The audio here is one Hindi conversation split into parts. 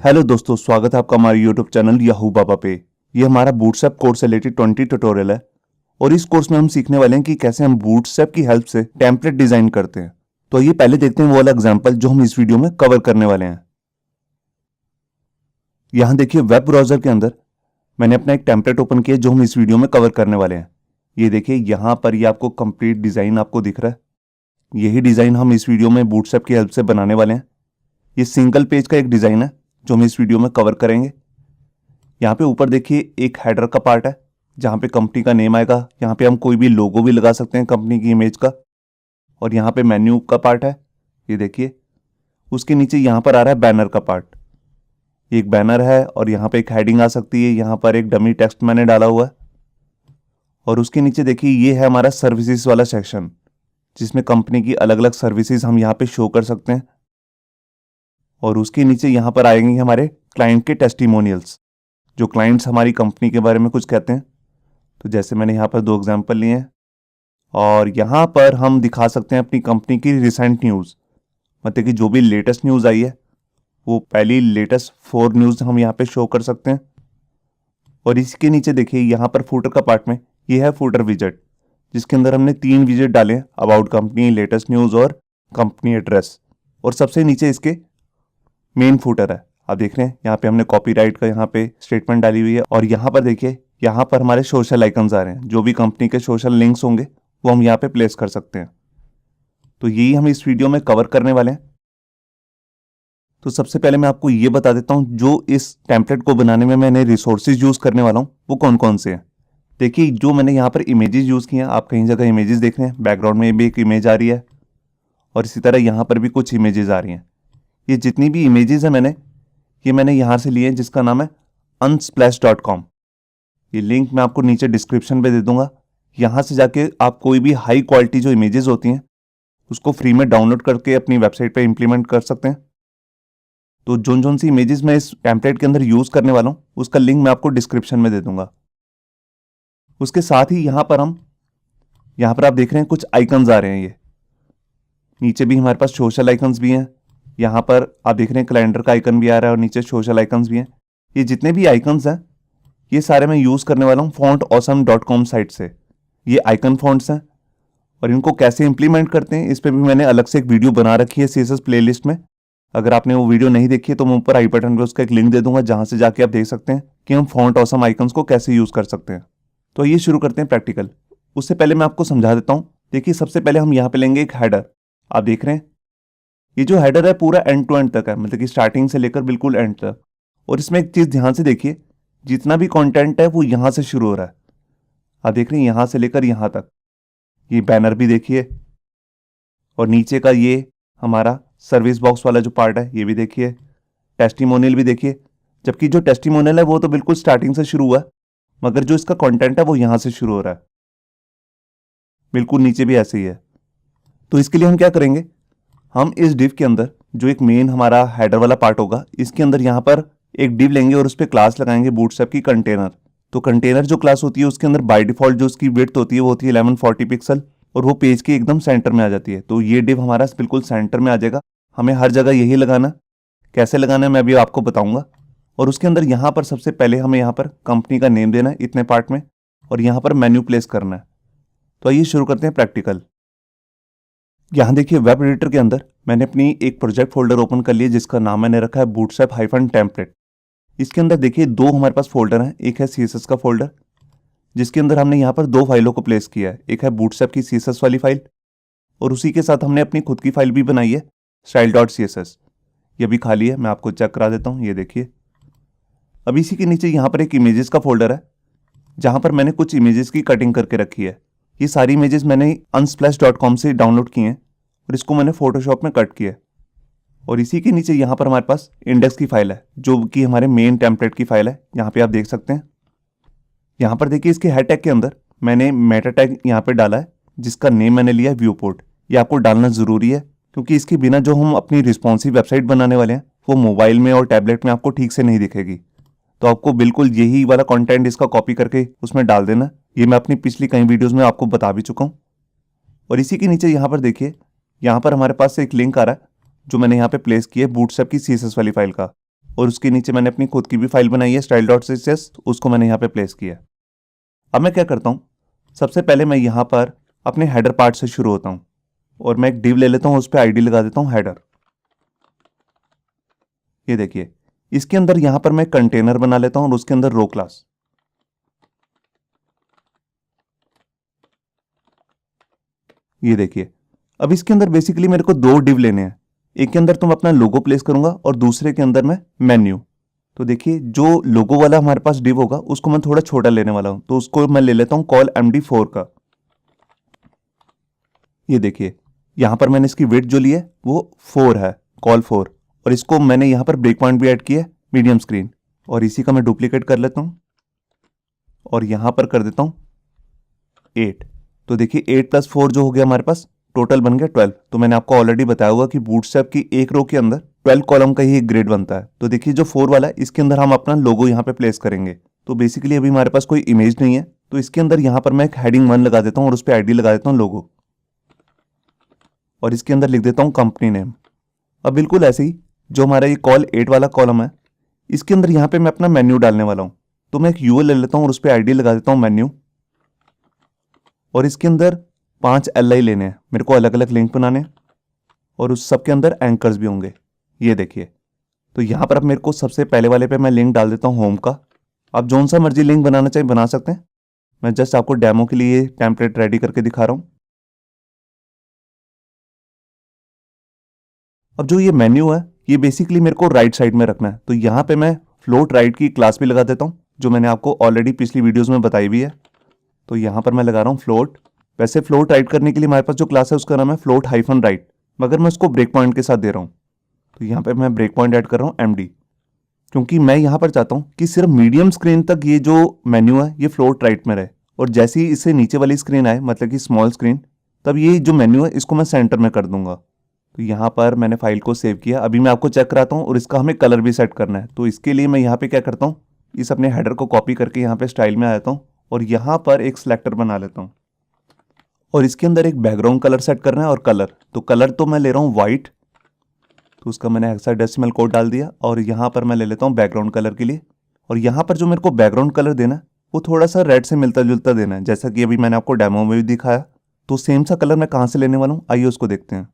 हेलो दोस्तों, स्वागत है आपका हमारे यूट्यूब चैनल याहू बाबा पे। ये हमारा बूटस्ट्रैप कोर्स से रिलेटेड 20 ट्यूटोरियल है और इस कोर्स में हम सीखने वाले हैं कि कैसे हम बूटस्ट्रैप की हेल्प से टेम्पलेट डिजाइन करते हैं। तो ये पहले देखते हैं वो वाला एग्जांपल जो हम इस वीडियो में कवर करने वाले हैं। यहाँ देखिए, वेब ब्राउजर के अंदर मैंने अपना एक टेम्पलेट ओपन किया जो हम इस वीडियो में कवर करने वाले हैं। ये देखिए, यहाँ पर ये आपको कंप्लीट डिजाइन आपको दिख रहा है। यही डिजाइन हम इस वीडियो में बूटस्ट्रैप की हेल्प से बनाने वाले हैं। ये सिंगल पेज का एक डिजाइन है जो हम इस वीडियो में कवर करेंगे। यहाँ पे ऊपर देखिए एक हेडर का पार्ट है जहाँ पे कंपनी का नेम आएगा। यहाँ पे हम कोई भी लोगो भी लगा सकते हैं कंपनी की इमेज का। और यहाँ पे मेन्यू का पार्ट है, ये देखिए। उसके नीचे यहाँ पर आ रहा है बैनर का पार्ट। ये एक बैनर है और यहाँ पे एक हेडिंग आ सकती है। यहाँ पर एक डमी टेक्स्ट मैंने डाला हुआ है। और उसके नीचे देखिए ये है हमारा सर्विसेज वाला सेक्शन जिसमें कंपनी की अलग अलग सर्विसेज हम यहाँ पे शो कर सकते हैं। और उसके नीचे यहाँ पर आएंगे हमारे क्लाइंट के टेस्टिमोनियल्स, जो क्लाइंट्स हमारी कंपनी के बारे में कुछ कहते हैं। तो जैसे मैंने यहाँ पर 2 एग्जांपल लिए हैं और यहाँ पर हम दिखा सकते हैं अपनी कंपनी की रिसेंट न्यूज़, मतलब कि जो भी लेटेस्ट न्यूज़ आई है वो पहली लेटेस्ट 4 न्यूज़ हम यहाँ पे शो कर सकते हैं। और इसके नीचे देखिए यहाँ पर फूटर का पार्ट में ये है फूटर विजेट, जिसके अंदर हमने 3 विजेट डाले हैं, अबाउट कंपनी, लेटेस्ट न्यूज़ और कंपनी एड्रेस। और सबसे नीचे इसके मेन फूटर है। आप देख रहे हैं यहाँ पे हमने कॉपीराइट का यहाँ पे स्टेटमेंट डाली हुई है। और यहाँ पर देखिए यहाँ पर हमारे सोशल आइकन्स आ रहे हैं, जो भी कंपनी के सोशल लिंक्स होंगे वो हम यहाँ पे प्लेस कर सकते हैं। तो यही हम इस वीडियो में कवर करने वाले हैं। तो सबसे पहले मैं आपको ये बता देता हूँ जो इस टेम्पलेट को बनाने में मैंने रिसोर्सेज यूज करने वाला हूँ वो कौन कौन से हैं। देखिए, जो मैंने यहाँ पर इमेजेस यूज किए हैं, आप कहीं जगह इमेजेस देख रहे हैं, बैकग्राउंड में भी एक इमेज आ रही है और इसी तरह यहाँ पर भी कुछ इमेजेस आ रही हैं। ये जितनी भी इमेजेस हैं ये मैंने यहाँ से लिए हैं, जिसका नाम है unsplash.com। ये लिंक मैं आपको नीचे डिस्क्रिप्शन पे दे दूंगा। यहाँ से जाके आप कोई भी हाई क्वालिटी जो इमेजेस होती हैं उसको फ्री में डाउनलोड करके अपनी वेबसाइट पे इंप्लीमेंट कर सकते हैं। तो जोन सी इमेजेस मैं इस टेम्पलेट के अंदर यूज करने वाला हूँ उसका लिंक मैं आपको डिस्क्रिप्शन में दे दूंगा। उसके साथ ही यहाँ पर आप देख रहे हैं कुछ आइकन्स आ रहे हैं। ये नीचे भी हमारे पास सोशल आइकन्स भी हैं। यहाँ पर आप देख रहे हैं कैलेंडर का आइकन भी आ रहा है और नीचे सोशल आइकन्स भी हैं। ये जितने भी आइकन्स हैं ये सारे मैं यूज़ करने वाला हूँ fontawesome.com साइट से। ये आइकन फॉन्ट्स हैं और इनको कैसे इंप्लीमेंट करते हैं इस पर भी मैंने अलग से एक वीडियो बना रखी है CSS प्लेलिस्ट में। अगर आपने वो वीडियो नहीं देखी है तो मैं ऊपर आई बटन पर उसका एक लिंक दे दूंगा, जहाँ से जाके आप देख सकते हैं कि हम fontawesome आइकन्स को कैसे यूज़ कर सकते हैं। तो ये शुरू करते हैं प्रैक्टिकल। उससे पहले मैं आपको समझा देता हूँ। देखिए, सबसे पहले हम यहाँ पे लेंगे एक हेडर। आप देख रहे हैं ये जो हेडर है पूरा एंड टू एंड तक है, मतलब कि स्टार्टिंग से लेकर बिल्कुल एंड तक। और इसमें एक चीज़ ध्यान से देखिए, जितना भी कंटेंट है वो यहाँ से शुरू हो रहा है। आप देख रहे हैं यहाँ से लेकर यहाँ तक। ये बैनर भी देखिए और नीचे का ये हमारा सर्विस बॉक्स वाला जो पार्ट है ये भी देखिए। टेस्टिमोनियल भी देखिए, जबकि जो टेस्टिमोनियल है वो तो बिल्कुल स्टार्टिंग से शुरू हुआ है, मगर जो इसका कॉन्टेंट है वो यहाँ से शुरू हो रहा है। बिल्कुल नीचे भी ऐसे ही है। तो इसके लिए हम क्या करेंगे, हम इस डिव के अंदर जो एक मेन हमारा हेडर वाला पार्ट होगा इसके अंदर यहाँ पर एक डिव लेंगे और उस पर क्लास लगाएंगे बूटस्ट्रैप की कंटेनर। तो कंटेनर जो क्लास होती है उसके अंदर बाय डिफॉल्ट जो उसकी विड्थ होती है वो होती है 1140 पिक्सल और वो पेज के एकदम सेंटर में आ जाती है। तो ये डिव हमारा बिल्कुल सेंटर में आ जाएगा। हमें हर जगह यही लगाना, कैसे लगाना है मैं अभी आपको बताऊंगा। और उसके अंदर यहाँ पर सबसे पहले हमें यहाँ पर कंपनी का नेम देना है इतने पार्ट में और यहाँ पर मेन्यू प्लेस करना है। तो आइए शुरू करते हैं प्रैक्टिकल। यहाँ देखिए, वेब एडिटर के अंदर मैंने अपनी एक प्रोजेक्ट फोल्डर ओपन कर लिया जिसका नाम मैंने रखा है bootstrap-template। इसके अंदर देखिए 2 हमारे पास फोल्डर हैं। एक है CSS का फोल्डर जिसके अंदर हमने यहाँ पर 2 फाइलों को प्लेस किया है। एक है बूटस्ट्रैप की CSS वाली फाइल और उसी के साथ हमने अपनी खुद की फाइल भी बनाई है style.css। ये भी खाली है, मैं आपको चेक करा देता हूँ। ये देखिए, अब इसी के नीचे यहाँ पर एक इमेजेस का फोल्डर है जहाँ पर मैंने कुछ इमेजेस की कटिंग करके रखी है। ये सारी इमेजेस मैंने unsplash.com से डाउनलोड किए हैं और इसको मैंने फोटोशॉप में कट किया है। और इसी के नीचे यहाँ पर हमारे पास इंडेक्स की फाइल है जो कि हमारे मेन टेम्पलेट की फाइल है। यहाँ पे आप देख सकते हैं। यहाँ पर देखिए इसके हेड टैग के अंदर मैंने मेटा टैग यहाँ पे डाला है जिसका नेम मैंने लिया है व्यूपोर्ट। ये आपको डालना ज़रूरी है क्योंकि इसके बिना जो हम अपनी रिस्पॉन्सिव वेबसाइट बनाने वाले हैं वो मोबाइल में और टैबलेट में आपको ठीक से नहीं दिखेगी। तो आपको बिल्कुल यही वाला कंटेंट इसका कॉपी करके उसमें डाल देना। ये मैं अपनी पिछली कई वीडियोस में आपको बता भी चुका हूँ। और इसी के नीचे यहाँ पर देखिए, यहाँ पर हमारे पास एक लिंक आ रहा है जो मैंने यहाँ पे प्लेस किया है बूटस्ट्रैप की CSS वाली फाइल का। और उसके नीचे मैंने अपनी खुद की भी फाइल बनाई है style.css, उसको मैंने यहाँ पे प्लेस किया। अब मैं क्या करता हूँ, सबसे पहले मैं यहाँ पर अपने हेडर पार्ट से शुरू होता हूँ और मैं एक डिव ले लेता हूँ, उस पर आईडी लगा देता हूँ हेडर। ये देखिए, इसके अंदर यहाँ पर मैं कंटेनर बना लेता हूँ और उसके अंदर रो क्लास। ये देखिए, अब इसके अंदर बेसिकली मेरे को दो डिव लेने हैं। एक के अंदर तुम अपना लोगो प्लेस करूंगा और दूसरे के अंदर मैं मेन्यू। तो देखिए, जो लोगो वाला हमारे पास डिव होगा उसको मैं थोड़ा छोटा लेने वाला हूं, तो उसको मैं ले लेता हूं कॉल MD4 का। ये देखिए, यहां पर मैंने इसकी विड्थ जो ली है वो 4 है, कॉल 4, और इसको मैंने यहां पर ब्रेक पॉइंट भी ऐड किया है, मीडियम स्क्रीन, और इसी का मैं डुप्लीकेट कर लेता हूं और यहां पर कर देता हूं 8। तो देखिए 8 + 4 जो हो गया हमारे पास, टोटल बन गया 12। तो मैंने आपको ऑलरेडी बताया हुआ कि बूटस्ट्रैप की एक रो के अंदर 12 कॉलम का ही एक ग्रेड बनता है। तो देखिए, जो 4 वाला है इसके अंदर हम अपना लोगो यहाँ पे प्लेस करेंगे। तो बेसिकली अभी हमारे पास कोई इमेज नहीं है, तो इसके अंदर यहाँ पर मैं एक हेडिंग 1 लगा देता हूँ और उस पर आईडी लगा देता हूँ लोगो, और इसके अंदर लिख देता हूँ कंपनी नेम। अब बिल्कुल ऐसे ही जो हमारा ये कॉल 8 वाला कॉलम है, इसके अंदर यहाँ पे मैं अपना मेन्यू डालने वाला हूँ। तो मैं एक यूएल ले लेता हूँ और उस पर आईडी लगा देता हूँ मेन्यू, और इसके अंदर 5 LI लेने हैं, मेरे को अलग अलग लिंक बनाने हैं, और उस सब के अंदर एंकर्स भी होंगे। ये देखिए, तो यहाँ पर अब मेरे को सबसे पहले वाले पे मैं लिंक डाल देता हूँ होम का। आप जौन सा मर्जी लिंक बनाना चाहिए बना सकते हैं, मैं जस्ट आपको डेमो के लिए टेम्पलेट रेडी करके दिखा रहा हूँ। अब जो ये मेन्यू है ये बेसिकली मेरे को राइट साइड में रखना है, तो यहाँ पे मैं फ्लोट राइट की क्लास भी लगा देता हूँ, जो मैंने आपको ऑलरेडी पिछली वीडियोज़ में बताई भी है। तो यहाँ पर मैं लगा रहा हूँ फ्लोट। वैसे फ्लोट राइट करने के लिए हमारे पास जो क्लास है उसका नाम है float-right, मगर मैं उसको ब्रेक पॉइंट के साथ दे रहा हूँ। तो यहाँ पे मैं ब्रेक पॉइंट ऐड कर रहा हूँ MD, क्योंकि मैं यहाँ पर चाहता हूँ कि सिर्फ मीडियम स्क्रीन तक ये जो मेन्यू है ये फ्लोट राइट में रहे, और जैसे ही इससे नीचे वाली स्क्रीन आए, मतलब कि स्मॉल स्क्रीन, तब ये जो मेन्यू है इसको मैं सेंटर में कर दूंगा। तो यहाँ पर मैंने फाइल को सेव किया। अभी मैं आपको चेक कराता हूँ, और इसका हमें कलर भी सेट करना है। तो इसके लिए मैं यहाँ पे क्या करता हूँ, इस अपने हेडर को कॉपी करके यहाँ पे स्टाइल में आ जाता हूँ और यहाँ पर एक सिलेक्टर बना लेता हूँ, और इसके अंदर एक बैकग्राउंड कलर सेट करना है। और कलर, तो कलर तो मैं ले रहा हूँ वाइट, तो उसका मैंने हेक्साडेसिमल कोड डाल दिया, और यहाँ पर मैं ले लेता हूँ बैकग्राउंड कलर के लिए। और यहाँ पर जो मेरे को बैकग्राउंड कलर देना है वो थोड़ा सा रेड से मिलता जुलता देना है, जैसा कि अभी मैंने आपको डेमो में भी दिखाया। तो सेम सा कलर मैं कहाँ से लेने वाला हूँ, आइए उसको देखते हैं।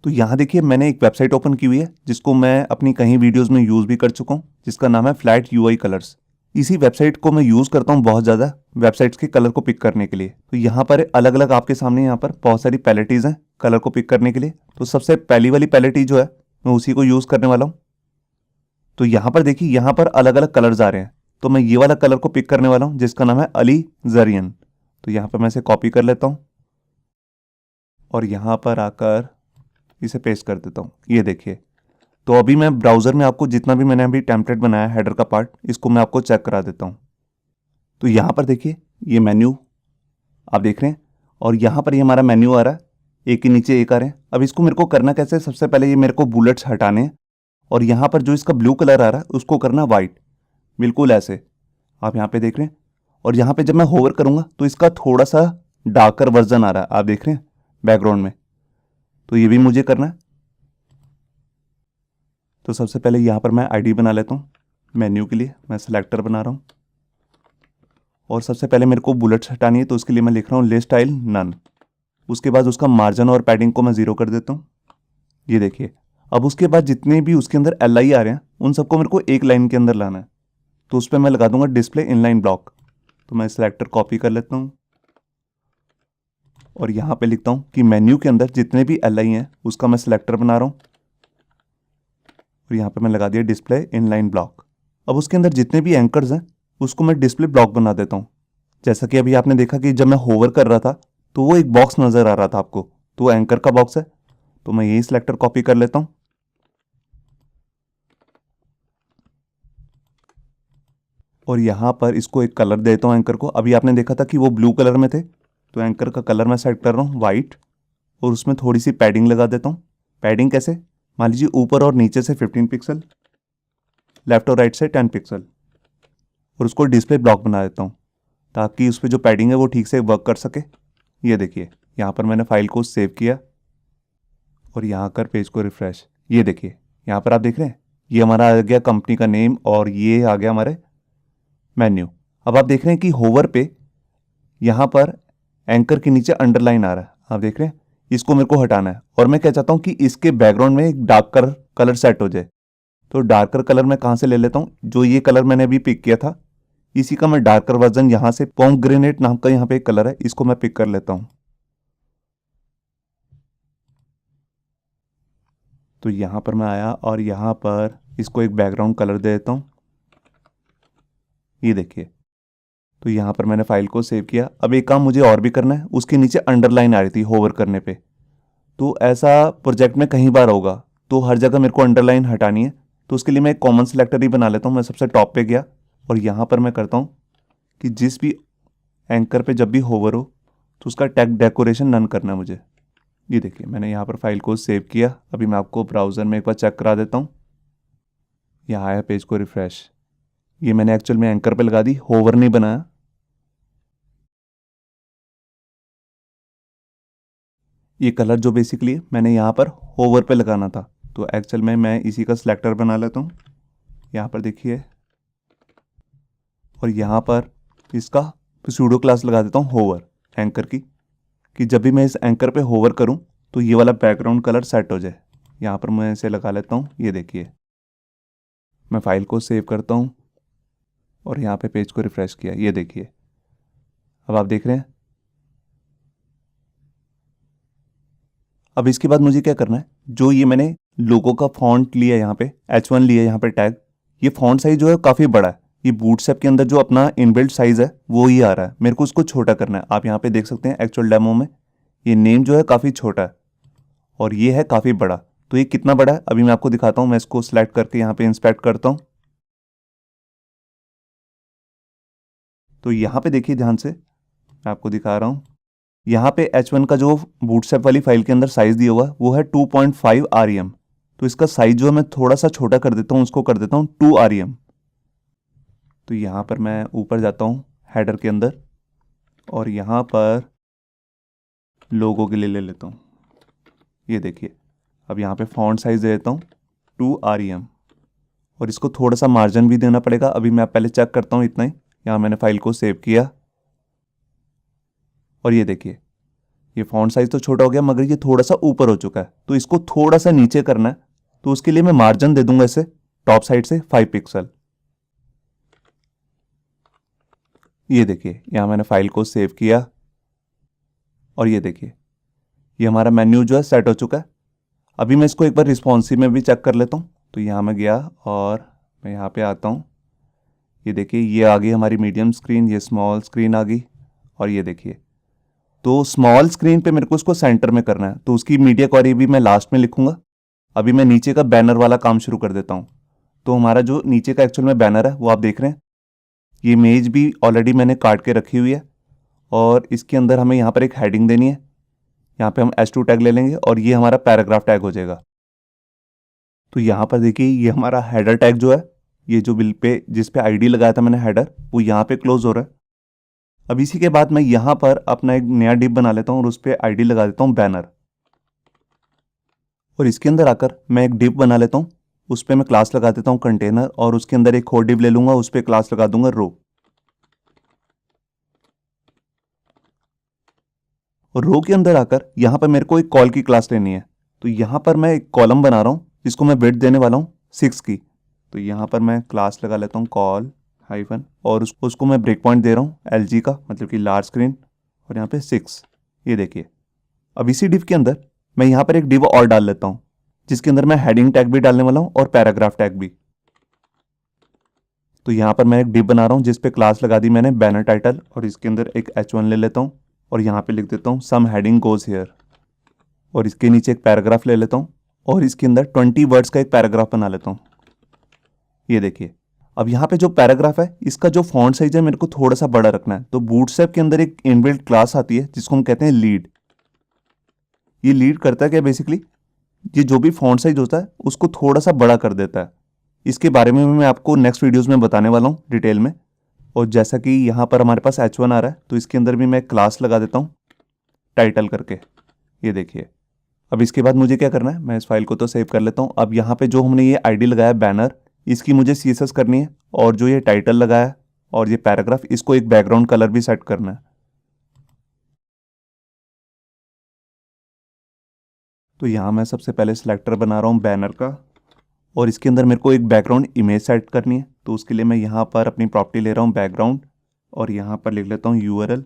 तो यहाँ देखिए, मैंने एक वेबसाइट ओपन की हुई है जिसको मैं अपनी कई वीडियोज़ में यूज़ भी कर चुका हूँ, जिसका नाम है फ्लैट UI कलर्स। इसी वेबसाइट को मैं यूज़ करता हूँ बहुत ज़्यादा वेबसाइट्स के कलर को पिक करने के लिए। तो यहाँ पर अलग अलग आपके सामने यहाँ पर बहुत सारी पैलेटीज़ हैं कलर को पिक करने के लिए। तो सबसे पहली वाली पैलेटी जो है मैं उसी को यूज़ करने वाला हूँ। तो यहाँ पर देखिए, यहाँ पर अलग अलग कलर्स आ रहे हैं, तो मैं ये वाला कलर को पिक करने वाला हूँ जिसका नाम है अली जरियन। तो यहाँ पर मैं इसे कॉपी कर लेता हूँ और यहाँ पर आकर इसे पेस्ट कर देता हूँ। ये देखिए, तो अभी मैं ब्राउज़र में आपको जितना भी मैंने अभी टेम्पलेट बनाया हेडर का पार्ट, इसको मैं आपको चेक करा देता हूँ। तो यहाँ पर देखिए, ये मेन्यू आप देख रहे हैं, और यहाँ पर ये हमारा मेन्यू आ रहा है, एक के नीचे एक आ रहे हैं। अब इसको मेरे को करना कैसे, सबसे पहले ये मेरे को बुलेट्स हटाने हैं, और यहाँ पर जो इसका ब्लू कलर आ रहा है उसको करना वाइट, बिल्कुल ऐसे आप यहाँ पे देख रहे हैं। और यहाँ पे जब मैं होवर करूँगा तो इसका थोड़ा सा डार्कर वर्जन आ रहा है, आप देख रहे हैं बैकग्राउंड में। तो ये भी मुझे करना है। तो सबसे पहले यहाँ पर मैं आईडी बना लेता हूँ। मेन्यू के लिए मैं सिलेक्टर बना रहा हूँ, और सबसे पहले मेरे को बुलेट्स हटानी है, तो उसके लिए मैं लिख रहा हूँ लिस्ट स्टाइल नन। उसके बाद उसका मार्जिन और पैडिंग को मैं 0 कर देता हूँ। ये देखिए, अब उसके बाद जितने भी उसके अंदर LI आ रहे हैं उन सबको मेरे को एक लाइन के अंदर लाना है, तो उस पर मैं लगा दूंगा डिस्प्ले इनलाइन ब्लॉक। तो मैं सिलेक्टर कॉपी कर लेता हूँ और यहाँ पे लिखता हूँ कि मेन्यू के अंदर जितने भी LI हैं उसका मैं सिलेक्टर बना रहा हूँ, और यहाँ पे मैं लगा दिया डिस्प्ले इनलाइन ब्लॉक। अब उसके अंदर जितने भी एंकर्स हैं उसको मैं डिस्प्ले ब्लॉक बना देता हूँ। जैसा कि अभी आपने देखा कि जब मैं होवर कर रहा था तो वो एक बॉक्स नज़र आ रहा था आपको, तो वो एंकर का बॉक्स है। तो मैं यही सिलेक्टर कॉपी कर लेता हूँ, और यहाँ पर इसको एक कलर देता हूँ एंकर को। अभी आपने देखा था कि वो ब्लू कलर में थे, तो एंकर का कलर मैं सेट कर रहा हूँ वाइट, और उसमें थोड़ी सी पैडिंग लगा देता हूँ। पैडिंग कैसे, मान लीजिए ऊपर और नीचे से 15 पिक्सल, लेफ्ट और राइट से 10 पिक्सल, और उसको डिस्प्ले ब्लॉक बना देता हूँ ताकि उस पर जो पैडिंग है वो ठीक से वर्क कर सके। ये देखिए, यहाँ पर मैंने फाइल को सेव किया और यहाँ कर पेज को रिफ्रेश। ये देखिए, यहाँ पर आप देख रहे हैं ये हमारा आ गया कंपनी का नेम और ये आ गया हमारे मेन्यू। अब आप देख रहे हैं कि होवर पे यहाँ पर एंकर के नीचे अंडरलाइन आ रहा है, आप देख रहे हैं, इसको मेरे को हटाना है और मैं क्या चाहता हूँ कि इसके बैकग्राउंड में एक डार्कर कलर सेट हो जाए। तो डार्कर कलर मैं कहाँ से ले लेता हूँ, जो ये कलर मैंने अभी पिक किया था इसी का मैं डार्कर वर्जन यहाँ से पोमग्रेनेट नाम का यहाँ पे एक कलर है, इसको मैं पिक कर लेता हूँ। तो यहाँ पर मैं आया और यहाँ पर इसको एक बैकग्राउंड कलर दे देता हूँ, ये देखिए। तो यहाँ पर मैंने फाइल को सेव किया। अब एक काम मुझे और भी करना है, उसके नीचे अंडरलाइन आ रही थी होवर करने पे, तो ऐसा प्रोजेक्ट में कहीं बार होगा, तो हर जगह मेरे को अंडरलाइन हटानी है। तो उसके लिए मैं एक कॉमन सिलेक्टर ही बना लेता हूँ। मैं सबसे टॉप पे गया और यहाँ पर मैं करता हूँ कि जिस भी एंकर पे जब भी होवर हो तो उसका टैग डेकोरेशन नन करना है मुझे। ये देखिए मैंने यहाँ पर फाइल को सेव किया। अभी मैं आपको ब्राउज़र में एक बार चेक करा देता हूँ। यहाँ आया, पेज को रिफ्रेश, ये मैंने एक्चुअल में एंकर पे लगा दी, होवर नहीं बनाया। ये कलर जो बेसिकली मैंने यहाँ पर होवर पे लगाना था, तो एक्चुअल में मैं इसी का सिलेक्टर बना लेता हूँ। यहाँ पर देखिए और यहाँ पर इसका सूडो क्लास लगा देता हूँ होवर एंकर की, कि जब भी मैं इस एंकर पे होवर करूँ तो ये वाला बैकग्राउंड कलर सेट हो जाए। यहाँ पर मैं इसे लगा लेता हूँ, ये देखिए। मैं फाइल को सेव करता हूँ और यहाँ पे पेज को रिफ्रेश किया, ये देखिए। अब आप देख रहे हैं। अब इसके बाद मुझे क्या करना है, जो ये मैंने लोगो का फॉन्ट लिया यहाँ पे H1 लिया यहाँ पे टैग, ये फॉन्ट साइज जो है काफ़ी बड़ा है। ये बूटस्ट्रैप के अंदर जो अपना इनबिल्ट साइज है वो ही आ रहा है, मेरे को उसको छोटा करना है। आप यहाँ पे देख सकते हैं एक्चुअल डेमो में ये नेम जो है काफ़ी छोटा है और ये है काफ़ी बड़ा। तो ये कितना बड़ा है अभी मैं आपको दिखाता हूँ। मैं इसको सिलेक्ट करके यहाँ पे इंस्पेक्ट करता हूँ। तो यहाँ पे देखिए ध्यान से, मैं आपको दिखा रहा हूँ। यहाँ पे H1 का जो बूटस्ट्रैप वाली फाइल के अंदर साइज दिया हुआ है वो है 2.5 REM। तो इसका साइज जो है मैं थोड़ा सा छोटा कर देता हूँ, उसको कर देता हूँ 2 REM। तो यहाँ पर मैं ऊपर जाता हूँ हेडर के अंदर और यहाँ पर लोगो के लिए ले लेता हूँ, ये देखिए। अब यहाँ पे फॉन्ट साइज दे देता हूँ 2 REM और इसको थोड़ा सा मार्जिन भी देना पड़ेगा। अभी मैं पहले चेक करता हूँ इतना ही। यहाँ मैंने फाइल को सेव किया और ये देखिए ये फॉन्ट साइज तो छोटा हो गया मगर ये थोड़ा सा ऊपर हो चुका है, तो इसको थोड़ा सा नीचे करना है। तो उसके लिए मैं मार्जिन दे दूंगा इसे टॉप साइड से 5 पिक्सल। ये देखिए यहाँ मैंने फाइल को सेव किया और ये देखिए ये हमारा मेन्यू जो है सेट हो चुका है। अभी मैं इसको एक बार रिस्पॉन्सिव में भी चेक कर लेता हूँ। तो यहाँ मैं गया और मैं यहाँ पे आता हूँ, ये देखिए ये आ गई हमारी मीडियम स्क्रीन, ये स्मॉल स्क्रीन आ गई और ये देखिए। तो स्मॉल स्क्रीन पे मेरे को इसको सेंटर में करना है, तो उसकी मीडिया क्वेरी भी मैं लास्ट में लिखूंगा। अभी मैं नीचे का बैनर वाला काम शुरू कर देता हूँ। तो हमारा जो नीचे का एक्चुअल में बैनर है वो आप देख रहे हैं। ये इमेज भी ऑलरेडी मैंने काट के रखी हुई है और इसके अंदर हमें यहाँ पर एक हेडिंग देनी है। यहाँ पे हम H2 टैग ले लेंगे और ये हमारा पैराग्राफ टैग हो जाएगा। तो यहाँ पर देखिए ये हमारा हेडर टैग जो है, ये जो बिल पे जिस पे ID लगाया था मैंने हेडर, वो यहाँ पे क्लोज हो रहा है। अब इसी के बाद मैं यहाँ पर अपना एक नया डिव बना लेता हूँ और उस पर ID लगा देता हूँ बैनर। और इसके अंदर आकर मैं एक डिव बना लेता हूँ, उस पर मैं क्लास लगा देता हूँ कंटेनर और उसके अंदर एक और डिव ले लूंगा, उस पर क्लास लगा दूंगा रो। और रो के अंदर आकर यहाँ पर मेरे को एक कॉल की क्लास लेनी है। तो यहाँ पर मैं एक कॉलम बना रहा हूँ जिसको मैं विड्थ देने वाला हूँ 6 की। तो यहाँ पर मैं क्लास लगा लेता हूँ कॉल हाइफन और उसको मैं ब्रेक पॉइंट दे रहा हूँ LG का, मतलब कि लार्ज स्क्रीन, और यहाँ पे 6। ये देखिए। अब इसी डिव के अंदर मैं यहाँ पर एक डिव और डाल लेता हूँ जिसके अंदर मैं हेडिंग टैग भी डालने वाला हूँ और पैराग्राफ टैग भी। तो यहाँ पर मैं एक डिव बना रहा हूँ जिस पे क्लास लगा दी मैंने बैनर टाइटल और इसके अंदर एक H1 ले लेता हूँ और यहाँ पे लिख देता हूँ सम हेडिंग गोज हियर और इसके नीचे एक पैराग्राफ ले लेता हूँ और इसके अंदर 20 वर्ड्स का एक पैराग्राफ बना लेता हूँ। ये देखिए। अब यहाँ पे जो पैराग्राफ है इसका जो फॉन्ट साइज है मेरे को थोड़ा सा बड़ा रखना है। तो बूटस्ट्रैप के अंदर एक इनबिल्ट क्लास आती है जिसको हम कहते हैं लीड। ये लीड करता है क्या, बेसिकली ये जो भी फॉन्ट साइज होता है उसको थोड़ा सा बड़ा कर देता है। इसके बारे में मैं आपको नेक्स्ट वीडियोज़ में बताने वाला हूँ डिटेल में। और जैसा कि यहाँ पर हमारे पास H1 आ रहा है तो इसके अंदर भी मैं क्लास लगा देता हूँ टाइटल करके। ये देखिए अब इसके बाद मुझे क्या करना है, मैं इस फाइल को तो सेव कर लेता हूँ। अब यहाँ पे जो हमने ये आईडी लगाया बैनर, इसकी मुझे CSS करनी है, और जो ये टाइटल लगाया और ये पैराग्राफ, इसको एक बैकग्राउंड कलर भी सेट करना है। तो यहाँ मैं सबसे पहले सिलेक्टर बना रहा हूँ बैनर का, और इसके अंदर मेरे को एक बैकग्राउंड इमेज सेट करनी है। तो उसके लिए मैं यहाँ पर अपनी प्रॉपर्टी ले रहा हूँ बैकग्राउंड, और यहाँ पर लिख लेता हूँ URL,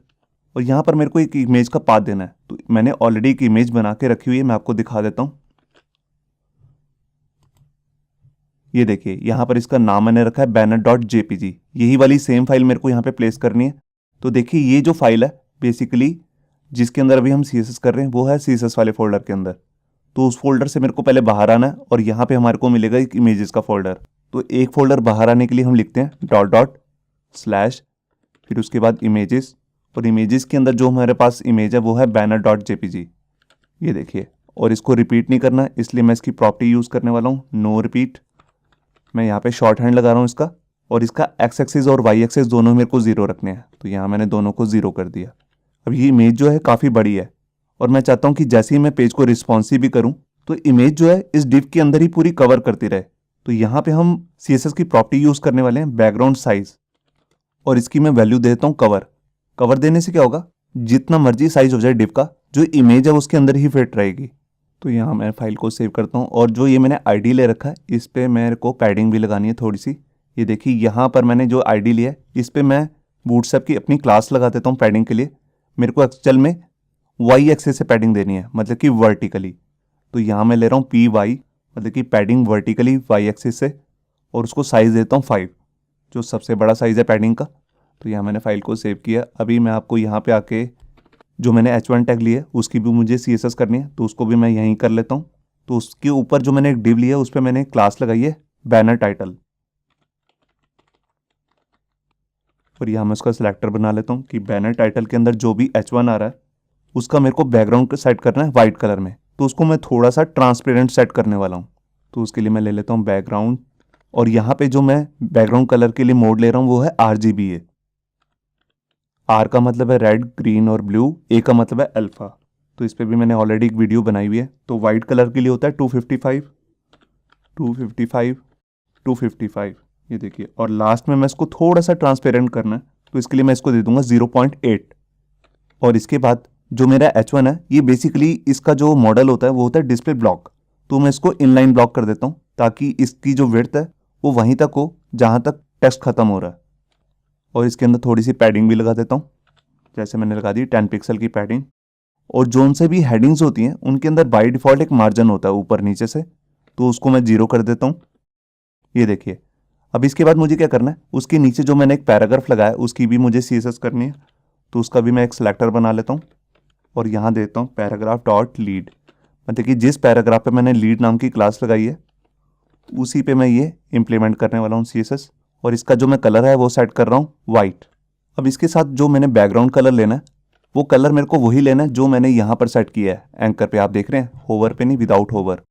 और यहाँ पर मेरे को एक इमेज का पाथ देना है। तो मैंने ऑलरेडी एक इमेज बना के रखी हुई है, मैं आपको दिखा देता हूँ। ये देखिए यहाँ पर इसका नाम मैंने रखा है banner.jpg। यही वाली सेम फाइल मेरे को यहाँ पे प्लेस करनी है। तो देखिए ये जो फाइल है बेसिकली जिसके अंदर अभी हम CSS कर रहे हैं वो है CSS वाले फोल्डर के अंदर। तो उस फोल्डर से मेरे को पहले बाहर आना है, और यहाँ पे हमारे को मिलेगा एक इमेजेस का फोल्डर। तो एक फोल्डर बाहर आने के लिए हम लिखते हैं // फिर उसके बाद इमेजेस, और इमेजेस के अंदर जो हमारे पास इमेज है वो है banner.jpg। ये देखिए, और इसको रिपीट नहीं करना है, इसलिए मैं इसकी प्रॉपर्टी यूज़ करने वाला हूँ नो रिपीट। मैं यहाँ पे शॉर्ट हैंड लगा रहा हूँ इसका, और इसका X एक्सिस और Y एक्सिस दोनों मेरे को 0 रखने हैं। तो यहाँ मैंने दोनों को 0 कर दिया। अब ये इमेज जो है काफ़ी बड़ी है, और मैं चाहता हूँ कि जैसे ही मैं पेज को रिस्पॉन्सिव भी करूँ तो इमेज जो है इस डिव के अंदर ही पूरी कवर करती रहे। तो यहाँ पे हम CSS की प्रॉपर्टी यूज़ करने वाले हैं बैकग्राउंड साइज, और इसकी मैं वैल्यू देता हूँ कवर। कवर देने से क्या होगा, जितना मर्जी साइज हो जाए डिव का, जो इमेज है उसके अंदर ही फिट रहेगी। तो यहाँ मैं फाइल को सेव करता हूँ, और जो ये मैंने आईडी ले रखा है इस पर मेरे को पैडिंग भी लगानी है थोड़ी सी। ये देखिए यहाँ पर मैंने जो आईडी लिया है इस पर मैं बूटस्ट्रैप की अपनी क्लास लगा देता हूँ पैडिंग के लिए। मेरे को एक्चुअल में Y एक्सिस से पैडिंग देनी है, मतलब कि वर्टिकली। तो यहाँ मैं ले रहा हूँ PY, मतलब कि पैडिंग वर्टिकली Y एक्सिस से, और उसको साइज़ देता हूँ 5, जो सबसे बड़ा साइज़ है पैडिंग का। तो यहाँ मैंने फाइल को सेव किया। अभी मैं आपको यहाँ पे आके जो मैंने H1 टैग लिया है उसकी भी मुझे CSS करनी है, तो उसको भी मैं यहीं कर लेता हूँ। तो उसके ऊपर जो मैंने एक डिव लिया है उस पर मैंने क्लास लगाई है बैनर टाइटल, और यहाँ मैं उसका सिलेक्टर बना लेता हूँ कि बैनर टाइटल के अंदर जो भी H1 आ रहा है उसका मेरे को बैकग्राउंड सेट करना है वाइट कलर में। तो उसको मैं थोड़ा सा ट्रांसपेरेंट सेट करने वाला हूँ। तो उसके लिए मैं ले लेता हूँ बैकग्राउंड, और यहाँ पे जो मैं बैकग्राउंड कलर के लिए मोड ले रहा हूँ वो है RGBA। R का मतलब है रेड, ग्रीन और ब्लू, A का मतलब है अल्फा। तो इस पर भी मैंने ऑलरेडी एक वीडियो बनाई हुई है। तो वाइट कलर के लिए होता है 255, 255, 255। ये देखिए, और लास्ट में मैं इसको थोड़ा सा ट्रांसपेरेंट करना है, तो इसके लिए मैं इसको दे दूंगा 0.8। और इसके बाद जो मेरा H1 है ये बेसिकली इसका जो मॉडल होता है वो होता है डिस्प्ले ब्लॉक। तो मैं इसको इनलाइन ब्लॉक कर देता हूँ ताकि इसकी जो विड्थ है वो वहीं तक हो जहाँ तक टेक्स्ट खत्म हो रहा है। और इसके अंदर थोड़ी सी पैडिंग भी लगा देता हूँ, जैसे मैंने लगा दी 10 पिक्सल की पैडिंग। और जोन से भी हेडिंग्स होती हैं उनके अंदर बाय डिफ़ॉल्ट एक मार्जिन होता है ऊपर नीचे से, तो उसको मैं 0 कर देता हूँ। ये देखिए, अब इसके बाद मुझे क्या करना है, उसके नीचे जो मैंने एक पैराग्राफ लगाया उसकी भी मुझे CSS करनी है। तो उसका भी मैं एक सिलेक्टर बना लेता हूँ, और यहाँ देता हूँ पैराग्राफ डॉट लीड, मतलब कि जिस पैराग्राफ पे मैंने लीड नाम की क्लास लगाई है उसी पे मैं ये इम्प्लीमेंट करने वाला हूँ CSS। और इसका जो मैं कलर है वो सेट कर रहा हूँ वाइट। अब इसके साथ जो मैंने बैकग्राउंड कलर लेना है वो कलर मेरे को वही लेना है जो मैंने यहाँ पर सेट किया है एंकर पे, आप देख रहे हैं, होवर पे नहीं, विदाउट होवर,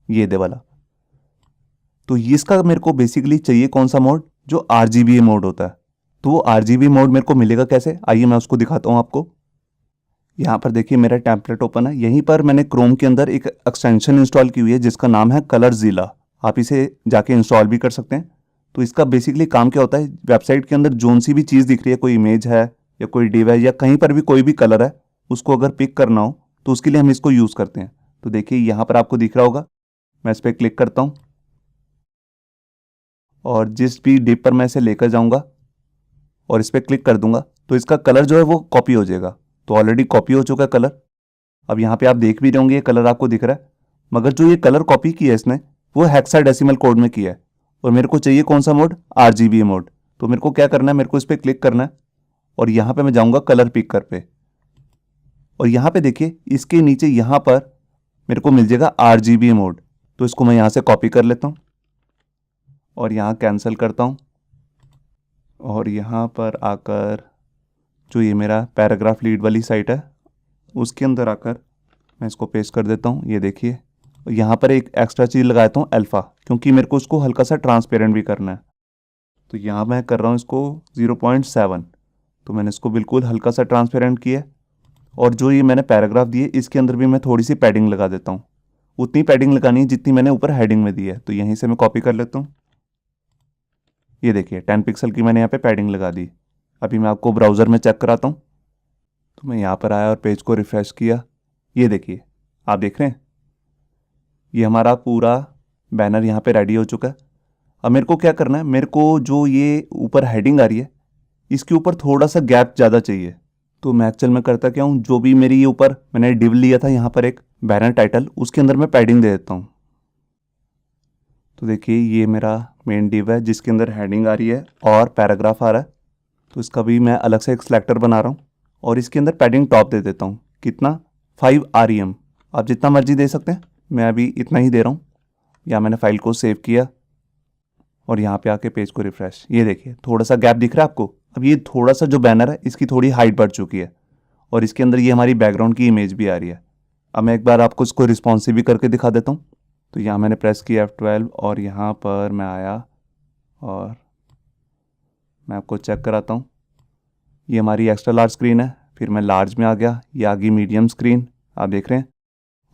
ये दे वाला। तो इसका मेरे को बेसिकली चाहिए कौन सा मोड, जो RGBA मोड होता है। तो वो RGB मोड मेरे को मिलेगा कैसे, आइए मैं उसको दिखाता हूँ आपको। यहाँ पर देखिए मेरा टेम्पलेट ओपन है, यहीं पर मैंने क्रोम के अंदर एक एक्सटेंशन इंस्टॉल की हुई है जिसका नाम है कलरजीला। आप इसे जाके इंस्टॉल भी कर सकते हैं। तो इसका बेसिकली काम क्या होता है, वेबसाइट के अंदर जोन सी भी चीज़ दिख रही है, कोई इमेज है या कोई डिव है या कहीं पर भी कोई भी कलर है, उसको अगर पिक करना हो तो उसके लिए हम इसको यूज़ करते हैं। तो देखिए यहाँ पर आपको दिख रहा होगा, मैं इस पर क्लिक करता हूँ और जिस भी डिव पर मैं इसे लेकर जाऊँगा और इस पर क्लिक कर दूंगा तो इसका कलर जो है वो कॉपी हो जाएगा। तो ऑलरेडी कॉपी हो चुका है कलर। अब यहाँ पे आप देख भी रहे होंगे ये कलर आपको दिख रहा है, मगर जो ये कलर कॉपी किया है इसने वो हेक्साडेसिमल कोड में किया है। और मेरे को चाहिए कौन सा मोड, RGBA मोड। तो मेरे को क्या करना है, मेरे को इस पर क्लिक करना है और यहाँ पे मैं जाऊँगा कलर पिकर पे, और यहाँ पे देखिए इसके नीचे यहाँ पर मेरे को मिल जाएगा RGBA मोड। तो इसको मैं यहाँ से कॉपी कर लेता हूँ और यहाँ कैंसिल करता हूँ, और यहाँ पर आकर जो ये मेरा पैराग्राफ लीड वाली साइट है उसके अंदर आकर मैं इसको पेस्ट कर देता हूँ। ये देखिए, यहाँ पर एक एक्स्ट्रा चीज़ लगाता हूँ अल्फ़ा, क्योंकि मेरे को उसको हल्का सा ट्रांसपेरेंट भी करना है। तो यहाँ मैं कर रहा हूँ इसको 0.7। तो मैंने इसको बिल्कुल हल्का सा ट्रांसपेरेंट किया और जो ये मैंने पैराग्राफ दिए इसके अंदर भी मैं थोड़ी सी पैडिंग लगा देता हूँ। उतनी पैडिंग लगानी है जितनी मैंने ऊपर हेडिंग में दी है। तो यहीं से मैं कॉपी कर लेता हूँ। ये देखिए 10 पिक्सल की मैंने यहाँ पे पैडिंग लगा दी। अभी मैं आपको ब्राउज़र में चेक कराता हूँ। तो मैं यहाँ पर आया और पेज को रिफ्रेश किया। ये देखिए, आप देख रहे हैं ये हमारा पूरा बैनर यहाँ पे रेडी हो चुका है। अब मेरे को क्या करना है, मेरे को जो ये ऊपर हेडिंग आ रही है इसके ऊपर थोड़ा सा गैप ज़्यादा चाहिए। तो मैं एक्चुअल में करता क्या हूँ, जो भी मेरी ये ऊपर मैंने डिव लिया था यहाँ पर एक बैनर टाइटल, उसके अंदर मैं पैडिंग दे देता हूँ। तो देखिए ये मेरा मेन डिव है जिसके अंदर हेडिंग आ रही है और पैराग्राफ आ रहा है। तो इसका भी मैं अलग से एक सिलेक्टर बना रहा हूँ और इसके अंदर पैडिंग टॉप दे देता हूँ। कितना? 5 REM। आप जितना मर्जी दे सकते हैं, मैं अभी इतना ही दे रहा हूँ। या मैंने फाइल को सेव किया और यहाँ पे आके पेज को रिफ्रेश। ये देखिए थोड़ा सा गैप दिख रहा है आपको। अब ये थोड़ा सा जो बैनर है इसकी थोड़ी हाइट बढ़ चुकी है और इसके अंदर ये हमारी बैकग्राउंड की इमेज भी आ रही है। अब मैं एक बार आपको इसको रिस्पॉन्सिव भी करके दिखा देता हूँ। तो यहाँ मैंने प्रेस किया F12 और यहाँ पर मैं आया और मैं आपको चेक कराता हूँ। ये हमारी एक्स्ट्रा लार्ज स्क्रीन है, फिर मैं लार्ज में आ गया, ये आ गई मीडियम स्क्रीन, आप देख रहे हैं।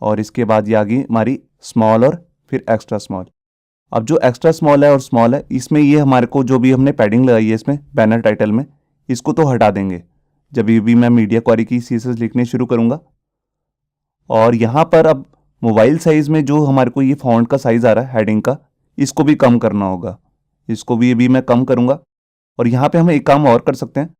और इसके बाद ये आ गई हमारी स्मॉल और फिर एक्स्ट्रा स्मॉल। अब जो एक्स्ट्रा स्मॉल है और स्मॉल है इसमें ये हमारे को जो भी हमने पैडिंग लगाई है इसमें बैनर टाइटल में, इसको तो हटा देंगे जब भी मैं मीडिया क्वेरी की CSS लिखने शुरू करूँगा। और यहाँ पर अब मोबाइल साइज़ में जो हमारे को ये फॉन्ट का साइज़ आ रहा है हेडिंग का, इसको भी कम करना होगा। इसको भी अभी मैं कम करूँगा। और यहाँ पे हम एक काम और कर सकते हैं।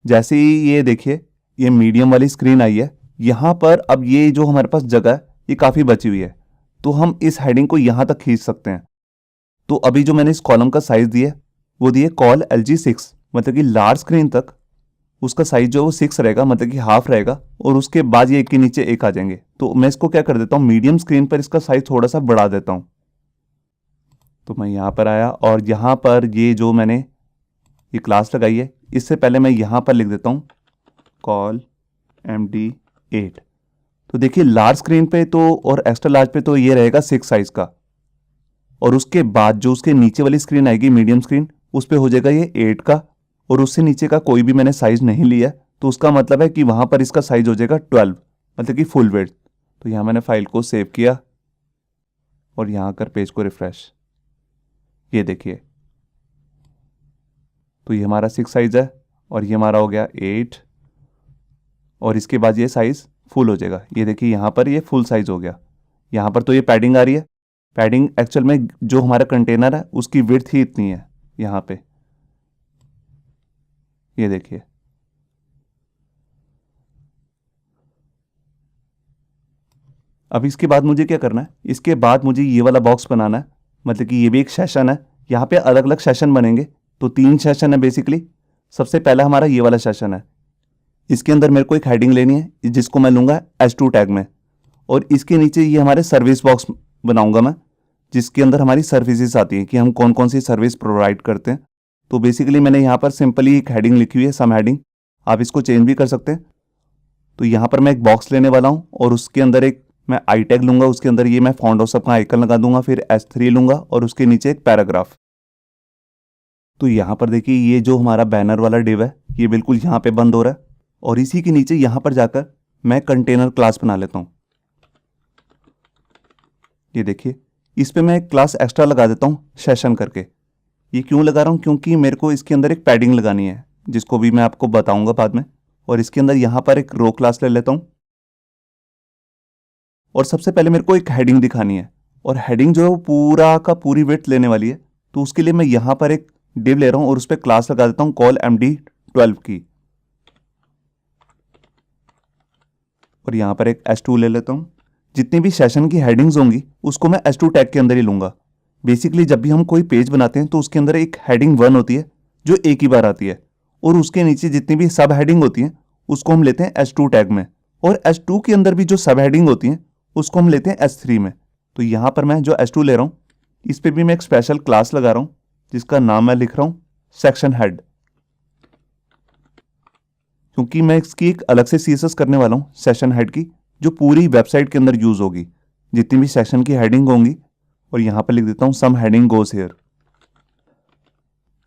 जैसे ही ये देखिए ये मीडियम वाली स्क्रीन आई है, यहाँ पर अब ये जो हमारे पास जगह है ये काफ़ी बची हुई है, तो हम इस हेडिंग को यहाँ तक खींच सकते हैं। तो अभी जो मैंने इस कॉलम का साइज़ दिया वो दिए कॉल LG 6, मतलब कि लार्ज स्क्रीन तक उसका साइज जो है वो 6 रहेगा, मतलब कि हाफ रहेगा। और उसके बाद ये एक के नीचे एक आ जाएंगे। तो मैं इसको क्या कर देता हूँ, मीडियम स्क्रीन पर इसका साइज थोड़ा सा बढ़ा देता हूँ। तो मैं यहाँ पर आया और यहाँ पर ये जो मैंने ये क्लास लगाई है इससे पहले मैं यहाँ पर लिख देता हूँ कॉल MD8। तो देखिए लार्ज स्क्रीन पे तो और एक्स्ट्रा लार्ज पे तो ये रहेगा 6 साइज का, और उसके बाद जो उसके नीचे वाली स्क्रीन आएगी मीडियम स्क्रीन, उस पर हो जाएगा ये 8 का, और उससे नीचे का कोई भी मैंने साइज नहीं लिया। तो उसका मतलब है कि वहाँ पर इसका साइज हो जाएगा 12, मतलब कि फुल वेट। तो यहाँ मैंने फाइल को सेव किया और यहाँ कर पेज को रिफ्रेश। ये देखिए तो ये हमारा 6 साइज है और ये हमारा हो गया 8, और इसके बाद ये साइज फुल हो जाएगा। ये देखिए यहाँ पर ये फुल साइज हो गया। यहाँ पर तो ये पैडिंग आ रही है। पैडिंग एक्चुअल में जो हमारा कंटेनर है उसकी विड्थ ही इतनी है यहाँ पे, ये देखिए। अब इसके बाद मुझे क्या करना है, इसके बाद मुझे ये वाला बॉक्स बनाना है, मतलब कि ये भी एक सेशन है। यहाँ पे अलग अलग सेशन बनेंगे, तो 3 सेशन है बेसिकली। सबसे पहला हमारा ये वाला सेशन है। इसके अंदर मेरे को एक हेडिंग लेनी है जिसको मैं लूँगा H2 टैग में, और इसके नीचे ये हमारे सर्विस बॉक्स बनाऊँगा मैं, जिसके अंदर हमारी सर्विसेज आती हैं कि हम कौन कौन सी सर्विस प्रोवाइड करते हैं। तो बेसिकली मैंने यहाँ पर सिंपली एक हेडिंग लिखी हुई है, सम हेडिंग। आप इसको चेंज भी कर सकते हैं। तो यहाँ पर मैं एक बॉक्स लेने वाला हूँ और उसके अंदर एक मैं आई टैग लूँगा, उसके अंदर ये मैं फॉन्ट ऑफ का आइकन लगा दूंगा, फिर H3 लूँगा और उसके नीचे एक पैराग्राफ। तो यहाँ पर देखिए ये जो हमारा बैनर वाला डिव है ये बिल्कुल यहाँ पे बंद हो रहा है, और इसी के नीचे यहाँ पर जाकर मैं कंटेनर क्लास बना लेता हूँ। ये देखिए इस पे मैं एक क्लास एक्स्ट्रा लगा देता हूँ सेशन करके। ये क्यों लगा रहा हूँ, क्योंकि मेरे को इसके अंदर एक पैडिंग लगानी है जिसको भी मैं आपको बताऊंगा बाद में। और इसके अंदर यहाँ पर एक रो क्लास ले लेता हूँ, और सबसे पहले मेरे को एक हेडिंग दिखानी है, और हेडिंग जो है वो पूरा का पूरी विड्थ लेने वाली है। तो उसके लिए मैं यहाँ पर एक डिव ले रहा हूँ और उस पर क्लास लगा देता हूँ कॉल MD12 की, और यहाँ पर एक H2 ले लेता हूँ। जितनी भी सेशन की हेडिंग्स होंगी उसको मैं H2 टैग के अंदर ही लूँगा। बेसिकली जब भी हम कोई पेज बनाते हैं तो उसके अंदर एक हेडिंग 1 होती है जो एक ही बार आती है, और उसके नीचे जितनी भी सब हेडिंग होती हैं उसको हम लेते हैं H2 टैग में, और H2 के अंदर भी जो सब हेडिंग होती हैं उसको हम लेते हैं H3 में। तो यहाँ पर मैं जो H2 ले रहा हूँ इस पर भी मैं एक स्पेशल क्लास लगा रहा हूँ जिसका नाम मैं लिख रहा हूँ सेक्शन हेड, क्योंकि मैं इसकी एक अलग से CSS करने वाला हूँ सेशन हेड की, जो पूरी वेबसाइट के अंदर यूज होगी जितनी भी सेक्शन की हेडिंग होंगी। और यहाँ पर लिख देता हूँ सम हेडिंग गोज हियर।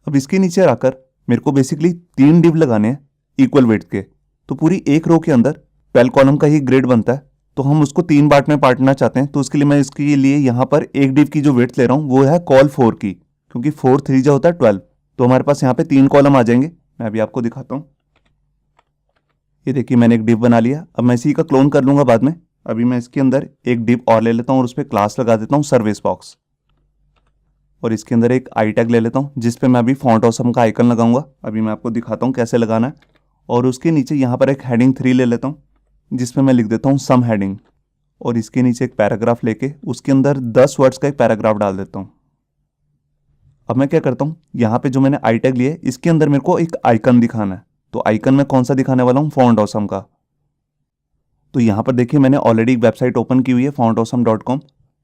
अब इसके नीचे आकर मेरे को बेसिकली 3 डिव लगाने हैं इक्वल वेट के। तो पूरी एक रो के अंदर 12 कॉलम का ही ग्रिड बनता है, तो हम उसको 3 पार्ट में बांटना चाहते हैं। तो उसके लिए मैं इसके लिए यहाँ पर एक डिव की जो वेट ले रहा हूँ वो है कॉल 4 की, क्योंकि 4 3 जो होता है 12। तो हमारे पास यहाँ पे 3 कॉलम आ जाएंगे। मैं अभी आपको दिखाता हूँ। ये देखिए मैंने एक डिव बना लिया। अब मैं इसी का क्लोन कर लूंगा बाद में। अभी मैं इसके अंदर एक डिव और ले लेता हूँ और उस पर क्लास लगा देता हूँ सर्विस बॉक्स, और इसके अंदर एक आई टैग ले लेता हूँ जिस पे मैं अभी फॉन्ट ऑसम का आइकन लगाऊंगा। अभी मैं आपको दिखाता हूँ कैसे लगाना है। और उसके नीचे यहाँ पर एक हेडिंग 3 ले लेता हूँ जिसमें मैं लिख देता हूँ सम हेडिंग, और इसके नीचे एक पैराग्राफ लेके उसके अंदर 10 वर्ड्स का एक पैराग्राफ डाल देता हूँ। अब मैं क्या करता हूँ, यहाँ पे जो मैंने आई टैग लिया है इसके अंदर मेरे को एक आइकन दिखाना है। तो आइकन में कौन सा दिखाने वाला हूँ, फॉन्ट ऑसम का। तो यहाँ पर देखिए मैंने ऑलरेडी एक वेबसाइट ओपन की हुई है fontawesome.com।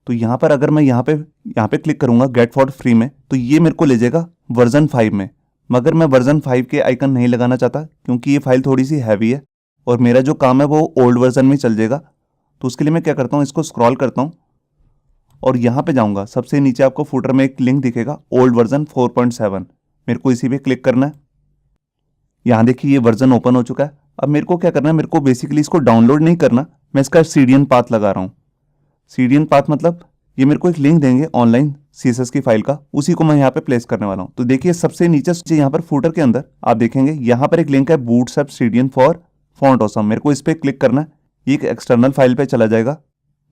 तो यहाँ पर अगर मैं यहाँ पे क्लिक करूँगा गेट फॉर फ्री में, तो ये मेरे को ले जाएगा वर्जन 5 में। मगर मैं वर्जन 5 के आइकन नहीं लगाना चाहता क्योंकि ये फाइल थोड़ी सी हैवी है और मेरा जो काम है वो ओल्ड वर्जन में चल जाएगा। तो उसके लिए मैं क्या करता हूँ, इसको स्क्रॉल करता हूँ और यहाँ पे जाऊँगा। सबसे नीचे आपको फुटर में एक लिंक दिखेगा ओल्ड वर्जन 4.7, मेरे को इसी पे क्लिक करना है। यहाँ देखिए ये वर्जन ओपन हो चुका है। अब मेरे को क्या करना है, मेरे को बेसिकली इसको डाउनलोड नहीं करना, मैं इसका सीडीएन पाथ लगा रहा हूँ। सीडीएन पाथ मतलब ये मेरे को एक लिंक देंगे ऑनलाइन सीएसएस की फाइल का, उसी को मैं यहाँ पे प्लेस करने वाला हूँ। तो देखिए सबसे नीचे यहाँ पर फुटर के अंदर आप देखेंगे यहाँ पर एक लिंक है bootstrap CDN for font awesome. मेरे को इस पर क्लिक करना है, ये एक एक्सटर्नल फाइल पे चला जाएगा।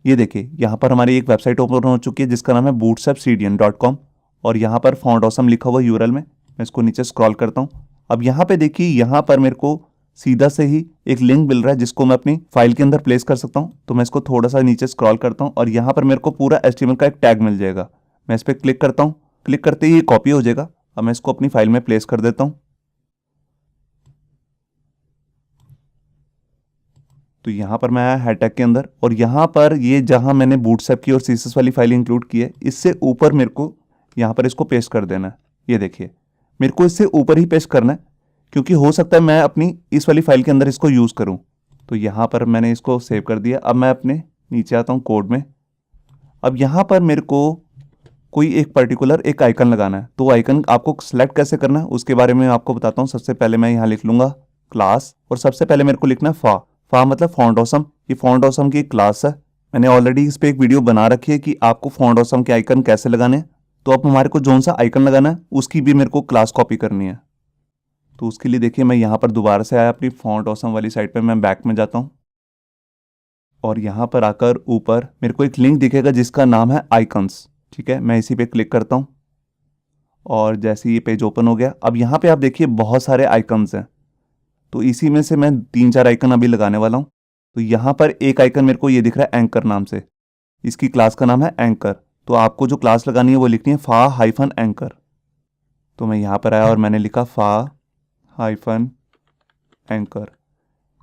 ये देखिए यहाँ पर हमारी एक वेबसाइट ओपन हो चुकी है जिसका नाम है bootstrapcdn.com, और यहाँ पर फॉन्ट ऑसम लिखा हुआ यूआरएल में। मैं इसको नीचे स्क्रॉल करता हूँ। अब यहाँ पे देखिए यहाँ पर मेरे को सीधा से ही एक लिंक मिल रहा है जिसको मैं अपनी फाइल के अंदर प्लेस कर सकता हूँ। तो मैं इसको थोड़ा सा नीचे स्क्रॉल करता हूँ और यहाँ पर मेरे को पूरा HTML का एक टैग मिल जाएगा। मैं इस पर क्लिक करता हूँ, क्लिक करते ही ये कॉपी हो जाएगा। अब मैं इसको अपनी फाइल में प्लेस कर देता हूँ। तो यहाँ पर मैं आया हैड टैग के अंदर, और यहाँ पर ये जहाँ मैंने बूटस्ट्रैप की और सीएसएस वाली फाइल इंक्लूड की है इससे ऊपर मेरे को यहाँ पर इसको पेस्ट कर देना है। ये देखिए मेरे को इससे ऊपर ही पेस्ट करना है क्योंकि हो सकता है मैं अपनी इस वाली फाइल के अंदर इसको यूज़ करूँ। तो यहाँ पर मैंने इसको सेव कर दिया। अब मैं अपने नीचे आता हूँ कोड में। अब यहाँ पर मेरे को कोई एक पर्टिकुलर एक आइकन लगाना है। तो आइकन आपको सेलेक्ट कैसे करना है उसके बारे में आपको बताता हूँ। सबसे पहले मैं यहाँ लिख लूँगा क्लास, और सबसे पहले मेरे को लिखना है फा मतलब फॉन्ट ऑसम। ये फॉन्ट ऑसम की क्लास है। मैंने ऑलरेडी इस पर एक वीडियो बना रखी है कि आपको फॉन्ट ऑसम के आइकन कैसे लगाने हैं। तो अब हमारे को जोन सा आइकन लगाना है उसकी भी मेरे को क्लास कॉपी करनी है। तो उसके लिए देखिए मैं यहाँ पर दोबारा से आया अपनी फॉन्ट ऑसम वाली साइट पे, मैं बैक में जाता हूँ और यहाँ पर आकर ऊपर मेरे को एक लिंक दिखेगा जिसका नाम है आइकन्स। ठीक है, मैं इसी पे क्लिक करता हूँ और जैसे ये पेज ओपन हो गया, अब यहाँ पे आप देखिए बहुत सारे आइकन्स हैं। तो इसी में से मैं 3-4 आइकन अभी लगाने वाला हूँ। तो यहाँ पर एक आइकन मेरे को ये दिख रहा है एंकर नाम से, इसकी क्लास का नाम है एंकर। तो आपको जो क्लास लगानी है वो लिखनी है फा हाइफन एंकर। तो मैं यहाँ पर आया और मैंने लिखा फा हाइफन एंकर,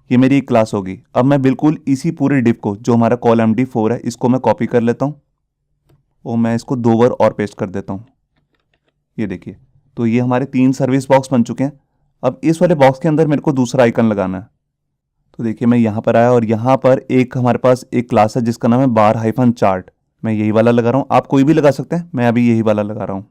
ये मेरी एक क्लास होगी। अब मैं बिल्कुल इसी पूरे डिव को जो हमारा कॉल MD4 है इसको मैं कॉपी कर लेता हूँ और मैं इसको 2 बार और पेस्ट कर देता हूँ। ये देखिए तो ये हमारे 3 सर्विस बॉक्स बन चुके हैं। अब इस वाले बॉक्स के अंदर मेरे को दूसरा आइकन लगाना है। तो देखिए मैं यहाँ पर आया और यहाँ पर एक हमारे पास एक क्लास है जिसका नाम है बार हाइफन चार्ट। मैं यही वाला लगा रहा हूँ, आप कोई भी लगा सकते हैं, मैं अभी यही वाला लगा रहा हूँ।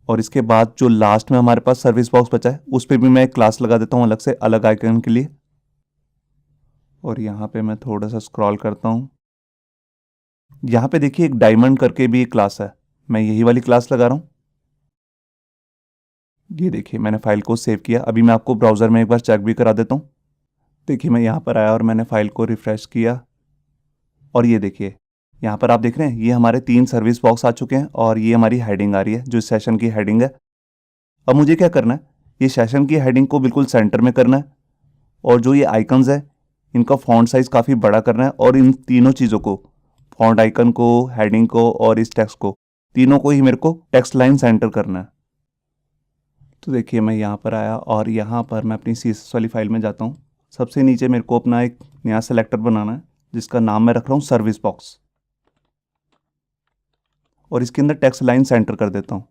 और इसके बाद जो लास्ट में हमारे पास सर्विस बॉक्स बचा है उस पर भी मैं एक क्लास लगा देता हूँ अलग से, अलग आइकन के लिए। और यहाँ पे मैं थोड़ा सा स्क्रॉल करता हूँ। यहाँ पे देखिए एक डायमंड करके भी एक क्लास है, मैं यही वाली क्लास लगा रहा हूँ। ये देखिए मैंने फाइल को सेव किया। अभी मैं आपको ब्राउज़र में एक बार चेक भी करा देता हूँ। देखिए मैं यहाँ पर आया और मैंने फाइल को रिफ्रेश किया और ये देखिए यहाँ पर आप देख रहे हैं ये हमारे 3 सर्विस बॉक्स आ चुके हैं और ये हमारी हेडिंग आ रही है जो सेशन की हेडिंग है। अब मुझे क्या करना है, ये सेशन की हेडिंग को बिल्कुल सेंटर में करना है और जो ये आइकन्स है इनका फॉन्ट साइज़ काफ़ी बड़ा करना है, और इन तीनों चीज़ों को, फॉन्ट आइकन को, हेडिंग को और इस टेक्स्ट को, तीनों को ही मेरे को टेक्स्ट लाइन सेंटर करना है। तो देखिए मैं यहाँ पर आया और यहाँ पर मैं अपनी CSS वाली फाइल में जाता हूँ। सबसे नीचे मेरे को अपना एक नया सेलेक्टर बनाना है जिसका नाम मैं रख रहा हूँ सर्विस बॉक्स, और इसके अंदर टेक्स्ट लाइन सेंटर कर देता हूँ।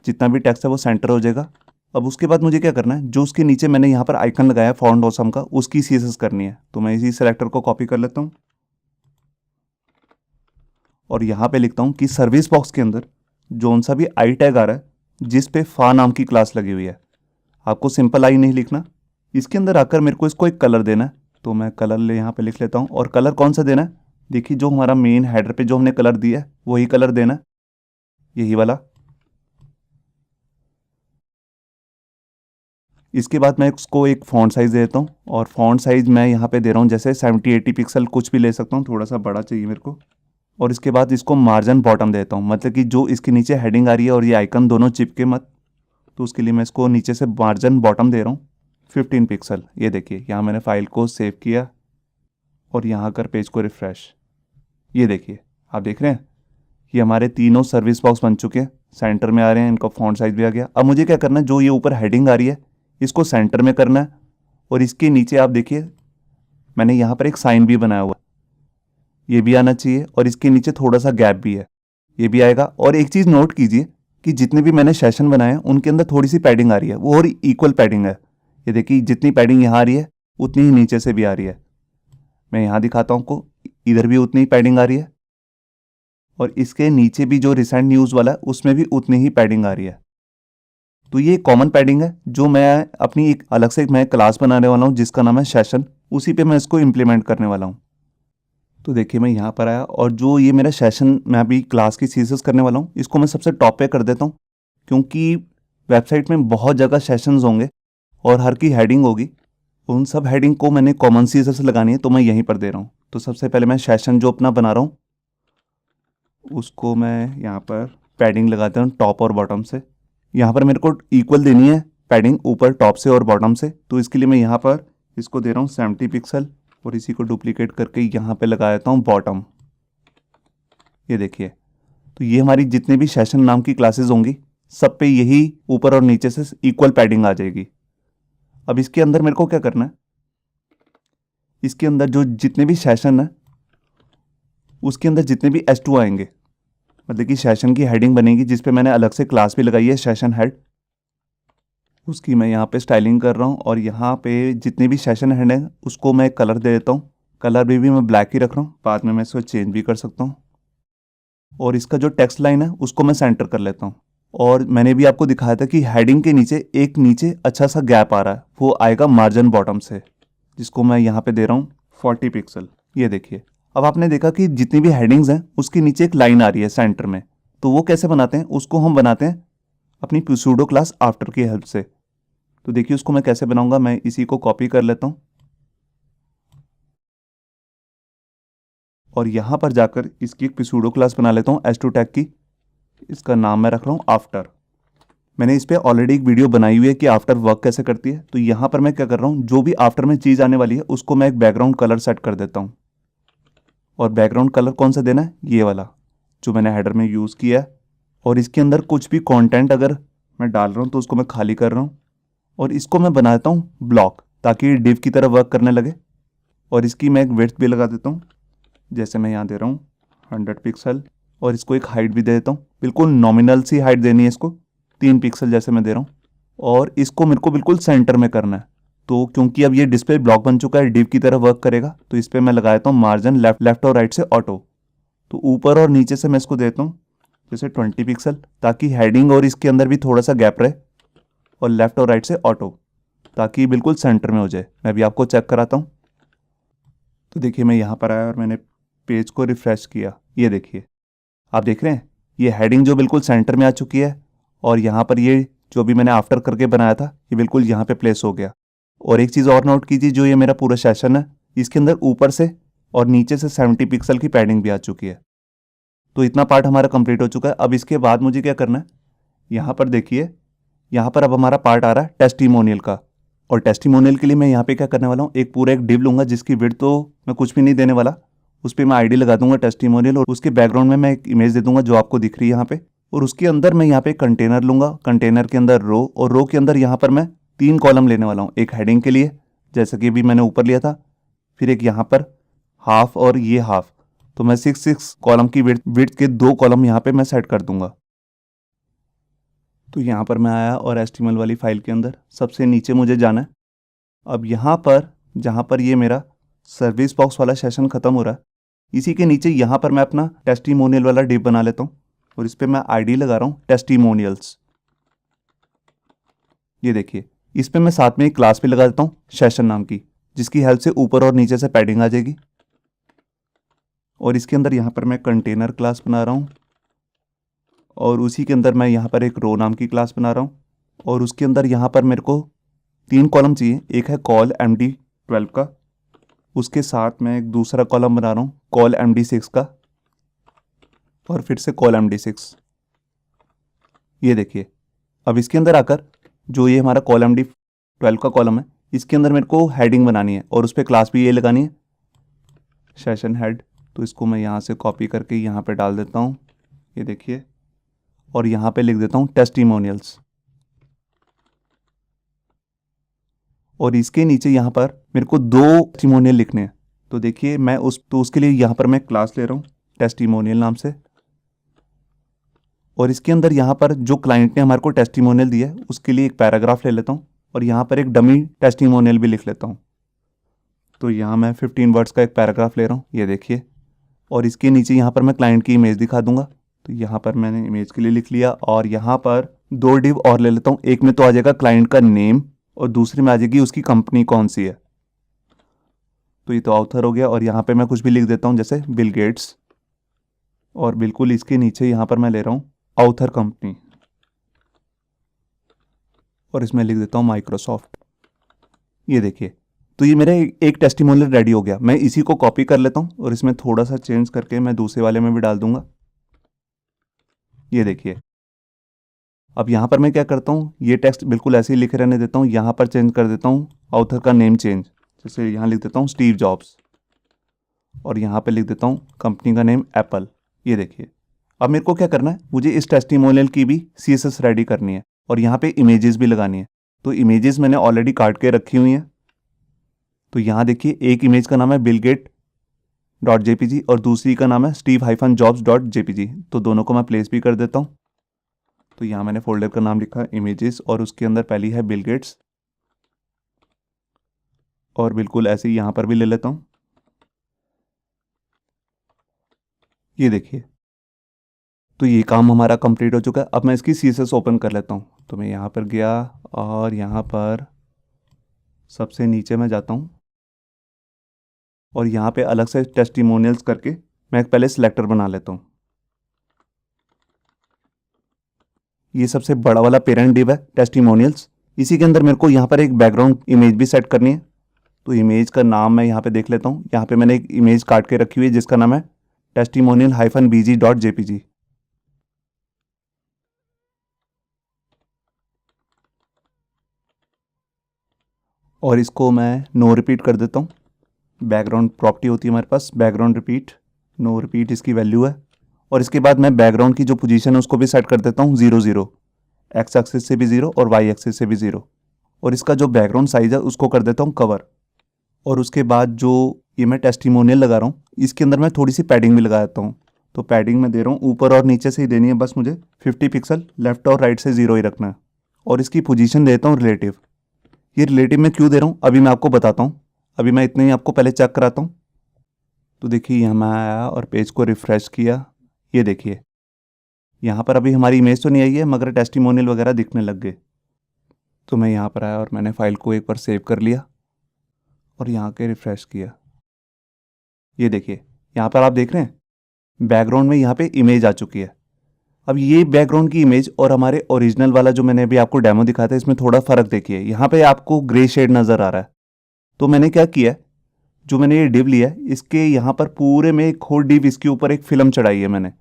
जितना भी टेक्स्ट है वो सेंटर हो जाएगा। अब उसके बाद मुझे क्या करना है, जो उसके नीचे मैंने यहाँ पर आइकन लगाया फॉन्ट ऑसम का उसकी CSS करनी है। तो मैं इसी सेलेक्टर को कॉपी कर लेता हूँ और यहाँ पे लिखता हूँ कि सर्विस बॉक्स के अंदर जोन सा भी आई टैग आ रहा है जिस पे फा नाम की क्लास लगी हुई है, आपको सिंपल आई नहीं लिखना, इसके अंदर आकर मेरे को इसको एक कलर देना है। तो मैं कलर ले यहाँ पे लिख लेता हूँ। और कलर कौन सा देना है, देखिए जो हमारा मेन हेडर पे जो हमने कलर दिया है वही कलर देना है, यही वाला। इसके बाद मैं इसको एक फ़ॉन्ट साइज़ देता हूँ, और फ़ॉन्ट साइज़ मैं यहाँ पे दे रहा हूँ जैसे 70-80 पिक्सल, कुछ भी ले सकता हूँ, थोड़ा सा बड़ा चाहिए मेरे को। और इसके बाद इसको मार्जिन बॉटम देता हूँ, मतलब कि जो इसके नीचे हेडिंग आ रही है और ये आइकन दोनों चिपके मत, तो उसके लिए मैं इसको नीचे से मार्जिन बॉटम दे रहा हूँ 15 पिक्सल। ये देखिए यहाँ मैंने फ़ाइल को सेव किया और यहाँ कर पेज को रिफ़्रेश, ये देखिए आप देख रहे हैं ये हमारे तीनों सर्विस बॉक्स बन चुके हैं, सेंटर में आ रहे हैं, इनका फ़ॉन्ट साइज़ भी आ गया। अब मुझे क्या करना है, जो ये ऊपर हेडिंग आ रही है इसको सेंटर में करना है, और इसके नीचे आप देखिए मैंने यहाँ पर एक साइन भी बनाया हुआ है, ये भी आना चाहिए, और इसके नीचे थोड़ा सा गैप भी है, ये भी आएगा। और एक चीज़ नोट कीजिए कि जितने भी मैंने सेशन बनाए हैं उनके अंदर थोड़ी सी पैडिंग आ रही है, वो और इक्वल पैडिंग है। ये देखिए जितनी पैडिंग यहाँ आ रही है उतनी ही नीचे से भी आ रही है। मैं यहाँ दिखाता हूँ आपको, इधर भी उतनी ही पैडिंग आ रही है, और इसके नीचे भी जो रिसेंट न्यूज़ वाला है उसमें भी उतनी ही पैडिंग आ रही है। तो ये कॉमन पैडिंग है जो मैं अपनी एक अलग से मैं क्लास बनाने वाला हूँ जिसका नाम है सेशन, उसी पे मैं इसको इम्प्लीमेंट करने वाला हूँ। तो देखिए मैं यहाँ पर आया, और जो ये मेरा सेशन मैं अभी क्लास की सीरीज करने वाला हूँ इसको मैं सबसे टॉप पे कर देता हूँ, क्योंकि वेबसाइट में बहुत जगह सेशंस होंगे और हर की हेडिंग होगी, उन सब हेडिंग को मैंने कॉमन सीरीज लगानी है, तो मैं यहीं पर दे रहा हूँ। तो सबसे पहले मैं सेशन जो अपना बना रहा हूँ उसको मैं यहाँ पर पैडिंग लगाता हूँ टॉप और बॉटम से। यहाँ पर मेरे को इक्वल देनी है पैडिंग ऊपर टॉप से और बॉटम से, तो इसके लिए मैं यहाँ पर इसको दे रहा हूँ 70 पिक्सल, और इसी को डुप्लीकेट करके यहाँ पे लगा देता हूँ बॉटम। ये देखिए तो ये हमारी जितने भी सेशन नाम की क्लासेस होंगी सब पे यही ऊपर और नीचे से इक्वल पैडिंग आ जाएगी। अब इसके अंदर मेरे को क्या करना है, इसके अंदर जो जितने भी सेशन है उसके अंदर जितने भी S2 आएंगे, मतलब कि सेशन की हेडिंग बनेगी जिस पे मैंने अलग से क्लास भी लगाई है सेशन हेड, उसकी मैं यहाँ पे स्टाइलिंग कर रहा हूँ। और यहाँ पे जितने भी सेशन हेड हैं उसको मैं कलर दे देता हूँ, कलर भी मैं ब्लैक ही रख रहा हूँ, बाद में मैं इसको चेंज भी कर सकता हूँ। और इसका जो टेक्स्ट लाइन है उसको मैं सेंटर कर लेता हूँ। और मैंने भी आपको दिखाया था कि हेडिंग के नीचे एक नीचे अच्छा सा गैप आ रहा है, वो आएगा मार्जिन बॉटम से, जिसको मैं यहाँ पे दे रहा हूँ 40 पिक्सल। ये देखिए अब आपने देखा कि जितनी भी हेडिंग्स हैं उसके नीचे एक लाइन आ रही है सेंटर में, तो वो कैसे बनाते हैं, उसको हम बनाते हैं अपनी सूडो क्लास आफ्टर की हेल्प से। तो देखिए उसको मैं कैसे बनाऊंगा, मैं इसी को कॉपी कर लेता हूँ और यहाँ पर जाकर इसकी एक सूडो क्लास बना लेता हूँ S2 टैग की, इसका नाम मैं रख रहा हूँ आफ्टर। मैंने इस पर ऑलरेडी एक वीडियो बनाई हुई है कि आफ्टर वर्क कैसे करती है। तो यहाँ पर मैं क्या कर रहा हूँ, जो भी आफ्टर में चीज़ आने वाली है उसको मैं एक बैकग्राउंड कलर सेट कर देता हूँ। और बैकग्राउंड कलर कौन सा देना है, ये वाला जो मैंने हेडर में यूज़ किया है। और इसके अंदर कुछ भी कंटेंट अगर मैं डाल रहा हूँ तो उसको मैं खाली कर रहा हूँ, और इसको मैं बनाता हूँ ब्लॉक ताकि डिव की तरह वर्क करने लगे। और इसकी मैं एक विड्थ भी लगा देता हूँ, जैसे मैं यहाँ दे रहा हूँ 100 पिक्सल, और इसको एक हाइट भी दे देता हूँ, बिल्कुल नॉमिनल सी हाइट देनी है इसको 3 पिक्सल जैसे मैं दे रहा हूँ। और इसको मेरे को बिल्कुल सेंटर में करना है, तो क्योंकि अब ये डिस्प्ले ब्लॉक बन चुका है डिव की तरह वर्क करेगा, तो इस पर मैं लगा देता हूँ मार्जिन लेफ्ट और राइट से ऑटो। तो ऊपर और नीचे से मैं इसको देता हूँ जैसे 20 पिक्सल, ताकि हेडिंग और इसके अंदर भी थोड़ा सा गैप रहे, और लेफ्ट और राइट से ऑटो ताकि बिल्कुल सेंटर में हो जाए। मैं भी आपको चेक कराता हूँ। तो देखिए मैं यहाँ पर आया और मैंने पेज को रिफ़्रेश किया, ये देखिए आप देख रहे हैं ये हेडिंग जो बिल्कुल सेंटर में आ चुकी है, और यहाँ पर ये जो भी मैंने आफ्टर करके बनाया था ये बिल्कुल यहाँ पे प्लेस हो गया। और एक चीज़ और नोट कीजिए, जो ये मेरा पूरा सेशन है इसके अंदर ऊपर से और नीचे से 70 पिक्सल की पैडिंग भी आ चुकी है। तो इतना पार्ट हमारा कंप्लीट हो चुका है। अब इसके बाद मुझे क्या करना है, यहाँ पर देखिए यहाँ पर अब हमारा पार्ट आ रहा है टेस्टिमोनियल का। और टेस्टिमोनियल के लिए मैं यहाँ पे क्या करने वाला हूँ, एक पूरा एक डिव लूँगा जिसकी विड्थ तो मैं कुछ भी नहीं देने वाला, उस पर मैं आईडी लगा दूंगा टेस्टिमोनियल, और उसके बैकग्राउंड में मैं एक इमेज दे दूंगा जो आपको दिख रही है यहाँ पे। और उसके अंदर मैं यहाँ पे कंटेनर लूँगा, कंटेनर के अंदर रो, और रो के अंदर यहाँ पर मैं 3 कॉलम लेने वाला हूँ, एक हेडिंग के लिए जैसा कि अभी मैंने ऊपर लिया था, फिर एक यहाँ पर हाफ और ये हाफ, तो मैं 6 कॉलम की विड्थ के 2 कॉलम यहाँ पे मैं सेट कर दूंगा। तो यहाँ पर मैं आया और HTML वाली फाइल के अंदर सबसे नीचे मुझे जाना है। अब यहाँ पर जहाँ पर ये मेरा सर्विस बॉक्स वाला सेशन ख़त्म हो रहा है, इसी के नीचे यहाँ पर मैं अपना टेस्टिमोनियल वाला डिव बना लेता हूँ, और इस पर मैं आईडी लगा रहा हूँ टेस्टिमोनियल्स। ये देखिए इस पे मैं साथ में एक क्लास भी लगा देता हूँ सेशन नाम की, जिसकी हेल्प से ऊपर और नीचे से पैडिंग आ जाएगी। और इसके अंदर यहाँ पर मैं कंटेनर क्लास बना रहा हूँ और उसी के अंदर मैं यहाँ पर एक रो नाम की क्लास बना रहा हूँ और उसके अंदर यहाँ पर मेरे को 3 कॉलम चाहिए। एक है कॉल MD12 का, उसके साथ मैं एक दूसरा कॉलम बना रहा हूँ कॉल MD6 का और फिर से कॉल MD6। ये देखिए, अब इसके अंदर आकर जो ये हमारा कॉल MD12 का कॉलम है, इसके अंदर मेरे को हेडिंग बनानी है और उस पर क्लास भी ये लगानी है सेशन हेड। तो इसको मैं यहाँ से कॉपी करके यहाँ पे डाल देता हूँ, ये देखिए, और यहाँ पे लिख देता हूँ टेस्टिमोनियल्स। और इसके नीचे यहाँ पर मेरे को 2 टेस्टिमोनियल लिखने हैं। तो देखिए मैं उसके लिए यहाँ पर मैं क्लास ले रहा हूँ टेस्टिमोनियल नाम से और इसके अंदर यहाँ पर जो क्लाइंट ने हमारे को टेस्टिमोनियल दिया है उसके लिए एक पैराग्राफ ले लेता हूँ और यहाँ पर एक डमी टेस्टिमोनियल भी लिख लेता हूँ। तो यहाँ मैं 15 वर्ड्स का एक पैराग्राफ ले रहा हूँ, ये देखिए, और इसके नीचे यहाँ पर मैं क्लाइंट की इमेज दिखा दूंगा। तो यहाँ पर मैंने इमेज के लिए लिख लिया और यहाँ पर 2 डिव और ले लेता हूँ। एक में तो आ जाएगा क्लाइंट का नेम और दूसरे में आ जाएगी उसकी कंपनी कौन सी है। तो ये तो ऑथर हो गया और यहाँ पे मैं कुछ भी लिख देता हूँ जैसे बिल गेट्स और बिल्कुल इसके नीचे यहाँ पर मैं ले रहा हूँ ऑथर कंपनी और इसमें लिख देता हूँ माइक्रोसॉफ्ट। ये देखिए, तो ये मेरा एक टेस्टिमोनियल रेडी हो गया। मैं इसी को कॉपी कर लेता हूँ और इसमें थोड़ा सा चेंज करके मैं दूसरे वाले में भी डाल दूंगा। ये देखिए, अब यहाँ पर मैं क्या करता हूँ, ये टेक्स्ट बिल्कुल ऐसे ही लिखे रहने देता हूँ। यहाँ पर चेंज कर देता हूँ ऑथर का नेम चेंज, जैसे यहाँ लिख देता हूँ स्टीव जॉब्स और यहाँ पे लिख देता हूँ कंपनी का नेम एप्पल। ये देखिए, अब मेरे को क्या करना है, मुझे इस टेस्टिमोनियल की भी CSS रेडी करनी है और यहाँ पे इमेजेस भी लगानी है। तो इमेजेस मैंने ऑलरेडी काट के रखी हुई हैं। तो यहाँ देखिए, एक इमेज का नाम है bill.gates.jpg और दूसरी का नाम है steve-jobs.jpg। तो दोनों को मैं प्लेस भी कर देता हूँ। तो यहाँ मैंने फोल्डर का नाम लिखा इमेजेस और उसके अंदर पहली है बिल गेट्स और बिल्कुल ऐसे ही यहाँ पर भी ले लेता हूँ। ये देखिए, तो ये काम हमारा कंप्लीट हो चुका है। अब मैं इसकी CSS ओपन कर लेता हूँ। तो मैं यहाँ पर गया और यहाँ पर सबसे नीचे मैं जाता हूँ और यहाँ पे अलग से टेस्टिमोनियल्स करके मैं एक पहले सिलेक्टर बना लेता हूँ। ये सबसे बड़ा वाला पेरेंट डिव है टेस्टिमोनियल्स। इसी के अंदर मेरे को यहाँ पर एक बैकग्राउंड इमेज भी सेट करनी है। तो इमेज का नाम मैं यहाँ पे देख लेता हूँ। यहाँ पे मैंने एक इमेज काट के रखी हुई है जिसका नाम है testimonial-bg.jpg। और इसको मैं नो रिपीट कर देता हूँ। बैकग्राउंड प्रॉपर्टी होती है हमारे पास, बैकग्राउंड रिपीट, नो रिपीट इसकी वैल्यू है। और इसके बाद मैं बैकग्राउंड की जो पोजीशन है उसको भी सेट कर देता हूँ 0 0, एक्स एक्सिस से भी 0 और वाई एक्सिस से भी 0। और इसका जो बैकग्राउंड साइज है उसको कर देता हूँ कवर। और उसके बाद जो ये मैं टेस्टिमोनियल लगा रहा हूँ इसके अंदर मैं थोड़ी सी पैडिंग भी लगा देता हूँ। तो पैडिंग मैं दे रहा हूँ ऊपर और नीचे से ही देनी है, बस मुझे 50 पिक्सल लेफ्ट और राइट से 0 ही रखना है। और इसकी पोजीशन देता हूँ रिलेटिव। ये रिलेटिव मैं क्यों दे रहा हूँ अभी मैं आपको बताता हूँ। अभी मैं इतने ही आपको पहले चेक कराता हूँ। तो देखिए, यहाँ मैं आया और पेज को रिफ़्रेश किया। ये देखिए, यहाँ पर अभी हमारी इमेज तो नहीं आई है मगर टेस्टिमोनियल वगैरह दिखने लग गए। तो मैं यहाँ पर आया और मैंने फाइल को एक बार सेव कर लिया और यहाँ के रिफ़्रेश किया। ये देखिए, यहाँ पर आप देख रहे हैं बैकग्राउंड में यहाँ पे इमेज आ चुकी है। अब ये बैकग्राउंड की इमेज और हमारे ओरिजिनल वाला जो मैंने अभी आपको डेमो दिखाया था इसमें थोड़ा फ़र्क देखिए। यहाँ पे आपको ग्रे शेड नज़र आ रहा है। तो मैंने क्या किया, जो मैंने ये डिव लिया है इसके यहाँ पर पूरे में एक और डिव, इसके ऊपर एक फिल्म चढ़ाई है मैंने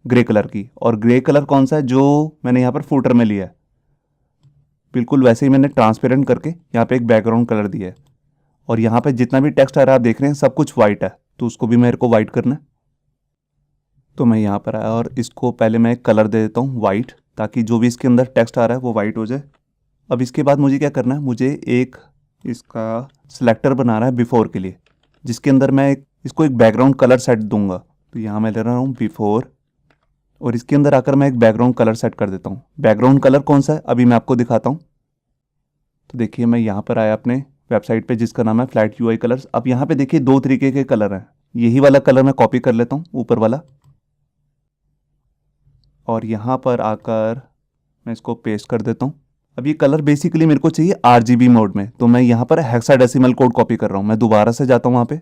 ग्रे कलर की। और ग्रे कलर कौन सा है, जो मैंने यहाँ पर फूटर में लिया है। बिल्कुल वैसे ही मैंने ट्रांसपेरेंट करके यहाँ पे एक बैकग्राउंड कलर दिया है। और यहाँ पे जितना भी टेक्स्ट आ रहा है आप देख रहे हैं सब कुछ वाइट है, तो उसको भी मेरे को वाइट करना है। तो मैं यहाँ पर आया और इसको पहले मैं एक कलर दे देता हूँ वाइट, ताकि जो भी इसके अंदर टेक्स्ट आ रहा है वो वाइट हो जाए। अब इसके बाद मुझे क्या करना है, मुझे एक इसका सिलेक्टर बनाना है बिफोर के लिए, जिसके अंदर मैं इसको एक बैकग्राउंड कलर सेट दूंगा। तो यहाँ मैं ले रहा हूँ बिफोर और इसके अंदर आकर मैं एक बैकग्राउंड कलर सेट कर देता हूँ। बैकग्राउंड कलर कौन सा है अभी मैं आपको दिखाता हूँ। तो देखिए, मैं यहाँ पर आया अपने वेबसाइट पे जिसका नाम है फ्लैट UI कलर्स। अब यहाँ पे देखिए 2 तरीके के कलर हैं। यही वाला कलर मैं कॉपी कर लेता हूँ ऊपर वाला और यहाँ पर आकर मैं इसको पेस्ट कर देता हूँ अब ये कलर बेसिकली मेरे को चाहिए RGB मोड में, तो मैं यहाँ पर हेक्साडेसिमल कोड कॉपी कर रहा हूँ। मैं दोबारा से जाता हूँ वहाँ पे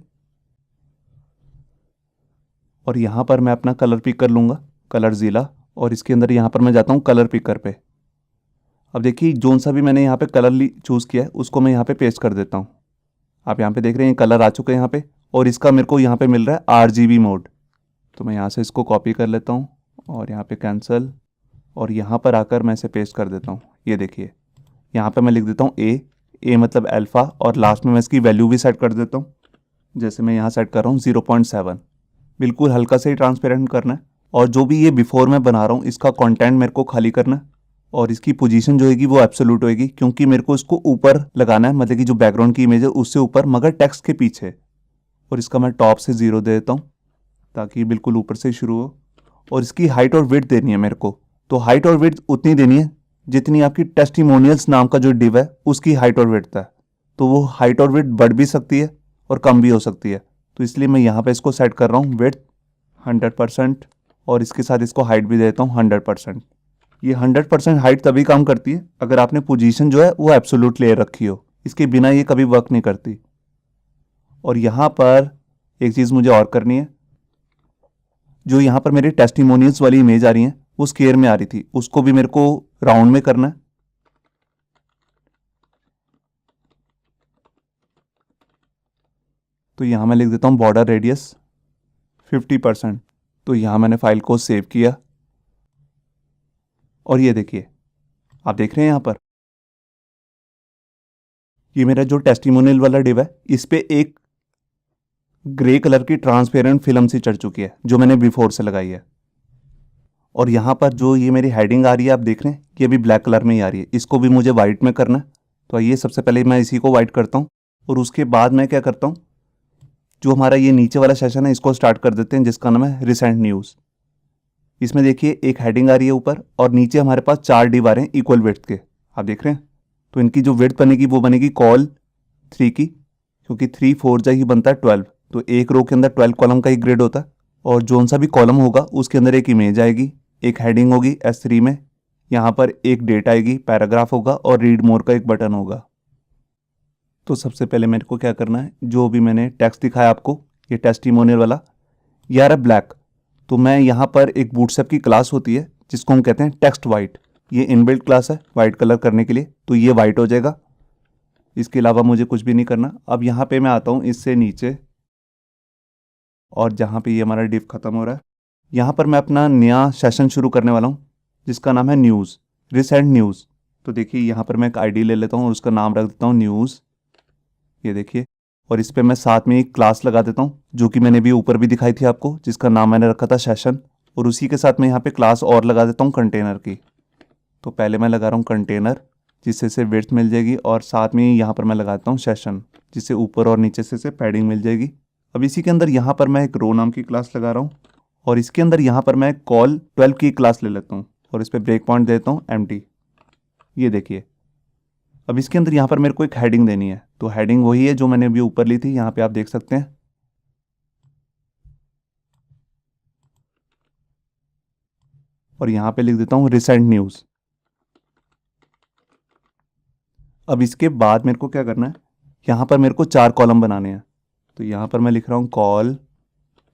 और यहाँ पर मैं अपना कलर पिक कर लूँगा, कलर ज़ीला, और इसके अंदर यहाँ पर मैं जाता हूँ कलर पिकर पे। अब देखिए जोन सा भी मैंने यहाँ पे कलर चूज़ किया है उसको मैं यहाँ पे पेस्ट कर देता हूँ। आप यहाँ पे देख रहे हैं कलर आ चुके हैं यहाँ पे, और इसका मेरे को यहाँ पे मिल रहा है RGB मोड। तो मैं यहाँ से इसको कॉपी कर लेता हूँ और यहाँ पे कैंसिल, और यहाँ पर आकर मैं इसे पेस्ट कर देता हूँ। ये देखिए यहाँ पे मैं लिख देता हूँ ए मतलब अल्फ़ा, और लास्ट में मैं इसकी वैल्यू भी सेट कर देता हूँ। जैसे मैं यहाँ सेट कर रहा हूँ 0.7, बिल्कुल हल्का से ही ट्रांसपेरेंट करना है। और जो भी ये बिफोर मैं बना रहा हूँ इसका कंटेंट मेरे को खाली करना है, और इसकी पोजीशन जो होगी वो एब्सोल्यूट होगी, क्योंकि मेरे को इसको ऊपर लगाना है, मतलब कि जो बैकग्राउंड की इमेज है उससे ऊपर मगर टेक्स्ट के पीछे। और इसका मैं टॉप से 0 दे देता हूँ ताकि बिल्कुल ऊपर से शुरू हो। और इसकी हाइट और विड्थ देनी है मेरे को, तो हाइट और विड्थ उतनी देनी है जितनी आपकी टेस्टिमोनियल्स नाम का जो डिव है उसकी हाइट और विड्थ है। तो वो हाइट और विड्थ बढ़ भी सकती है और कम भी हो सकती है, तो इसलिए मैं यहाँ पे इसको सेट कर रहा हूँ विड्थ 100%, और इसके साथ इसको हाइट भी देता हूँ 100%। ये 100% हाइट तभी काम करती है अगर आपने पोजीशन जो है वो एब्सोल्यूट ले रखी हो, इसके बिना ये कभी वर्क नहीं करती। और यहाँ पर एक चीज़ मुझे और करनी है, जो यहाँ पर मेरी टेस्टिमोनियल्स वाली इमेज आ रही है वो स्क्वायर में आ रही थी, उसको भी मेरे को राउंड में करना है। तो यहाँ मैं लिख देता हूँ बॉर्डर रेडियस 50%। तो यहाँ मैंने फाइल को सेव किया, और ये देखिए आप देख रहे हैं यहाँ पर ये मेरा जो टेस्टिमोनियल वाला डिव है इस पे एक ग्रे कलर की ट्रांसपेरेंट फिल्म सी चढ़ चुकी है जो मैंने बिफोर से लगाई है। और यहाँ पर जो ये मेरी हेडिंग आ रही है आप देख रहे हैं ये भी ब्लैक कलर में ही आ रही है, इसको भी मुझे वाइट में करना है। तो आइए सबसे पहले मैं इसी को वाइट करता हूँ, और उसके बाद मैं क्या करता हूँ, जो हमारा ये नीचे वाला सेशन है इसको स्टार्ट कर देते हैं जिसका नाम है रिसेंट न्यूज़। इसमें देखिए एक हेडिंग आ रही है ऊपर, और नीचे हमारे पास 4 डिव आ रहे हैं इक्वल विड्थ के, आप देख रहे हैं। तो इनकी जो विड्थ बनेगी वो बनेगी कॉल 3 की, क्योंकि 3 4 जा ही बनता है 12, तो एक रो के अंदर 12 कॉलम का ही ग्रेड होता है। और जोन सा भी कॉलम होगा उसके अंदर एक इमेज आएगी, एक हेडिंग होगी S3 में, यहाँ पर एक डेट आएगी, पैराग्राफ होगा और रीड मोर का एक बटन होगा। तो सबसे पहले मेरे को क्या करना है, जो भी मैंने टेक्स्ट दिखाया आपको ये टेस्टिमोनियल वाला ये आ रहा है ब्लैक, तो मैं यहाँ पर एक बूटस्ट्रैप की क्लास होती है जिसको हम कहते हैं टेक्स्ट वाइट, ये इनबिल्ट क्लास है वाइट कलर करने के लिए, तो ये वाइट हो जाएगा। इसके अलावा मुझे कुछ भी नहीं करना। अब यहाँ पे मैं आता हूँ इससे नीचे, और जहाँ पे ये हमारा डिव खत्म हो रहा है यहाँ पर मैं अपना नया सेशन शुरू करने वाला हूँ जिसका नाम है न्यूज़, रिसेंट न्यूज़। तो देखिए यहाँ पर मैं एक ID ले लेता हूँ और उसका नाम रख देता हूँ न्यूज़, ये देखिए। और इस पर मैं साथ में एक क्लास लगा देता हूँ जो कि मैंने भी ऊपर भी दिखाई थी आपको, जिसका नाम मैंने रखा था सेशन, और उसी के साथ मैं यहाँ पे क्लास और लगा देता हूँ कंटेनर की। तो पहले मैं लगा रहा हूँ कंटेनर जिससे से विड्थ मिल जाएगी, और साथ में यहाँ पर मैं लगाता हूँ सेशन जिससे ऊपर और नीचे से पैडिंग मिल जाएगी। अब इसी के अंदर यहाँ पर मैं एक रो नाम की क्लास लगा रहा हूँ, और इसके अंदर यहाँ पर मैं कॉल 12 की क्लास ले लेता हूँ और इस पर ब्रेक पॉइंट देता हूँ एम्प्टी, ये देखिए। अब इसके अंदर यहाँ पर मेरे को एक हेडिंग देनी है, तो हेडिंग वही है जो मैंने अभी ऊपर ली थी, यहाँ पे आप देख सकते हैं। और यहाँ पे लिख देता हूँ रिसेंट न्यूज़। अब इसके बाद मेरे को क्या करना है, यहाँ पर मेरे को 4 कॉलम बनाने हैं, तो यहाँ पर मैं लिख रहा हूँ कॉल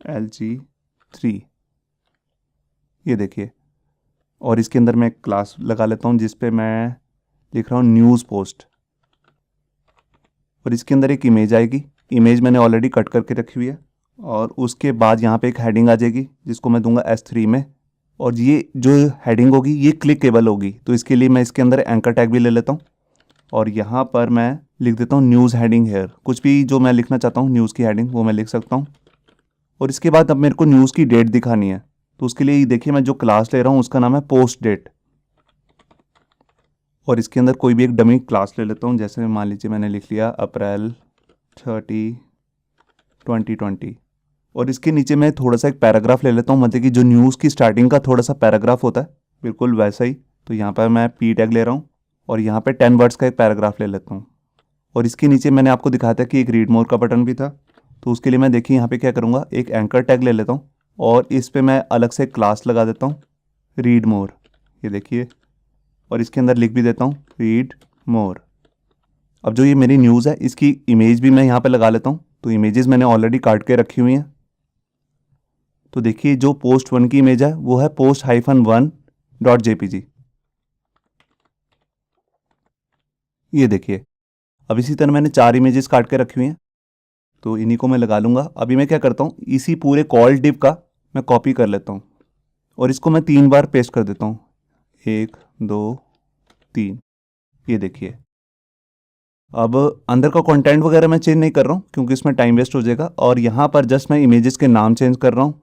LG3, ये देखिए। और इसके अंदर मैं एक क्लास लगा लेता हूँ जिस पे मैं लिख रहा हूँ न्यूज़ पोस्ट, और इसके अंदर एक इमेज आएगी, इमेज मैंने ऑलरेडी कट करके रखी हुई है। और उसके बाद यहाँ पे एक हेडिंग आ जाएगी जिसको मैं दूंगा S3 में, और ये जो हेडिंग होगी ये क्लिकेबल होगी, तो इसके लिए मैं इसके अंदर एंकर टैग भी ले लेता हूँ। और यहाँ पर मैं लिख देता हूँ न्यूज़ हेडिंग हेयर, कुछ भी जो मैं लिखना चाहता हूँ न्यूज़ की हेडिंग वो मैं लिख सकता हूँ। और इसके बाद अब मेरे को न्यूज़ की डेट दिखानी है, तो उसके लिए देखिए मैं जो क्लास ले रहा हूँ उसका नाम है पोस्ट डेट, और इसके अंदर कोई भी एक डमी क्लास ले लेता हूँ। जैसे मान लीजिए मैंने लिख लिया अप्रैल 30 2020, और इसके नीचे मैं थोड़ा सा एक पैराग्राफ ले लेता हूँ, मतलब कि जो न्यूज़ की स्टार्टिंग का थोड़ा सा पैराग्राफ होता है बिल्कुल वैसा ही। तो यहाँ पर मैं P टैग ले रहा हूँ और यहाँ पे 10 वर्ड्स का एक पैराग्राफ ले लेता हूँ। और इसके नीचे मैंने आपको दिखाया था कि एक रीड मोर का बटन भी था, तो उसके लिए मैं देखिए यहाँ पे क्या करूँगा, एक एंकर टैग ले लेता हूँ और इस पर मैं अलग से क्लास लगा देता हूँ रीड मोर, ये देखिए। और इसके अंदर लिख भी देता हूँ रीड मोर। अब जो ये मेरी न्यूज़ है इसकी इमेज भी मैं यहाँ पे लगा लेता हूँ। तो इमेजेस मैंने ऑलरेडी काट के रखी हुई हैं। तो देखिए जो पोस्ट 1 की इमेज है वो है post-1.jpg। ये देखिए, अब इसी तरह मैंने 4 इमेजेस काट के रखी हुई हैं, तो इन्हीं को मैं लगा लूँगा। अभी मैं क्या करता हूँ, इसी पूरे कॉल डिव का मैं कॉपी कर लेता हूँ और इसको मैं 3 बार पेस्ट कर देता हूँ। 1 2 3। ये देखिए, अब अंदर का कंटेंट वगैरह मैं चेंज नहीं कर रहा हूँ क्योंकि इसमें टाइम वेस्ट हो जाएगा। और यहाँ पर जस्ट मैं इमेजेस के नाम चेंज कर रहा हूँ।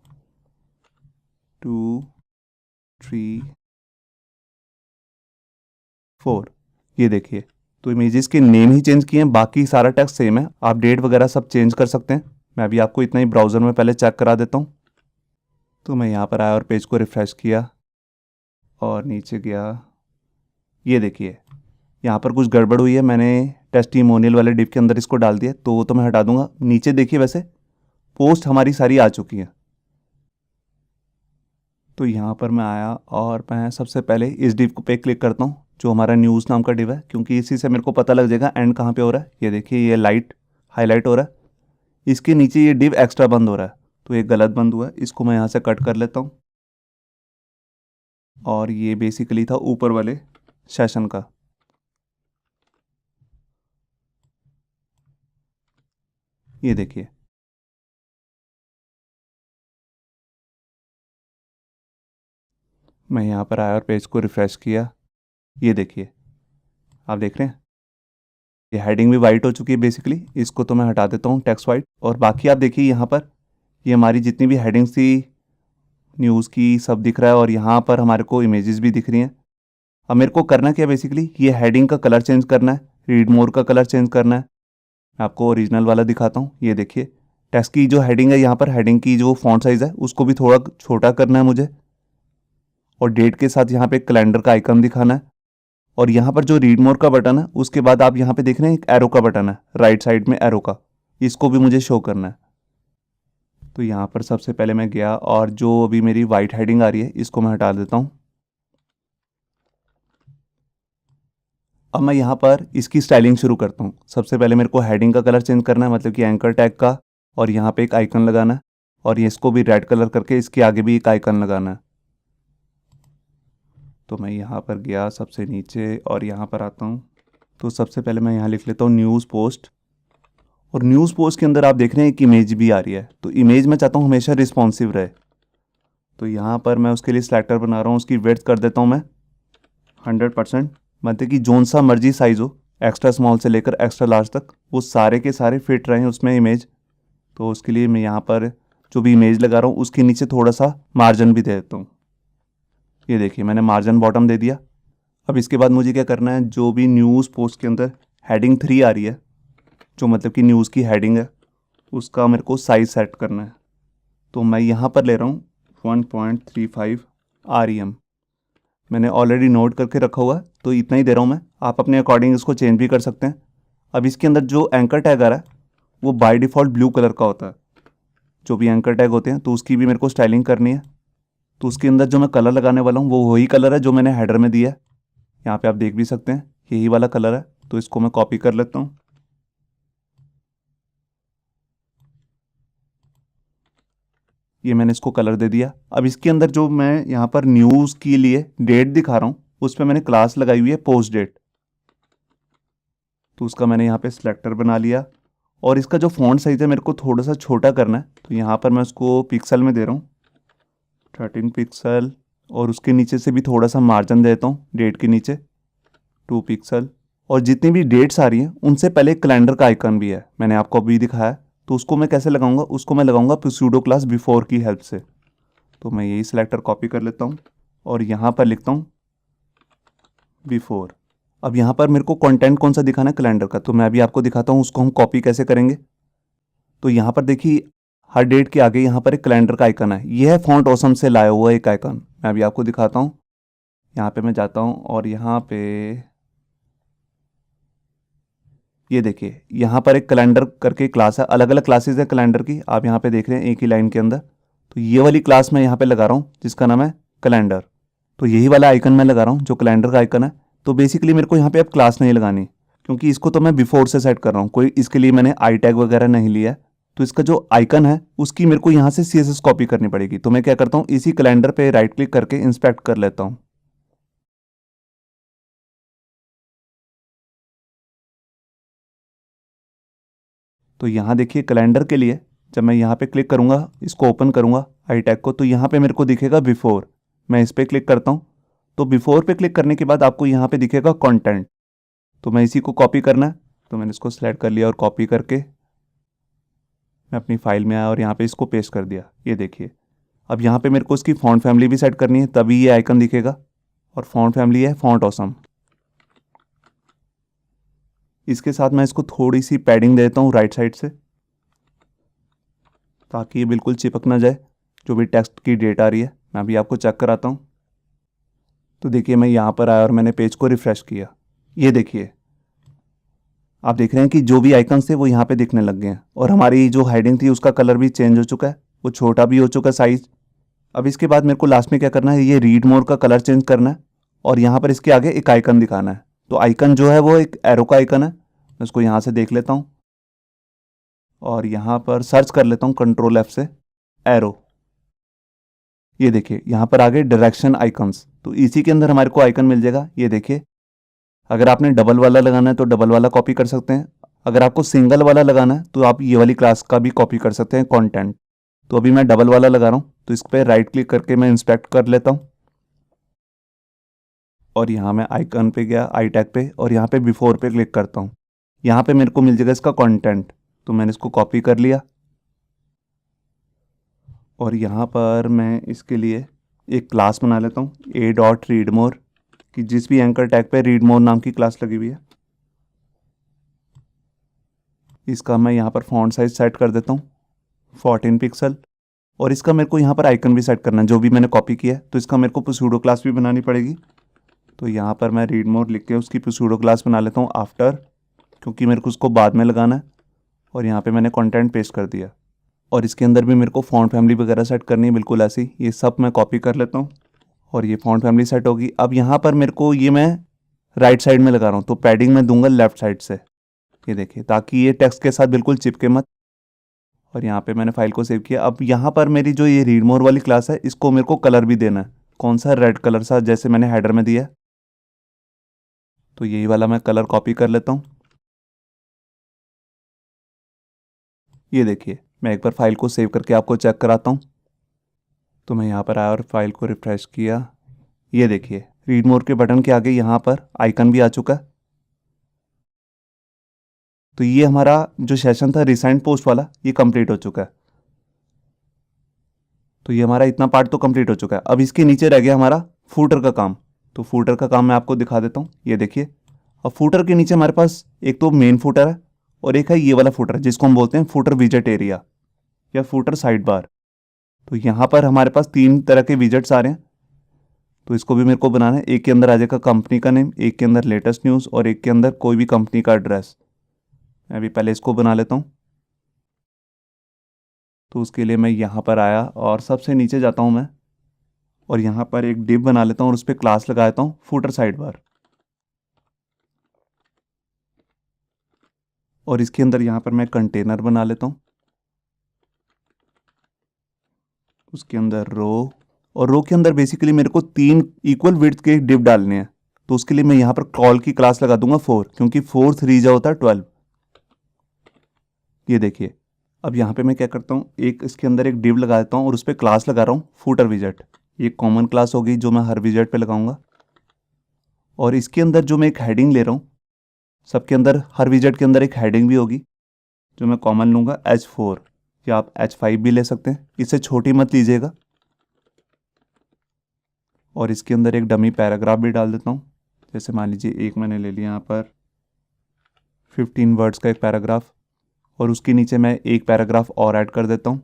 2 3 4। ये देखिए, तो इमेजेस के नेम ही चेंज किए हैं, बाकी सारा टेक्स्ट सेम है। आप डेट वगैरह सब चेंज कर सकते हैं। मैं अभी आपको इतना ही ब्राउज़र में पहले चेक करा देता हूँ। तो मैं यहाँ पर आया और पेज को रिफ़्रेश किया और नीचे गया। ये देखिए, यहाँ पर कुछ गड़बड़ हुई है, मैंने टेस्टिमोनियल वाले डिव के अंदर इसको डाल दिया, तो वो तो मैं हटा दूंगा। नीचे देखिए, वैसे पोस्ट हमारी सारी आ चुकी हैं। तो यहाँ पर मैं आया और मैं सबसे पहले इस डिव पे क्लिक करता हूँ जो हमारा न्यूज़ नाम का डिव है, क्योंकि इसी से मेरे को पता लग जाएगा एंड कहाँ पे हो रहा है। ये देखिए, ये लाइट हाईलाइट हो रहा है, इसके नीचे ये डिव एक्स्ट्रा बंद हो रहा है, तो ये गलत बंद हुआ है। इसको मैं यहाँ से कट कर लेता हूँ। और ये बेसिकली था ऊपर वाले सेशन का। ये देखिए, मैं यहाँ पर आया और पेज को रिफ़्रेश किया। ये देखिए, आप देख रहे हैं ये हेडिंग भी वाइट हो चुकी है बेसिकली। इसको तो मैं हटा देता हूँ, टेक्स्ट वाइट। और बाकी आप देखिए, यहाँ पर ये हमारी जितनी भी हेडिंग्स थी न्यूज़ की सब दिख रहा है और यहाँ पर हमारे को इमेजेस भी दिख रही हैं। अब मेरे को करना क्या, बेसिकली ये हेडिंग का कलर चेंज करना है, रीड मोर का कलर चेंज करना है। मैं आपको ओरिजिनल वाला दिखाता हूँ। ये देखिए, टेक्स्ट की जो हेडिंग है, यहाँ पर हेडिंग की जो फॉन्ट साइज़ है उसको भी थोड़ा छोटा करना है मुझे। और डेट के साथ यहाँ पे कैलेंडर का आइकन दिखाना है। और यहाँ पर जो रीड मोर का बटन है उसके बाद आप यहाँ पे देख रहे हैं एक एरो का बटन है, राइट साइड में एरो का, इसको भी मुझे शो करना है। तो यहाँ पर सबसे पहले मैं गया और जो अभी मेरी वाइट हेडिंग आ रही है इसको मैं हटा देता हूँ। अब मैं यहाँ पर इसकी स्टाइलिंग शुरू करता हूँ। सबसे पहले मेरे को हेडिंग का कलर चेंज करना है, मतलब कि एंकर टैग का, और यहाँ पे एक आइकन लगाना है और ये इसको भी रेड कलर करके इसके आगे भी एक आइकन लगाना है। तो मैं यहाँ पर गया सबसे नीचे और यहाँ पर आता हूँ। तो सबसे पहले मैं यहाँ लिख लेता हूँ न्यूज़ पोस्ट। और न्यूज़ पोस्ट के अंदर आप देख रहे हैं एक इमेज भी आ रही है, तो इमेज मैं चाहता हूँ हमेशा रिस्पॉन्सिव रहे। तो यहाँ पर मैं उसके लिए सिलेक्टर बना रहा हूँ, उसकी विड्थ कर देता हूँ मैं 100%। मतलब कि जोन सा मर्जी साइज़ हो, एक्स्ट्रा स्मॉल से लेकर एक्स्ट्रा लार्ज तक, वो सारे के सारे फिट रहे उसमें इमेज। तो उसके लिए मैं यहाँ पर जो भी इमेज लगा रहा हूँ उसके नीचे थोड़ा सा मार्जिन भी दे देता हूँ। ये देखिए, मैंने मार्जिन बॉटम दे दिया। अब इसके बाद मुझे क्या करना है, जो भी न्यूज़ पोस्ट के अंदर हेडिंग 3 आ रही है, जो मतलब कि न्यूज़ की हेडिंग है, उसका मेरे को साइज़ सेट करना है। तो मैं यहाँ पर ले रहा हूँ 1.35 REM। मैंने ऑलरेडी नोट करके रखा हुआ है, तो इतना ही दे रहा हूँ मैं। आप अपने अकॉर्डिंग इसको चेंज भी कर सकते हैं। अब इसके अंदर जो एंकर टैग आ रहा है वो बाय डिफ़ॉल्ट ब्लू कलर का होता है। जो भी एंकर टैग होते हैं तो उसकी भी मेरे को स्टाइलिंग करनी है। तो उसके अंदर जो मैं कलर लगाने वाला हूँ वो वही कलर है जो मैंने हेडर में दिया है। यहाँ पे आप देख भी सकते हैं यही वाला कलर है। तो इसको मैं कॉपी कर लेता हूँ। ये मैंने इसको कलर दे दिया। अब इसके अंदर जो मैं यहाँ पर न्यूज़ के लिए डेट दिखा रहा हूँ उस पर मैंने क्लास लगाई हुई है पोस्ट डेट। तो उसका मैंने यहाँ पे सिलेक्टर बना लिया और इसका जो फॉन्ट साइज है मेरे को थोड़ा सा छोटा करना है। तो यहाँ पर मैं उसको पिक्सल में दे रहा हूँ 13 पिक्सल और उसके नीचे से भी थोड़ा सा मार्जिन देता हूँ डेट के नीचे 2 पिक्सल। और जितनी भी डेट्स आ रही हैं उनसे पहले कैलेंडर का आइकन भी है, मैंने आपको अभी दिखाया। तो उसको मैं कैसे लगाऊंगा, उसको मैं लगाऊंगा प्सूडो क्लास बिफोर की हेल्प से। तो मैं यही सिलेक्टर कॉपी कर लेता हूँ और यहाँ पर लिखता हूँ बिफोर। अब यहाँ पर मेरे को कंटेंट कौन सा दिखाना है, कैलेंडर का, तो मैं अभी आपको दिखाता हूँ उसको हम कॉपी कैसे करेंगे। तो यहाँ पर देखिए हर डेट के आगे यहाँ पर एक कैलेंडर का आइकन है। यह है फॉन्ट ऑसम से लाया हुआ एक आइकन। मैं अभी आपको दिखाता हूँ। यहाँ पे मैं जाता हूँ और यहाँ पे ये देखिए, यहाँ पर एक कैलेंडर करके क्लास है। अलग अलग क्लासेस है कैलेंडर की, आप यहाँ पे देख रहे हैं एक ही लाइन के अंदर। तो ये वाली क्लास मैं यहाँ पे लगा रहा हूँ जिसका नाम है कैलेंडर। तो यही वाला आइकन मैं लगा रहा हूँ जो कैलेंडर का आइकन है। तो बेसिकली मेरे को यहाँ पे अब क्लास नहीं लगानी, क्योंकि इसको तो मैं बिफोर से सेट कर रहा हूँ, कोई इसके लिए मैंने आई टैग वगैरह नहीं लिया है। तो इसका जो आइकन है उसकी मेरे को यहाँ से CSS कॉपी करनी पड़ेगी। तो मैं क्या करता हूँ, इसी कैलेंडर पे राइट क्लिक करके इंस्पेक्ट कर लेता हूँ। तो यहाँ देखिए कैलेंडर के लिए जब मैं यहाँ पे क्लिक करूँगा, इसको ओपन करूँगा आई टैग को, तो यहाँ पे मेरे को दिखेगा बिफोर। मैं इस पर क्लिक करता हूँ। तो बिफोर पे क्लिक करने के बाद आपको यहाँ पे दिखेगा कंटेंट। तो मैं इसी को कॉपी करना है, तो मैंने इसको सिलेक्ट कर लिया और कॉपी करके मैं अपनी फाइल में आया और यहाँ पे इसको पेस्ट कर दिया। ये देखिए, अब यहाँ पे मेरे को इसकी फॉन्ट फैमिली भी सेट करनी है, तभी ये आइकन दिखेगा। और फॉन्ट फैमिली है फॉन्ट ऑसम। इसके साथ मैं इसको थोड़ी सी पैडिंग देता हूँ राइट साइड से, ताकि ये बिल्कुल चिपक ना जाए जो भी टेक्स्ट की डेट आ रही है। मैं अभी आपको चेक कराता हूँ। तो देखिए मैं यहाँ पर आया और मैंने पेज को रिफ्रेश किया। ये देखिए, आप देख रहे हैं कि जो भी आइकन्स थे वो यहाँ पे दिखने लग गए हैं, और हमारी जो हेडिंग थी उसका कलर भी चेंज हो चुका है, वो छोटा भी हो चुका है साइज। अब इसके बाद मेरे को लास्ट में क्या करना है, ये रीड मोर का कलर चेंज करना है, और यहाँ पर इसके आगे एक आइकन दिखाना है। तो आइकन जो है वो एक एरो का आइकन है। मैं उसको यहाँ से देख लेता हूँ और यहाँ पर सर्च कर लेता हूँ कंट्रोल F से एरो। ये देखिए यहाँ पर आगे डायरेक्शन आइकन्स, तो इसी के अंदर हमारे को आइकन मिल जाएगा। ये देखिए, अगर आपने डबल वाला लगाना है तो डबल वाला कॉपी कर सकते हैं। अगर आपको सिंगल वाला लगाना है तो आप ये वाली क्लास का भी कॉपी कर सकते हैं कंटेंट। तो अभी मैं डबल वाला लगा रहा हूँ, तो इस पर राइट क्लिक करके मैं इंस्पेक्ट कर लेता हूँ, और यहाँ मैं आइकन पे गया आई टैग पे, और यहाँ पे बिफोर पे क्लिक करता हूँ। यहाँ पे मेरे को मिल जाएगा इसका कंटेंट। तो मैंने इसको कॉपी कर लिया, और यहाँ पर मैं इसके लिए एक क्लास बना लेता हूँ a.readmore कि जिस भी एंकर टैग पे रीडमोर नाम की क्लास लगी हुई है। इसका मैं यहाँ पर फॉन्ट साइज सेट कर देता हूँ 14 पिक्सल, और इसका मेरे को यहाँ पर आइकन भी सेट करना है जो भी मैंने कॉपी किया है। तो इसका मेरे को प्सूडो क्लास भी बनानी पड़ेगी। तो यहाँ पर मैं रीडमोर लिख के उसकी प्सूडो क्लास बना लेता हूँ आफ्टर, क्योंकि मेरे को उसको बाद में लगाना है। और यहाँ पे मैंने कंटेंट पेस्ट कर दिया, और इसके अंदर भी मेरे को फॉन्ट फैमिली वगैरह सेट करनी है बिल्कुल ऐसी। ये सब मैं कॉपी कर लेता हूँ, और ये फॉन्ट फैमिली सेट होगी। अब यहाँ पर मेरे को ये मैं राइट साइड में लगा रहा हूँ, तो पैडिंग मैं दूंगा लेफ्ट साइड से। ये देखिए, ताकि ये टेक्स्ट के साथ बिल्कुल चिपके मत। और यहाँ पे मैंने फाइल को सेव किया। अब यहाँ पर मेरी जो ये रीड मोर वाली क्लास है, इसको मेरे को कलर भी देना है। कौन सा? रेड कलर सा, जैसे मैंने हेडर में दिया है। तो यही वाला मैं कलर कॉपी कर लेता हूँ। ये देखिए, मैं एक बार फाइल को सेव करके आपको चेक कराता हूँ। तो मैं यहाँ पर आया और फाइल को रिफ्रेश किया। ये देखिए, रीड मोर के बटन के आगे यहाँ पर आइकन भी आ चुका है। तो ये हमारा जो सेशन था रिसेंट पोस्ट वाला, ये कंप्लीट हो चुका है। तो ये हमारा इतना पार्ट तो कंप्लीट हो चुका है। अब इसके नीचे रह गया हमारा फूटर का काम। तो फूटर का काम मैं आपको दिखा देता हूँ। ये देखिए, अब फूटर के नीचे हमारे पास एक तो मेन फूटर है, और एक है ये वाला फूटर जिसको हम बोलते हैं फूटर विजेट एरिया या फूटर साइड बार। तो यहाँ पर हमारे पास 3 तरह के विजेट्स आ रहे हैं। तो इसको भी मेरे को बनाना है। एक के अंदर आ जाएगा कंपनी का नेम, एक के अंदर लेटेस्ट न्यूज़, और एक के अंदर कोई भी कंपनी का एड्रेस। मैं अभी पहले इसको बना लेता हूँ। तो उसके लिए मैं यहाँ पर आया और सबसे नीचे जाता हूँ मैं, और यहाँ पर एक डिव बना लेता हूँ और उस पर क्लास लगा देता हूँ फूटर साइड बार। और इसके अंदर यहाँ पर मैं कंटेनर बना लेता हूँ, उसके अंदर रो, और रो के अंदर बेसिकली मेरे को 3 इक्वल विड्थ के डिव डालने हैं। तो उसके लिए मैं यहाँ पर कॉल की क्लास लगा दूंगा 4, क्योंकि 4 3 होता है 12। ये देखिए, अब यहाँ पे मैं क्या करता हूँ, एक इसके अंदर एक डिव लगा देता हूँ और उस पर क्लास लगा रहा हूँ फूटर विजेट। ये कॉमन क्लास होगी जो मैं हर विजेट पे लगाऊंगा। और इसके अंदर जो मैं एक हेडिंग ले रहा हूँ, सबके अंदर हर विजेट के अंदर एक हेडिंग भी होगी जो मैं कॉमन लूँगा H4, या आप H5 भी ले सकते हैं, इससे छोटी मत लीजिएगा। और इसके अंदर एक डमी पैराग्राफ भी डाल देता हूँ। जैसे मान लीजिए एक मैंने ले लिया यहाँ पर 15 वर्ड्स का एक पैराग्राफ, और उसके नीचे मैं एक पैराग्राफ और ऐड कर देता हूँ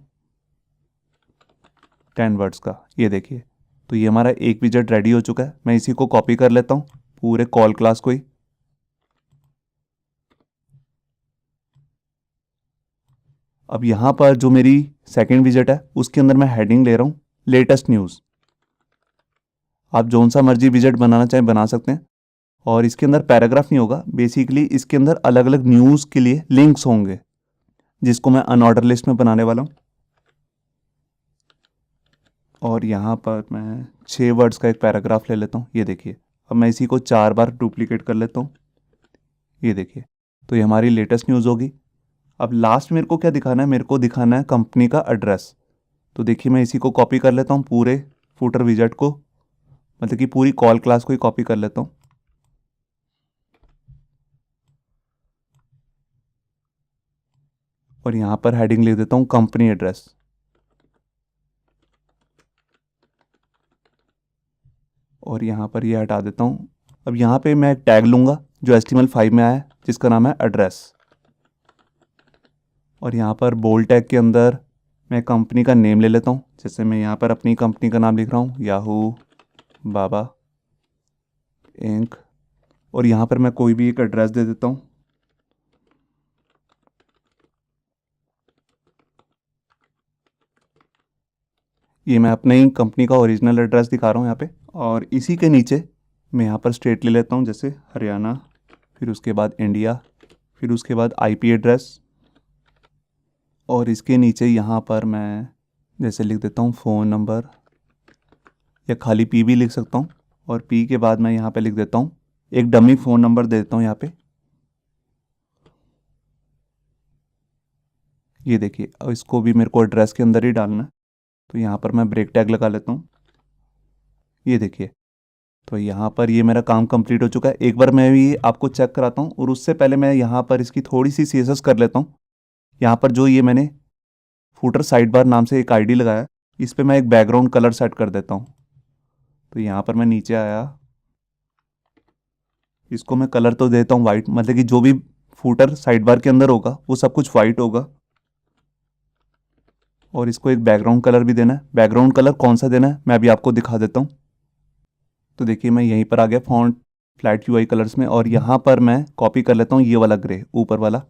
10 वर्ड्स का। ये देखिए, तो ये हमारा एक विजेट रेडी हो चुका है। मैं इसी को कॉपी कर लेता हूँ पूरे कॉल क्लास को ही। अब यहाँ पर जो मेरी सेकंड विजेट है उसके अंदर मैं हेडिंग ले रहा हूँ लेटेस्ट न्यूज़। आप जौन सा मर्जी विजेट बनाना चाहें बना सकते हैं। और इसके अंदर पैराग्राफ नहीं होगा, बेसिकली इसके अंदर अलग अलग न्यूज़ के लिए लिंक्स होंगे, जिसको मैं अनऑर्डर लिस्ट में बनाने वाला हूँ। और यहाँ पर मैं 6 वर्ड्स का एक पैराग्राफ ले लेता हूँ। ये देखिए, अब मैं इसी को 4 बार डुप्लीकेट कर लेता हूँ। ये देखिए, तो ये हमारी लेटेस्ट न्यूज़ होगी। अब लास्ट मेरे को क्या दिखाना है, मेरे को दिखाना है कंपनी का एड्रेस। तो देखिए, मैं इसी को कॉपी कर लेता हूँ, पूरे फुटर विजेट को, मतलब कि पूरी कॉल क्लास को ही कॉपी कर लेता हूँ। और यहाँ पर हेडिंग लिख देता हूँ कंपनी एड्रेस। और यहाँ पर ये हटा देता हूँ। अब यहाँ पे मैं एक टैग लूँगा जो HTML5 में आया है, जिसका नाम है एड्रेस। और यहाँ पर बोल्ड टैग के अंदर मैं कंपनी का नेम ले लेता हूँ। जैसे मैं यहाँ पर अपनी कंपनी का नाम लिख रहा हूँ, याहू बाबा इंक। और यहाँ पर मैं कोई भी एक एड्रेस दे देता हूँ। ये मैं अपने ही कंपनी का ओरिजिनल एड्रेस दिखा रहा हूँ यहाँ पे। और इसी के नीचे मैं यहाँ पर स्टेट ले लेता हूँ, जैसे हरियाणा, फिर उसके बाद इंडिया, फिर उसके बाद IP एड्रेस। और इसके नीचे यहाँ पर मैं जैसे लिख देता हूँ फ़ोन नंबर, या खाली P भी लिख सकता हूँ। और P के बाद मैं यहाँ पे लिख देता हूँ एक डमी फ़ोन नंबर दे देता हूँ यहाँ पे। ये देखिए, अब इसको भी मेरे को एड्रेस के अंदर ही डालना है, तो यहाँ पर मैं ब्रेक टैग लगा लेता हूँ। ये देखिए, तो यहाँ पर ये मेरा काम कंप्लीट हो चुका है। एक बार मैं भी आपको चेक कराता हूँ, और उससे पहले मैं यहाँ पर इसकी थोड़ी सी CSS कर लेता हूँ। यहाँ पर जो ये मैंने फुटर साइड बार नाम से एक ID लगाया, इस पर मैं एक बैकग्राउंड कलर सेट कर देता हूँ। तो यहाँ पर मैं नीचे आया, इसको मैं कलर तो देता हूँ वाइट, मतलब कि जो भी फुटर साइड बार के अंदर होगा वो सब कुछ वाइट होगा। और इसको एक बैकग्राउंड कलर भी देना है। बैकग्राउंड कलर कौन सा देना है मैं अभी आपको दिखा देता हूँ। तो देखिए, मैं यहीं पर आ गया फॉन्ट फ्लैट UI कलर्स में, और यहाँ पर मैं कॉपी कर लेता हूँ ये वाला ग्रे ऊपर वाला।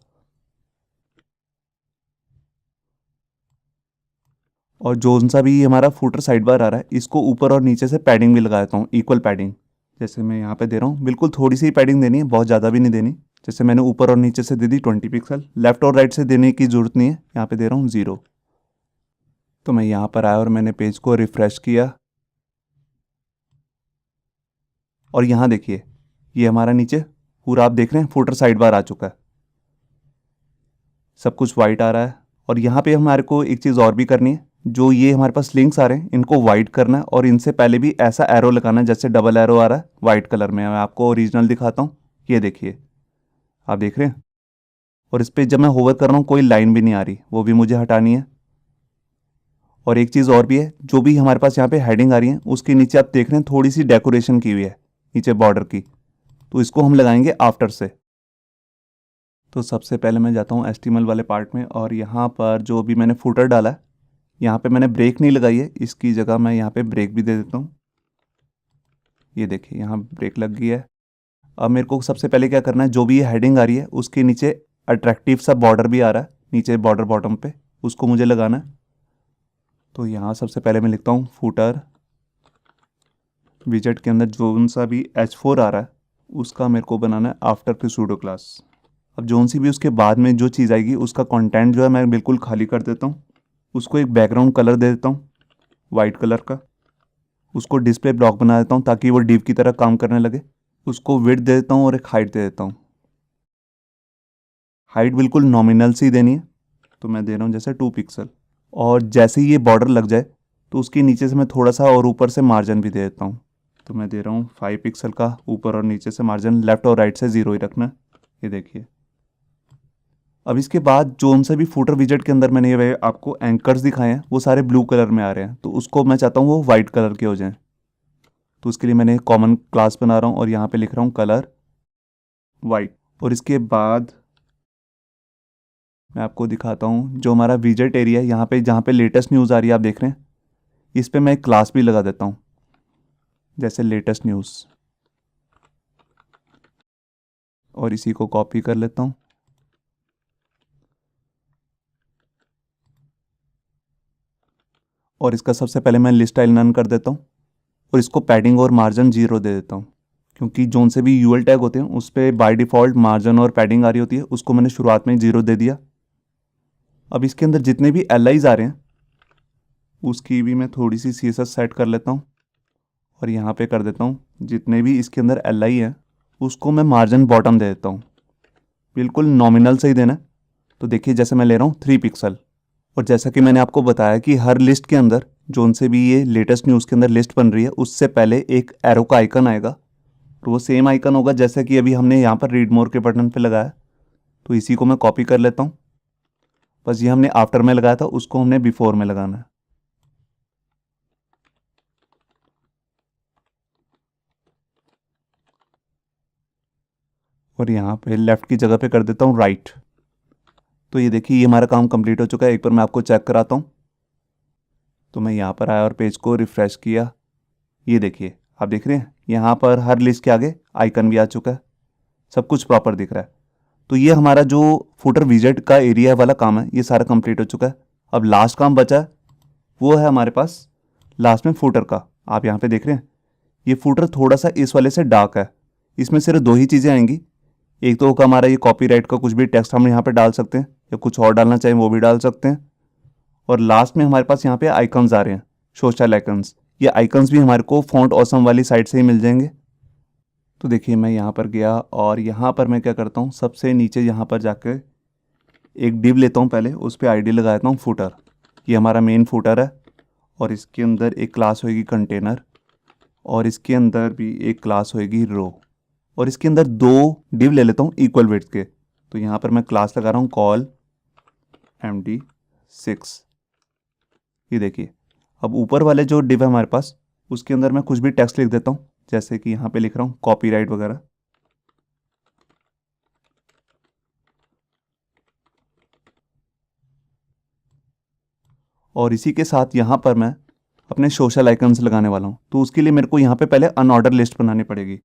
और जो सा भी हमारा फुटर साइड बार आ रहा है, इसको ऊपर और नीचे से पैडिंग भी लगा देता हूँ, इक्वल पैडिंग। जैसे मैं यहाँ पे दे रहा हूँ, बिल्कुल थोड़ी सी पैडिंग देनी है, बहुत ज़्यादा भी नहीं देनी। जैसे मैंने ऊपर और नीचे से दे दी 20 पिक्सल, लेफ्ट और राइट से देने की ज़रूरत नहीं है। यहाँ पे दे रहा हूँ 0। तो मैं यहाँ पर आया और मैंने पेज को रिफ़्रेश किया, और यहाँ देखिए, ये हमारा नीचे पूरा आप देख रहे हैं फुटर साइड बार आ चुका है, सब कुछ वाइट आ रहा है। और यहाँ पे हमारे को एक चीज़ और भी करनी है, जो ये हमारे पास लिंक्स आ रहे हैं इनको वाइट करना है, और इनसे पहले भी ऐसा एरो लगाना है जैसे डबल एरो आ रहा है वाइट कलर में। मैं आपको ओरिजिनल दिखाता हूँ, ये देखिए, आप देख रहे हैं। और इस पर जब मैं होवर कर रहा हूँ कोई लाइन भी नहीं आ रही, वो भी मुझे हटानी है। और एक चीज़ और भी है, जो भी हमारे पास यहाँ पे हेडिंग आ रही है उसके नीचे आप देख रहे हैं थोड़ी सी डेकोरेशन की हुई है नीचे बॉर्डर की, तो इसको हम लगाएंगे आफ्टर से। तो सबसे पहले मैं जाता हूँ HTML वाले पार्ट में, और यहाँ पर जो भी मैंने फुटर डाला है, यहाँ पे मैंने ब्रेक नहीं लगाई है, इसकी जगह मैं यहाँ पे ब्रेक भी दे देता हूँ। ये देखिए, यहाँ ब्रेक लग गई है। अब मेरे को सबसे पहले क्या करना है, जो भी ये हेडिंग आ रही है उसके नीचे अट्रैक्टिव सा बॉर्डर भी आ रहा है नीचे बॉर्डर बॉटम पे, उसको मुझे लगाना है। तो यहाँ सबसे पहले मैं लिखता हूँ फुटर विजेट के अंदर जो सा भी H4 आ रहा है उसका मेरे को बनाना है आफ्टर फिर सूडो क्लास। अब जोन सी भी उसके बाद में जो चीज़ आएगी उसका कंटेंट जो है मैं बिल्कुल खाली कर देता हूँ। उसको एक बैकग्राउंड कलर दे देता हूँ वाइट कलर का। उसको डिस्प्ले ब्लॉक बना देता हूँ ताकि वो डिव की तरह काम करने लगे। उसको विड्थ दे देता हूँ और एक हाइट दे देता हूँ। हाइट बिल्कुल नॉमिनल सी देनी है, तो मैं दे रहा हूँ जैसे 2 पिक्सल। और जैसे ही ये बॉर्डर लग जाए तो उसके नीचे से मैं थोड़ा सा और ऊपर से मार्जिन भी दे देता हूँ। तो मैं दे रहा हूँ 5 पिक्सल का ऊपर और नीचे से मार्जिन, लेफ्ट और राइट से 0 ही रखना है। ये देखिए, अब इसके बाद जो सा भी फुटर विजेट के अंदर मैंने ये आपको एंकर्स दिखाए हैं वो सारे ब्लू कलर में आ रहे हैं, तो उसको मैं चाहता हूँ वो वाइट कलर के हो जाएं। तो उसके लिए मैंने कॉमन क्लास बना रहा हूँ और यहाँ पे लिख रहा हूँ कलर वाइट। और इसके बाद मैं आपको दिखाता हूँ जो हमारा विजेट एरिया है, यहाँ पे जहाँ पे लेटेस्ट न्यूज़ आ रही है आप देख रहे हैं, इस पे मैं एक क्लास भी लगा देता हूँ जैसे लेटेस्ट न्यूज़। और इसी को कॉपी कर लेता हूँ। और इसका सबसे पहले मैं लिस्ट स्टाइल नन कर देता हूँ, और इसको पैडिंग और मार्जिन 0 दे देता हूँ। क्योंकि जोन से भी यूएल टैग होते हैं उस पर बाय डिफ़ॉल्ट मार्जिन और पैडिंग आ रही होती है, उसको मैंने शुरुआत में 0 दे दिया। अब इसके अंदर जितने भी एल आ रहे हैं उसकी भी मैं थोड़ी सी CSS सेट कर लेता हूँ और यहाँ पे कर देता हूँ जितने भी इसके अंदर एल हैं उसको मैं मार्जिन बॉटम दे देता हूँ, बिल्कुल नॉमिनल से ही देना है। तो देखिए जैसे मैं ले रहा हूँ 3 पिक्सल, और जैसा कि मैंने आपको बताया कि हर लिस्ट के अंदर जोन से भी ये लेटेस्ट न्यूज़ के अंदर लिस्ट बन रही है उससे पहले एक एरो का आइकन आएगा, तो वो सेम आइकन होगा जैसा कि अभी हमने यहाँ पर रीड मोर के बटन पे लगाया। तो इसी को मैं कॉपी कर लेता हूँ, बस ये हमने आफ्टर में लगाया था उसको हमने बिफोर में लगाना है। और यहाँ पे लेफ़्ट की जगह पे कर देता हूँ राइट। तो ये देखिए ये हमारा काम कंप्लीट हो चुका है। एक बार मैं आपको चेक कराता हूँ। तो मैं यहाँ पर आया और पेज को रिफ़्रेश किया, ये देखिए आप देख रहे हैं यहाँ पर हर लिस्ट के आगे आइकन भी आ चुका है, सब कुछ प्रॉपर दिख रहा है। तो ये हमारा जो फुटर विजेट का एरिया वाला काम है ये सारा कंप्लीट हो चुका है। अब लास्ट काम बचा है वो है हमारे पास लास्ट में फुटर का। आप यहाँ पे देख रहे हैं ये फुटर थोड़ा सा इस वाले से डार्क है, इसमें सिर्फ 2 ही चीज़ें आएंगी। एक तो होगा हमारा ये कॉपीराइट का कुछ भी टेक्स्ट हम यहाँ पे डाल सकते हैं या कुछ और डालना चाहें वो भी डाल सकते हैं। और लास्ट में हमारे पास यहाँ पे आइकन्स आ रहे हैं, सोशल आइकन्स। ये आइकन्स भी हमारे को फॉन्ट ऑसम वाली साइट से ही मिल जाएंगे। तो देखिए मैं यहाँ पर गया और यहाँ पर मैं क्या करता हूँ, सबसे नीचे यहाँ पर जाकर एक डिव लेता हूँ, पहले उस पर आईडी लगा देता हूँ फुटर। ये हमारा मेन फुटर है और इसके अंदर एक क्लास होएगी कंटेनर और इसके अंदर भी एक क्लास होएगी रो, और इसके अंदर 2 डिव ले लेता हूँ इक्वल वेट्स के। तो यहाँ पर मैं क्लास लगा रहा हूँ कॉल MD6। ये देखिए अब ऊपर वाले जो डिव है हमारे पास उसके अंदर मैं कुछ भी टेक्स्ट लिख देता हूँ, जैसे कि यहाँ पे लिख रहा हूँ कॉपीराइट वगैरह। और इसी के साथ यहाँ पर मैं अपने सोशल आइकन्स लगाने वाला हूँ। तो उसके लिए मेरे को यहाँ पे पहले अनऑर्डर लिस्ट बनानी पड़ेगी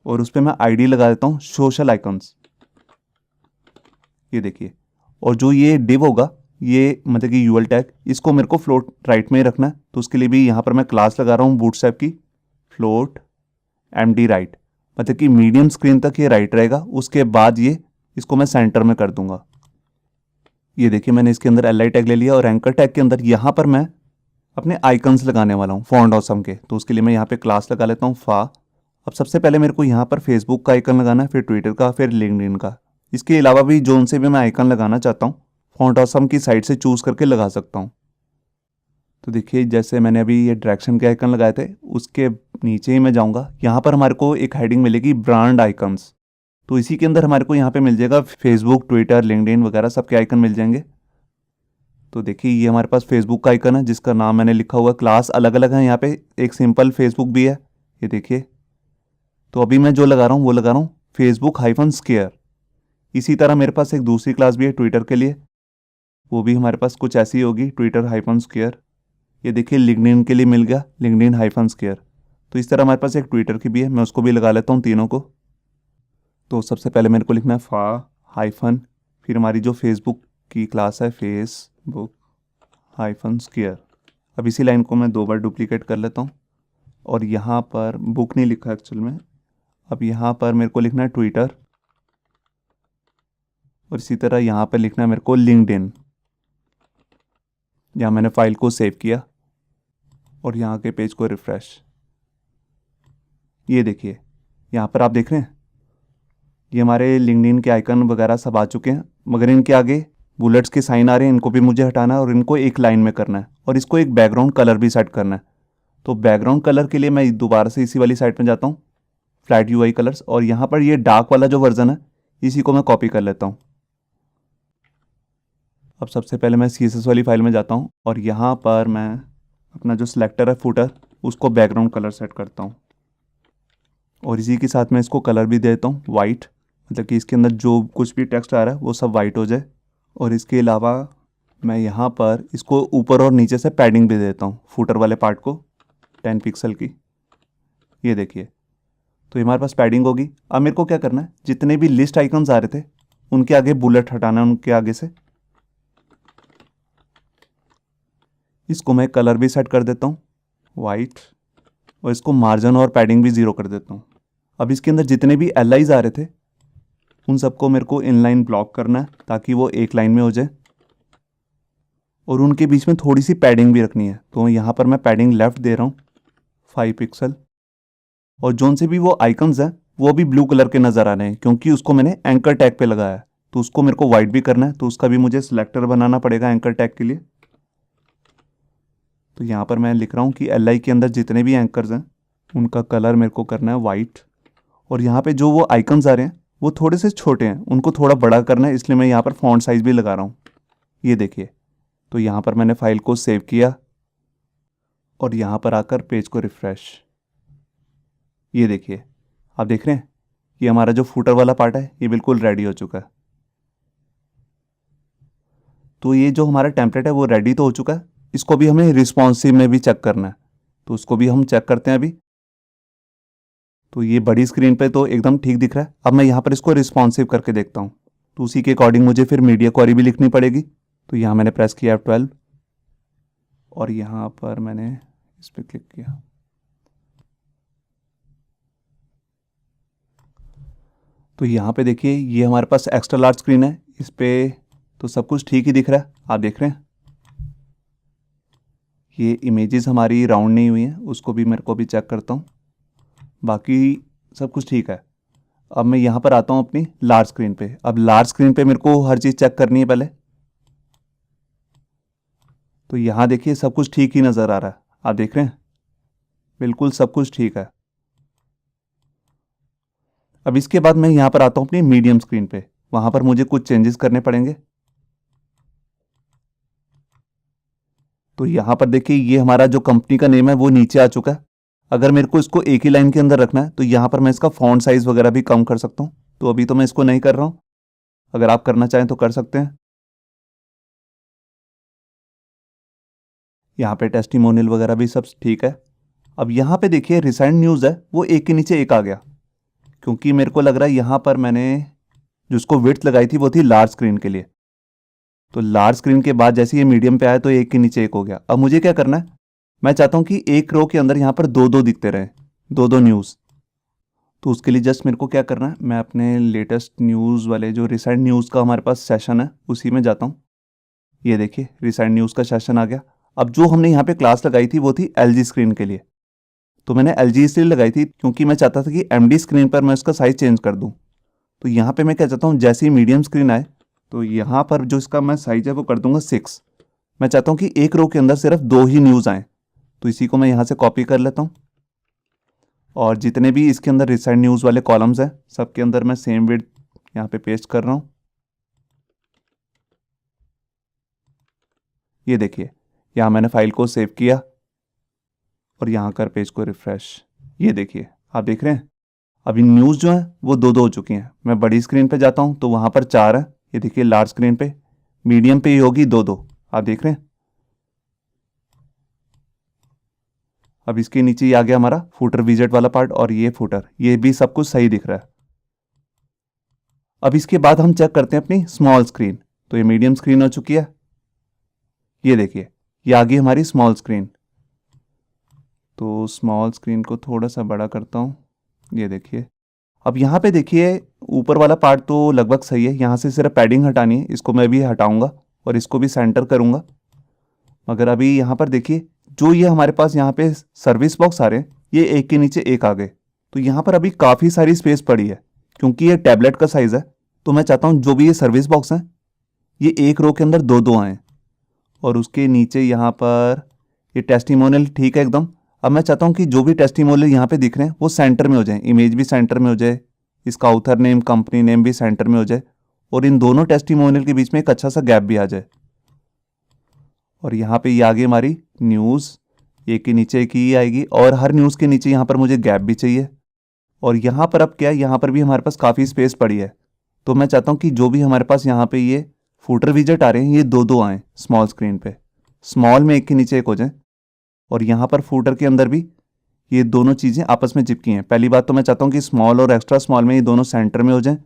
और उस पर मैं आईडी लगा देता हूँ सोशल आइकन्स। ये देखिए, और जो ये डिव होगा ये मतलब कि यूएल टैग, इसको मेरे को फ्लोट राइट में ही रखना है। तो उसके लिए भी यहाँ पर मैं क्लास लगा रहा हूँ बूटस्ट्रैप की फ्लोट MD राइट, मतलब कि मीडियम स्क्रीन तक ये राइट रहेगा। उसके बाद ये इसको मैं सेंटर में कर दूंगा। ये देखिए मैंने इसके अंदर LI टैग ले लिया और एंकर टैग के अंदर यहाँ पर मैं अपने आइकन्स लगाने वाला हूँ फॉन्ट ऑसम के। तो उसके लिए मैं यहाँ पे क्लास लगा लेता हूँ फा। अब सबसे पहले मेरे को यहाँ पर फेसबुक का आइकन लगाना है, फिर ट्विटर का, फिर लिंक्डइन का। इसके अलावा भी जोन से भी मैं आइकन लगाना चाहता हूँ फॉन्ट ऑसम की साइड से चूज़ करके लगा सकता हूँ। तो देखिए जैसे मैंने अभी ये डायरेक्शन के आइकन लगाए थे उसके नीचे ही मैं जाऊँगा, यहाँ पर हमारे को एक हेडिंग मिलेगी ब्रांड आइकन्स। तो इसी के अंदर हमारे को यहाँ पे मिल जाएगा फेसबुक, ट्विटर, लिंक्डइन वगैरह सबके आइकन मिल जाएंगे। तो देखिए ये हमारे पास फेसबुक का आइकन है जिसका नाम मैंने लिखा हुआ, क्लास अलग अलग है यहाँ पे, एक सिंपल फेसबुक भी है, ये देखिए। तो अभी मैं जो लगा रहा हूँ वो लगा रहा हूँ फेसबुक -स्केयर। इसी तरह मेरे पास एक दूसरी क्लास भी है ट्विटर के लिए, वो भी हमारे पास कुछ ऐसी होगी ट्विटर -स्केयर। ये देखिए लिंक्डइन के लिए मिल गया लिंक्डइन -स्केयर। तो इस तरह हमारे पास एक ट्विटर की भी है, मैं उसको भी लगा लेता हूँ तीनों को। तो सबसे पहले मेरे को लिखना है फा हाइफन, फिर हमारी जो फेसबुक की क्लास है फेसबुक -स्केयर। अब इसी लाइन को मैं 2 बार डुप्लीकेट कर लेता हूँ और यहाँ पर बुक नहीं लिखा एक्चुअल में। अब यहाँ पर मेरे को लिखना है ट्विटर और इसी तरह यहाँ पर लिखना है मेरे को लिंक्डइन। यहाँ मैंने फाइल को सेव किया और यहाँ के पेज को रिफ्रेश। ये देखिए यहाँ पर आप देख रहे हैं ये हमारे लिंक्डइन के आइकन वगैरह सब आ चुके हैं, मगर इनके आगे बुलेट्स के साइन आ रहे हैं, इनको भी मुझे हटाना है और इनको एक लाइन में करना है और इसको एक बैकग्राउंड कलर भी सेट करना है। तो बैकग्राउंड कलर के लिए मैं दोबारा से इसी वाली साइट में जाता हूँ फ्लैट UI कलर्स, और यहाँ पर ये डार्क वाला जो वर्जन है इसी को मैं कॉपी कर लेता हूँ। अब सबसे पहले मैं CSS वाली फाइल में जाता हूँ और यहाँ पर मैं अपना जो सिलेक्टर है फुटर उसको बैकग्राउंड कलर सेट करता हूँ और इसी के साथ मैं इसको कलर भी देता हूँ वाइट, मतलब कि इसके अंदर जो कुछ भी टेक्स्ट आ रहा है वो सब वाइट हो जाए। और इसके अलावा मैं यहाँ पर इसको ऊपर और नीचे से पैडिंग भी देता हूँ फुटर वाले पार्ट को 10 पिक्सल की। ये देखिए तो हमारे पास पैडिंग होगी। अब मेरे को क्या करना है, जितने भी लिस्ट आइकन्स आ रहे थे उनके आगे बुलेट हटाना है, उनके आगे से। इसको मैं कलर भी सेट कर देता हूँ वाइट और इसको मार्जिन और पैडिंग भी 0 कर देता हूँ। अब इसके अंदर जितने भी एल आईज आ रहे थे उन सबको मेरे को इनलाइन ब्लॉक करना है ताकि वो एक लाइन में हो जाए, और उनके बीच में थोड़ी सी पैडिंग भी रखनी है। तो यहाँ पर मैं पैडिंग लेफ्ट दे रहा हूँ 5 पिक्सल, और जोन से भी वो आइकन्स हैं वो भी ब्लू कलर के नज़र आ रहे हैं क्योंकि उसको मैंने एंकर टैग पे लगाया है। तो उसको मेरे को वाइट भी करना है, तो उसका भी मुझे सिलेक्टर बनाना पड़ेगा एंकर टैग के लिए। तो यहाँ पर मैं लिख रहा हूँ कि एल आई के अंदर जितने भी एंकर्स हैं उनका कलर मेरे को करना है वाइट, और यहाँ पे जो वो आइकन्स आ रहे हैं वो थोड़े से छोटे हैं, उनको थोड़ा बड़ा करना है, इसलिए मैं यहाँ पर फॉन्ट साइज़ भी लगा रहा हूँ। ये देखिए, तो यहाँ पर मैंने फाइल को सेव किया और यहाँ पर आकर पेज को रिफ्रेश, ये देखिए आप देख रहे हैं ये हमारा जो फूटर वाला पार्ट है ये बिल्कुल रेडी हो चुका है। तो ये जो हमारा टेम्पलेट है वो रेडी तो हो चुका है, इसको भी हमें रिस्पॉन्सिव में भी चेक करना है, तो उसको भी हम चेक करते हैं अभी। तो ये बड़ी स्क्रीन पे तो एकदम ठीक दिख रहा है। अब मैं यहाँ पर इसको रिस्पॉन्सिव करके देखता हूँ, तो उसी के अकॉर्डिंग मुझे फिर मीडिया क्वेरी भी लिखनी पड़ेगी। तो यहाँ मैंने प्रेस किया F12 और यहाँ पर मैंने इस पर क्लिक किया। तो यहाँ पे देखिए ये हमारे पास एक्स्ट्रा लार्ज स्क्रीन है, इस पर तो सब कुछ ठीक ही दिख रहा है, आप देख रहे हैं। ये इमेजेस हमारी राउंड नहीं हुई हैं, उसको भी मेरे को भी चेक करता हूँ, बाकी सब कुछ ठीक है। अब मैं यहाँ पर आता हूँ अपनी लार्ज स्क्रीन पे। अब लार्ज स्क्रीन पे मेरे को हर चीज़ चेक करनी है पहले। तो यहाँ देखिए सब कुछ ठीक ही नज़र आ रहा है, आप देख रहे हैं बिल्कुल सब कुछ ठीक है। अब इसके बाद मैं यहाँ पर आता हूँ अपनी मीडियम स्क्रीन पे, वहाँ पर मुझे कुछ चेंजेस करने पड़ेंगे। तो यहाँ पर देखिए ये हमारा जो कंपनी का नेम है वो नीचे आ चुका है। अगर मेरे को इसको एक ही लाइन के अंदर रखना है तो यहाँ पर मैं इसका फॉन्ट साइज़ वगैरह भी कम कर सकता हूँ, तो अभी तो मैं इसको नहीं कर रहा हूँ, अगर आप करना चाहें तो कर सकते हैं। यहाँ पे टेस्टिमोनियल वगैरह भी सब ठीक है। अब यहाँ पे देखिए रिसेंट न्यूज़ है वो एक के नीचे एक आ गया, क्योंकि मेरे को लग रहा है यहाँ पर मैंने जो उसको विड्थ लगाई थी वो थी लार्ज स्क्रीन के लिए। तो लार्ज स्क्रीन के बाद जैसे ये मीडियम पे आया तो एक के नीचे एक हो गया। अब मुझे क्या करना है, मैं चाहता हूँ कि एक रो के अंदर यहाँ पर दो दो दिखते रहे, दो दो न्यूज़। तो उसके लिए जस्ट मेरे को क्या करना है, मैं अपने लेटेस्ट न्यूज़ वाले जो रिसेंट न्यूज़ का हमारे पास सेशन है उसी में जाता हूँ। ये देखिए रिसेंट न्यूज़ का सेशन आ गया। अब जो हमने यहाँ पे क्लास लगाई थी वो थी LG स्क्रीन के लिए, तो मैंने LG इसलिए लगाई थी क्योंकि मैं चाहता था कि MD स्क्रीन पर मैं उसका साइज़ चेंज कर दूँ। तो यहाँ पे मैं क्या चाहता हूँ, जैसे ही मीडियम स्क्रीन आए तो यहाँ पर जो इसका मैं साइज़ है वो कर दूंगा 6। मैं चाहता हूँ कि एक रो के अंदर सिर्फ दो ही न्यूज़ आएँ, तो इसी को मैं यहाँ से कॉपी कर लेता हूँ, और जितने भी इसके अंदर रिसेंट न्यूज़ वाले कॉलम्स हैं सबके अंदर मैं सेम विड्थ यहाँ पे पेस्ट कर रहा हूँ। ये देखिए यहाँ मैंने फाइल को सेव किया और यहाँ कर पेज को रिफ्रेश, ये देखिए आप देख रहे हैं अभी न्यूज़ जो है वो दो दो हो चुकी हैं। मैं बड़ी स्क्रीन पे जाता हूँ तो वहाँ पर 4 है, ये देखिए लार्ज स्क्रीन पे, मीडियम पे ही होगी दो दो, आप देख रहे हैं। अब इसके नीचे ये आ गया हमारा फूटर विजेट वाला पार्ट, और ये फूटर, ये भी सब कुछ सही दिख रहा है। अब इसके बाद हम चेक करते हैं अपनी स्मॉल स्क्रीन। तो ये मीडियम स्क्रीन हो चुकी है, ये देखिए ये आ गई हमारी स्मॉल स्क्रीन। तो स्मॉल स्क्रीन को थोड़ा सा बड़ा करता हूँ, ये देखिए। अब यहाँ पे देखिए ऊपर वाला पार्ट तो लगभग सही है, यहाँ से सिर्फ पैडिंग हटानी है, इसको मैं भी हटाऊंगा और इसको भी सेंटर करूंगा। मगर अभी यहाँ पर देखिए जो ये हमारे पास यहाँ पे सर्विस बॉक्स आ रहे हैं ये एक के नीचे एक आ गए, तो यहाँ पर अभी काफ़ी सारी स्पेस पड़ी है क्योंकि ये टैबलेट का साइज़ है। तो मैं चाहता हूँ जो भी ये सर्विस बॉक्स हैं ये एक रो के अंदर दो दो आएँ, और उसके नीचे यहाँ पर ये टेस्टिमोनियल ठीक है एकदम। अब मैं चाहता हूँ कि जो भी टेस्टिमोनियल यहाँ पे दिख रहे हैं वो सेंटर में हो जाए, इमेज भी सेंटर में हो जाए, इसका ऑथर नेम कंपनी नेम भी सेंटर में हो जाए, और इन दोनों टेस्टिमोनियल के बीच में एक अच्छा सा गैप भी आ जाए। और यहाँ पे ये आगे हमारी न्यूज़ एक के नीचे एक ही आएगी, और हर न्यूज़ के नीचे यहाँ पर मुझे गैप भी चाहिए। और यहाँ पर अब क्या है, यहाँ पर भी हमारे पास काफ़ी स्पेस पड़ी है, तो मैं चाहता हूँ कि जो भी हमारे पास यहाँ पे ये फूटर विजेट आ रहे हैं ये दो दो आएँ स्मॉल स्क्रीन पे, स्मॉल में एक के नीचे एक हो जाए, और यहाँ पर फूटर के अंदर भी ये दोनों चीज़ें आपस में चिपकी हैं। पहली बात तो मैं चाहता हूँ कि स्मॉल और एक्स्ट्रा स्मॉल में ये दोनों सेंटर में हो जाएं,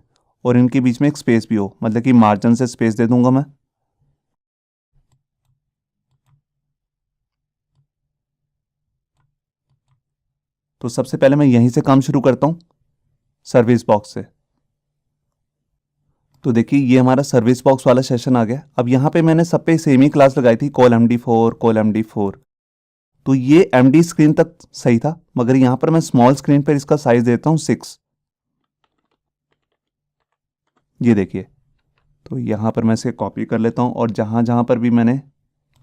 और इनके बीच में एक स्पेस भी हो, मतलब कि मार्जिन से स्पेस दे दूंगा मैं। तो सबसे पहले मैं यहीं से काम शुरू करता हूँ। सर्विस बॉक्स से। तो देखिए ये हमारा सर्विस बॉक्स वाला सेशन आ गया। अब यहाँ पे मैंने सब पे सेम ही क्लास लगाई थी, कॉल MD4 कॉल MD4। तो ये MD स्क्रीन तक सही था, मगर यहाँ पर मैं स्मॉल स्क्रीन पर इसका साइज देता हूँ 6। ये देखिए, तो यहाँ पर मैं इसे कॉपी कर लेता हूँ और जहाँ जहाँ पर भी मैंने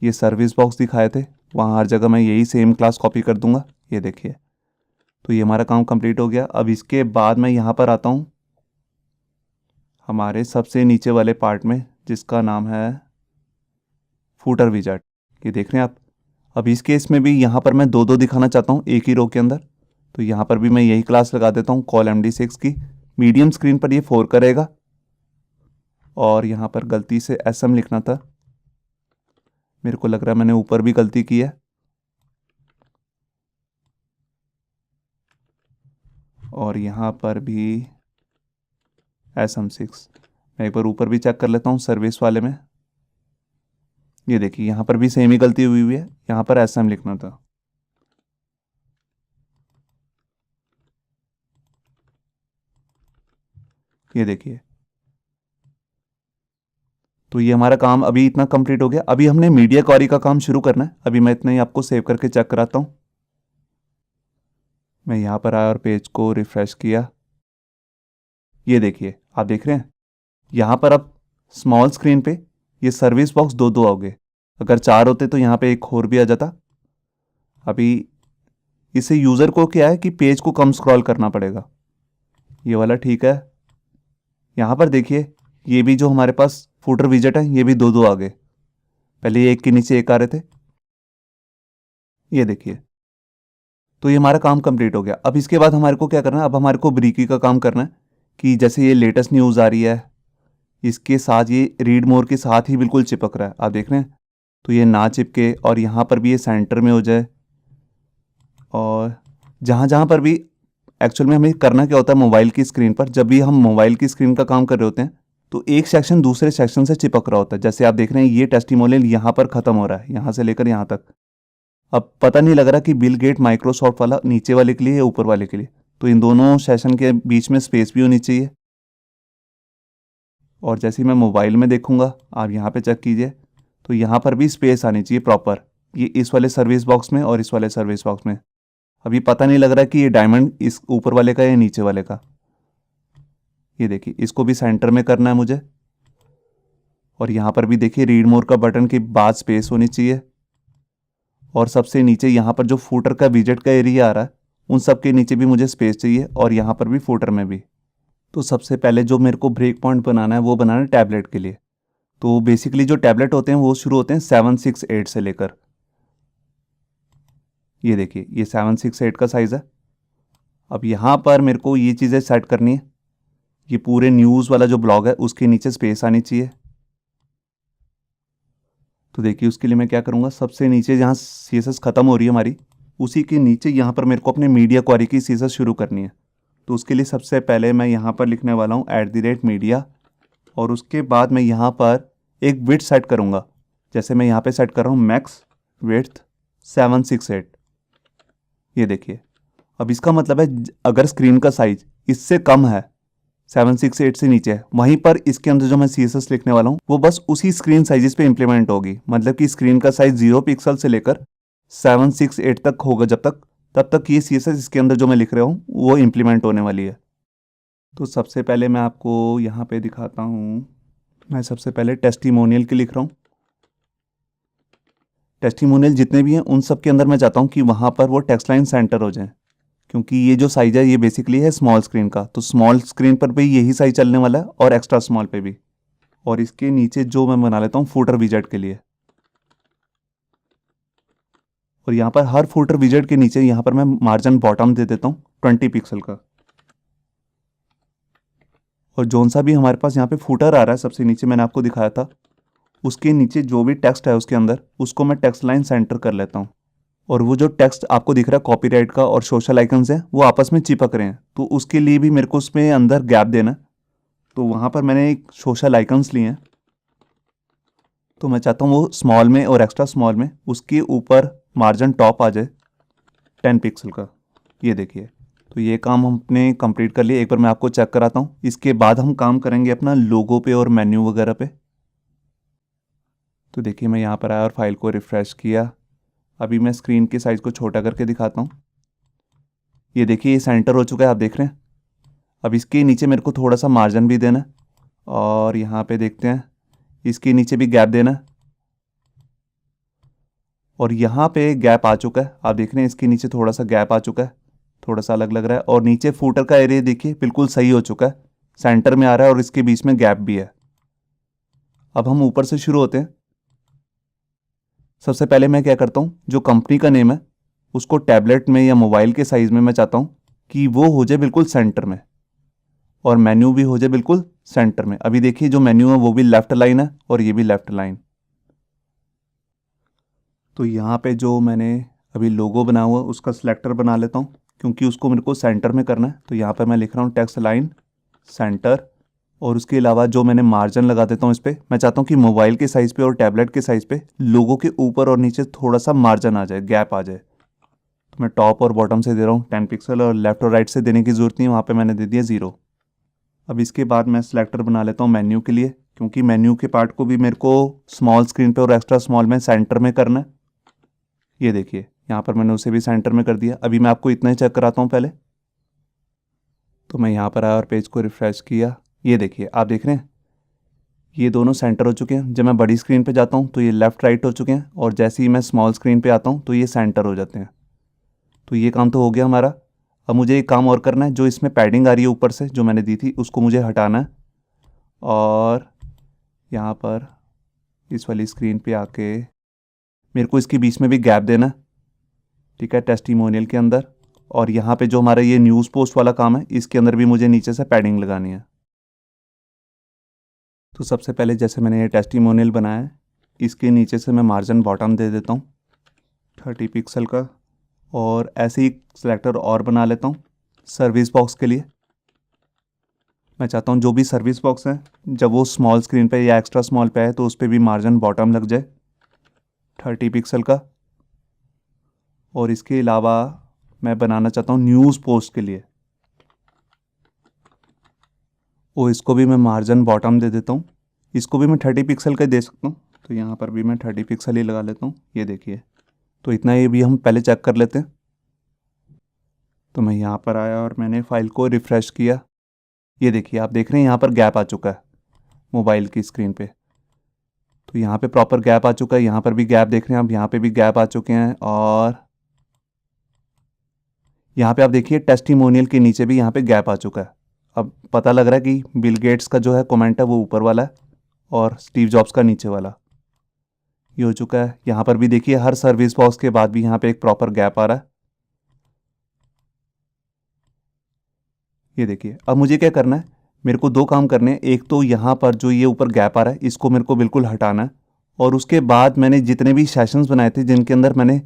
ये सर्विस बॉक्स दिखाए थे वहाँ हर जगह मैं यही सेम क्लास कॉपी कर दूंगा। ये देखिए, तो ये हमारा काम कंप्लीट हो गया। अब इसके बाद मैं यहाँ पर आता हूँ हमारे सबसे नीचे वाले पार्ट में, जिसका नाम है फूटर विजार्ड। ये देख रहे हैं आप। अब इस केस में भी यहाँ पर मैं दो दो दिखाना चाहता हूँ एक ही रो के अंदर। तो यहाँ पर भी मैं यही क्लास लगा देता हूँ कॉल MD6 की। मीडियम स्क्रीन पर ये 4 करेगा और यहाँ पर गलती से SM लिखना था, मेरे को लग रहा है मैंने ऊपर भी गलती की है। और यहाँ पर भी SM6। मैं एक बार ऊपर भी चेक कर लेता हूँ सर्विस वाले में। ये देखिए यहाँ पर भी सेम ही गलती हुई है, यहाँ पर SM लिखना था। ये देखिए, तो ये हमारा काम अभी इतना कंप्लीट हो गया। अभी हमने मीडिया क्वेरी का काम शुरू करना है। अभी मैं इतना ही आपको सेव करके चेक कराता हूँ। मैं यहाँ पर आया और पेज को रिफ्रेश किया। ये देखिए, आप देख रहे हैं यहाँ पर अब स्मॉल स्क्रीन पे ये सर्विस बॉक्स दो दो हो गए। अगर 4 होते तो यहाँ पे एक और भी आ जाता। अभी इसे यूज़र को क्या है कि पेज को कम स्क्रॉल करना पड़ेगा। ये वाला ठीक है। यहाँ पर देखिए ये भी जो हमारे पास फूटर विजेट है ये भी दो दो आ गए। पहले ये एक के नीचे एक आ रहे थे। ये देखिए, तो ये हमारा काम कंप्लीट हो गया। अब इसके बाद हमारे को क्या करना है, अब हमारे को ब्रीकी का काम करना है कि जैसे ये लेटेस्ट न्यूज़ आ रही है इसके साथ ये रीड मोर के साथ ही बिल्कुल चिपक रहा है। आप देख रहे हैं, तो ये ना चिपके और यहाँ पर भी ये सेंटर में हो जाए। और जहाँ जहाँ पर भी एक्चुअल में हमें करना क्या होता है मोबाइल की स्क्रीन पर, जब भी हम मोबाइल की स्क्रीन का काम कर रहे होते हैं तो एक सेक्शन दूसरे सेक्शन से चिपक रहा होता है। जैसे आप देख रहे हैं ये टेस्टिमोनियल यहाँ पर ख़त्म हो रहा है, यहाँ से लेकर यहाँ तक। अब पता नहीं लग रहा कि बिल गेट माइक्रोसॉफ्ट वाला नीचे वाले के लिए या ऊपर वाले के लिए। तो इन दोनों सेशन के बीच में स्पेस भी होनी चाहिए। और जैसे ही मैं मोबाइल में देखूंगा, आप यहाँ पे चेक कीजिए, तो यहाँ पर भी स्पेस आनी चाहिए प्रॉपर, ये इस वाले सर्विस बॉक्स में और इस वाले सर्विस बॉक्स में। अभी पता नहीं लग रहा कि ये डायमंड इस ऊपर वाले का या नीचे वाले का। ये देखिए, इसको भी सेंटर में करना है मुझे। और यहाँ पर भी देखिए रीड मोर का बटन के बाद स्पेस होनी चाहिए। और सबसे नीचे यहाँ पर जो फूटर का विजेट का एरिया आ रहा है उन सब के नीचे भी मुझे स्पेस चाहिए और यहाँ पर भी फूटर में भी। तो सबसे पहले जो मेरे को ब्रेक पॉइंट बनाना है वो बनाना है टैबलेट के लिए। तो बेसिकली जो टैबलेट होते हैं वो शुरू होते हैं 768 से लेकर। ये देखिए ये 768 का साइज़ है। अब यहाँ पर मेरे को ये चीज़ें सेट करनी है। ये पूरे न्यूज़ वाला जो ब्लॉग है उसके नीचे स्पेस आनी चाहिए। तो देखिए उसके लिए मैं क्या करूँगा, सबसे नीचे जहाँ CSS ख़त्म हो रही है हमारी उसी के नीचे यहाँ पर मेरे को अपने मीडिया क्वेरी की CSS शुरू करनी है। तो उसके लिए सबसे पहले मैं यहाँ पर लिखने वाला हूँ @media और उसके बाद मैं यहाँ पर एक विड्थ सेट करूँगा। जैसे मैं यहाँ पे सेट कर रहा हूँ मैक्स विड्थ 768। ये देखिए, अब इसका मतलब है अगर स्क्रीन का साइज इससे कम है 768 से नीचे है, वहीं पर इसके अंदर जो मैं CSS लिखने वाला हूँ वो बस उसी स्क्रीन साइजेस पे इंप्लीमेंट होगी। मतलब कि स्क्रीन का साइज 0 पिक्सल से लेकर 768 तक होगा तब तक ये CSS इसके अंदर जो मैं लिख रहा हूँ वो इंप्लीमेंट होने वाली है। तो सबसे पहले मैं आपको यहाँ पे दिखाता हूँ। मैं सबसे पहले टेस्टिमोनियल के लिख रहा हूँ। टेस्टिमोनियल जितने भी हैं उन सब के अंदर मैं चाहता हूँ कि वहाँ पर वो टेक्स्ट लाइन सेंटर हो जाए, क्योंकि ये जो साइज है ये बेसिकली है स्मॉल स्क्रीन का। तो स्मॉल स्क्रीन पर भी यही साइज चलने वाला है और एक्स्ट्रा स्मॉल पे भी। और इसके नीचे जो मैं बना लेता हूँ फूटर विजेट के लिए, और यहाँ पर हर फूटर विजेट के नीचे यहाँ पर मैं मार्जिन बॉटम दे देता हूँ 20 पिक्सल का। और जोन सा भी हमारे पास यहाँ पे फूटर आ रहा है सबसे नीचे मैंने आपको दिखाया था, उसके नीचे जो भी टेक्स्ट है उसके अंदर उसको मैं टेक्स्ट लाइन सेंटर कर लेता हूँ। और वो जो टेक्स्ट आपको दिख रहा है कॉपीराइट का और सोशल आइकन्स हैं वो आपस में चिपक रहे हैं, तो उसके लिए भी मेरे को उसमें अंदर गैप देना है। तो वहाँ पर मैंने एक सोशल आइकन्स लिए हैं, तो मैं चाहता हूँ वो स्मॉल में और एक्स्ट्रा स्मॉल में उसके ऊपर मार्जिन टॉप आ जाए 10 पिक्सल का। ये देखिए, तो ये काम हमने कंप्लीट कर लिया। एक बार मैं आपको चेक कराता हूँ। इसके बाद हम काम करेंगे अपना लोगो पे और मेन्यू वगैरह पे। तो देखिए मैं यहाँ पर आया और फाइल को रिफ़्रेश किया। अभी मैं स्क्रीन की साइज़ को छोटा करके दिखाता हूँ। ये देखिए ये सेंटर हो चुका है, आप देख रहे हैं। अब इसके नीचे मेरे को थोड़ा सा मार्जिन भी देना है और यहाँ पे देखते हैं इसके नीचे भी गैप देना है और यहाँ पे गैप आ चुका है। आप देख रहे हैं इसके नीचे थोड़ा सा गैप आ चुका है, थोड़ा सा अलग लग रहा है। और नीचे फूटर का एरिया देखिए बिल्कुल सही हो चुका है, सेंटर में आ रहा है और इसके बीच में गैप भी है। अब हम ऊपर से शुरू होते हैं। सबसे पहले मैं क्या करता हूँ, जो कंपनी का नेम है उसको टैबलेट में या मोबाइल के साइज़ में मैं चाहता हूँ कि वो हो जाए बिल्कुल सेंटर में और मेन्यू भी हो जाए बिल्कुल सेंटर में। अभी देखिए जो मेन्यू है वो भी लेफ्ट लाइन है और ये भी लेफ्ट लाइन। तो यहाँ पे जो मैंने अभी लोगो बनाया हुआ उसका सिलेक्टर बना लेता हूँ क्योंकि उसको मेरे को सेंटर में करना है। तो यहाँ पे मैं लिख रहा हूँ टेक्स्ट लाइन सेंटर और उसके अलावा जो मैंने मार्जिन लगा देता हूँ इस पर। मैं चाहता हूँ कि मोबाइल के साइज़ पे और टैबलेट के साइज़ पे लोगो के ऊपर और नीचे थोड़ा सा मार्जिन आ जाए, गैप आ जाए। तो मैं टॉप और बॉटम से दे रहा हूँ 10 पिक्सल और लेफ़्ट और राइट से देने की ज़रूरत नहीं है, वहाँ पे मैंने दे दिया 0। अब इसके बाद मैं सिलेक्टर बना लेता हूँ मेन्यू के लिए क्योंकि मेन्यू के पार्ट को भी मेरे को स्मॉल स्क्रीन पे और एक्स्ट्रा स्मॉल में सेंटर में करना है। ये देखिए यहाँ पर मैंने उसे भी सेंटर में कर दिया। अभी मैं आपको इतना ही चेक कराता हूँ पहले। तो मैं यहाँ पर आया और पेज को रिफ़्रेश किया। ये देखिए आप देख रहे हैं ये दोनों सेंटर हो चुके हैं। जब मैं बड़ी स्क्रीन पे जाता हूँ तो ये लेफ़्ट राइट हो चुके हैं और जैसे ही मैं स्मॉल स्क्रीन पे आता हूँ तो ये सेंटर हो जाते हैं। तो ये काम तो हो गया हमारा। अब मुझे एक काम और करना है, जो इसमें पैडिंग आ रही है ऊपर से जो मैंने दी थी उसको मुझे हटाना है और यहाँ पर इस वाली स्क्रीन पे आके मेरे को इसके बीच में भी गैप देना है, ठीक है, टेस्टिमोनियल के अंदर। और यहाँ पे जो हमारा ये न्यूज़ पोस्ट वाला काम है इसके अंदर भी मुझे नीचे से पैडिंग लगानी है। तो सबसे पहले जैसे मैंने ये टेस्टिमोनियल बनाया है इसके नीचे से मैं मार्जिन बॉटम दे देता हूँ 30 पिक्सल का और ऐसे ही सिलेक्टर और बना लेता हूँ सर्विस बॉक्स के लिए। मैं चाहता हूँ जो भी सर्विस बॉक्स है जब वो स्मॉल स्क्रीन पे या एक्स्ट्रा स्मॉल पे है तो उस पर भी मार्जिन बॉटम लग जाए 30 पिक्सल का। और इसके अलावा मैं बनाना चाहता हूँ न्यूज़ पोस्ट के लिए, और इसको भी मैं मार्जिन बॉटम दे देता हूँ। इसको भी मैं 30 पिक्सल का दे सकता हूँ, तो यहाँ पर भी मैं 30 पिक्सल ही लगा लेता हूँ। ये देखिए तो इतना ये भी हम पहले चेक कर लेते हैं। तो मैं यहाँ पर आया और मैंने फाइल को रिफ़्रेश किया। ये देखिए आप देख रहे हैं यहाँ पर गैप आ चुका है मोबाइल की स्क्रीन पे। तो यहाँ पे प्रॉपर गैप आ चुका है, यहाँ पर भी गैप देख रहे हैं आप, यहाँ पे भी गैप आ चुके हैं। और यहाँ पे आप देखिए टेस्टिमोनियल के नीचे भी यहाँ पे गैप आ चुका है। अब पता लग रहा है कि बिल गेट्स का जो है कमेंट है वो ऊपर वाला है और स्टीव जॉब्स का नीचे वाला। ये हो चुका है। यहाँ पर भी देखिए हर सर्विस बॉक्स के बाद भी यहाँ पे एक प्रॉपर गैप आ रहा है। ये देखिए अब मुझे क्या करना है, मेरे को दो काम करने हैं। एक तो यहाँ पर जो ये ऊपर गैप आ रहा है इसको मेरे को बिल्कुल हटाना है और उसके बाद मैंने जितने भी सेशंस बनाए थे जिनके अंदर मैंने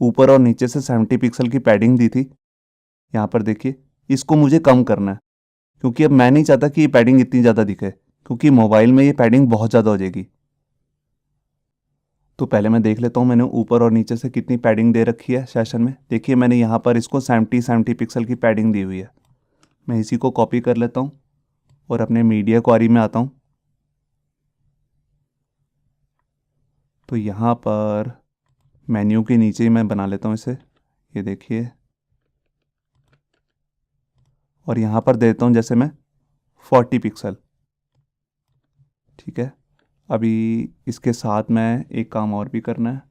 ऊपर और नीचे से 70 पिक्सल की पैडिंग दी थी, यहाँ पर देखिए इसको मुझे कम करना है क्योंकि अब मैं नहीं चाहता कि ये पैडिंग इतनी ज़्यादा दिखे क्योंकि मोबाइल में ये पैडिंग बहुत ज़्यादा हो जाएगी। तो पहले मैं देख लेता हूँ मैंने ऊपर और नीचे से कितनी पैडिंग दे रखी है सेशन में। देखिए मैंने यहाँ पर इसको 70 पिक्सल की पैडिंग दी हुई है। मैं इसी को कॉपी कर लेता हूँ और अपने मीडिया क्वेरी में आता हूँ। तो यहाँ पर मेन्यू के नीचे ही मैं बना लेता हूँ इसे, ये देखिए। और यहाँ पर देता हूँ जैसे मैं 40 पिक्सल, ठीक है। अभी इसके साथ मैं एक काम और भी करना है।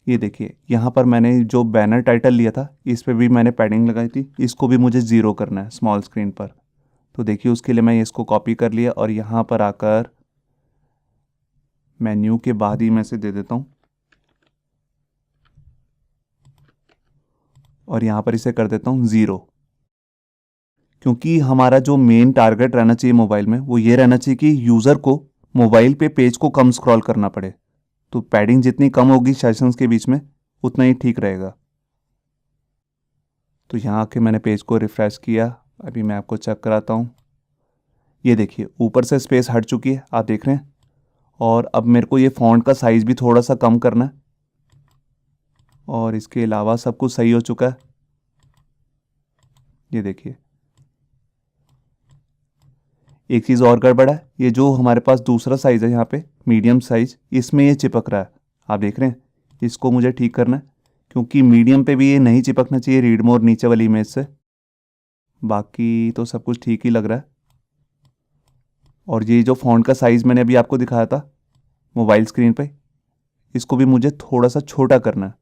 ये देखिए यहाँ पर मैंने जो बैनर टाइटल लिया था इस पे भी मैंने पैडिंग लगाई थी, इसको भी मुझे 0 करना है स्मॉल स्क्रीन पर। तो देखिए उसके लिए मैं इसको कॉपी कर लिया और यहाँ पर आकर मेन्यू के बाद ही मैं इसे दे देता हूँ और यहाँ पर इसे कर देता हूँ 0, क्योंकि हमारा जो मेन टारगेट रहना चाहिए मोबाइल में वो ये रहना चाहिए कि यूज़र को मोबाइल पे पेज को कम स्क्रॉल करना पड़े। तो पैडिंग जितनी कम होगी सेशंस के बीच में उतना ही ठीक रहेगा। तो यहाँ आके मैंने पेज को रिफ़्रेश किया। अभी मैं आपको चेक कराता हूँ। ये देखिए ऊपर से स्पेस हट चुकी है, आप देख रहे हैं। और अब मेरे को ये फ़ॉन्ट का साइज़ भी थोड़ा सा कम करना है और इसके अलावा सब कुछ सही हो चुका है। ये देखिए, एक चीज़ और गड़बड़ है, ये जो हमारे पास दूसरा साइज़ है यहाँ पे मीडियम साइज़, इसमें ये चिपक रहा है। आप देख रहे हैं, इसको मुझे ठीक करना है क्योंकि मीडियम पे भी ये नहीं चिपकना चाहिए रीड मोर नीचे वाली इमेज से। बाकी तो सब कुछ ठीक ही लग रहा है। और ये जो फ़ॉन्ट का साइज़ मैंने अभी आपको दिखाया था मोबाइल स्क्रीन पे, इसको भी मुझे थोड़ा सा छोटा करना है।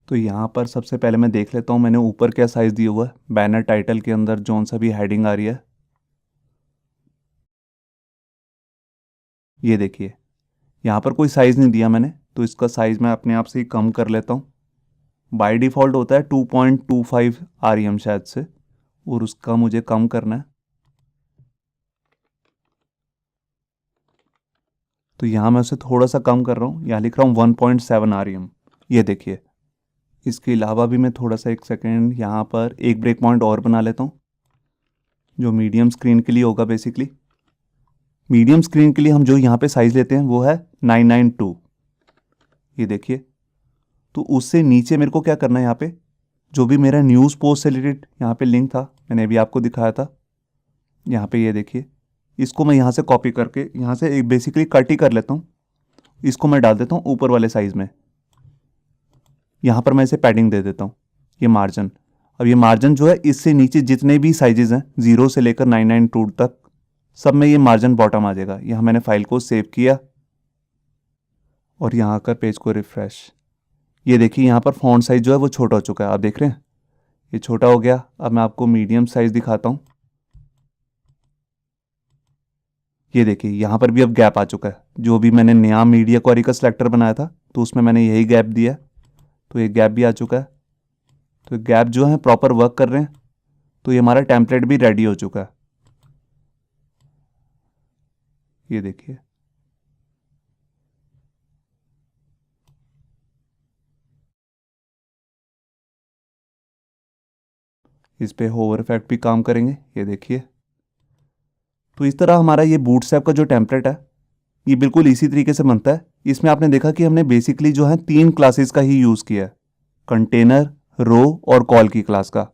तो यहाँ पर सबसे पहले मैं देख लेता हूँ मैंने ऊपर क्या साइज़ दिया हुआ है बैनर टाइटल के अंदर जौन सा भी हेडिंग आ रही है। ये देखिए, यहाँ पर कोई साइज़ नहीं दिया मैंने, तो इसका साइज़ मैं अपने आप से ही कम कर लेता हूँ। बाय डिफ़ॉल्ट होता है 2.25 REM शायद से, और उसका मुझे कम करना है। तो यहाँ मैं उसे थोड़ा सा कम कर रहा हूँ, यहाँ लिख रहा हूँ 1.7 REM। ये देखिए, इसके अलावा भी मैं थोड़ा सा एक सेकेंड यहाँ पर एक ब्रेक पॉइंट और बना लेता हूँ जो मीडियम स्क्रीन के लिए होगा। बेसिकली मीडियम स्क्रीन के लिए हम जो यहाँ पे साइज़ लेते हैं वो है 992। ये देखिए, तो उससे नीचे मेरे को क्या करना है, यहाँ पे जो भी मेरा न्यूज़ पोस्ट से रिलेटेड यहाँ पे लिंक था मैंने अभी आपको दिखाया था, यहाँ पे ये देखिए, इसको मैं यहाँ से कॉपी करके यहाँ से एक बेसिकली कट ही कर लेता हूँ। इसको मैं डाल देता हूँ ऊपर वाले साइज़ में। यहाँ पर मैं इसे पैडिंग दे देता हूँ, ये मार्जिन। अब ये मार्जिन जो है इससे नीचे जितने भी साइजेस हैं 0 से लेकर 992 तक सब में ये मार्जिन बॉटम आ जाएगा। यहाँ मैंने फाइल को सेव किया और यहाँ आकर पेज को रिफ्रेश। ये देखिए, यहाँ पर फॉन्ट साइज जो है वो छोटा हो चुका है। आप देख रहे हैं, ये छोटा हो गया। अब मैं आपको मीडियम साइज दिखाता हूँ। ये देखिए, यहाँ पर भी अब गैप आ चुका है। जो भी मैंने नया मीडिया क्वेरी का सिलेक्टर बनाया था तो उसमें मैंने यही गैप दिया, तो ये गैप भी आ चुका है। तो गैप जो है प्रॉपर वर्क कर रहे हैं। तो ये हमारा टेम्पलेट भी रेडी हो चुका है। ये देखिए, इस पे होवर इफेक्ट भी काम करेंगे। ये देखिए, तो इस तरह हमारा ये बूटस्ट्रैप का जो टेम्पलेट है ये बिल्कुल इसी तरीके से बनता है। इसमें आपने देखा कि हमने बेसिकली जो है 3 क्लासेस का ही यूज़ किया है, कंटेनर, रो और कॉल की क्लास का,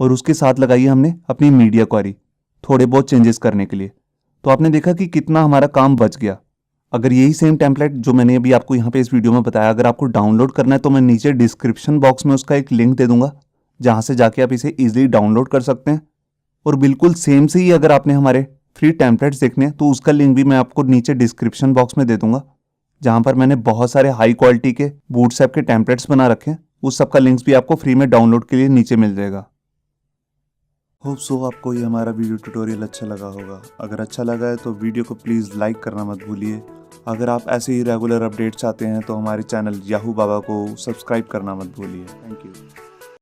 और उसके साथ लगाई है हमने अपनी मीडिया क्वेरी थोड़े बहुत चेंजेस करने के लिए। तो आपने देखा कि कितना हमारा काम बच गया। अगर यही सेम टेम्पलेट जो मैंने अभी आपको यहाँ पे इस वीडियो में बताया अगर आपको डाउनलोड करना है तो मैं नीचे डिस्क्रिप्शन बॉक्स में उसका एक लिंक दे दूंगा, जहाँ से जाके आप इसे ईजिली डाउनलोड कर सकते हैं। और बिल्कुल सेम से ही अगर आपने हमारे फ्री टेम्पलेट्स देखने हैं तो उसका लिंक भी मैं आपको नीचे डिस्क्रिप्शन बॉक्स में दे दूंगा, जहाँ पर मैंने बहुत सारे हाई क्वालिटी के बूटस्ट्रैप के टेम्पलेट्स बना रखे हैं। उस सब का लिंक्स भी आपको फ्री में डाउनलोड के लिए नीचे मिल जाएगा। होप सो आपको ये हमारा वीडियो ट्यूटोरियल अच्छा लगा होगा। अगर अच्छा लगा है तो वीडियो को प्लीज़ लाइक करना मत भूलिए। अगर आप ऐसे ही रेगुलर अपडेट चाहते हैं तो हमारे चैनल याहू बाबा को सब्सक्राइब करना मत भूलिए। Thank you.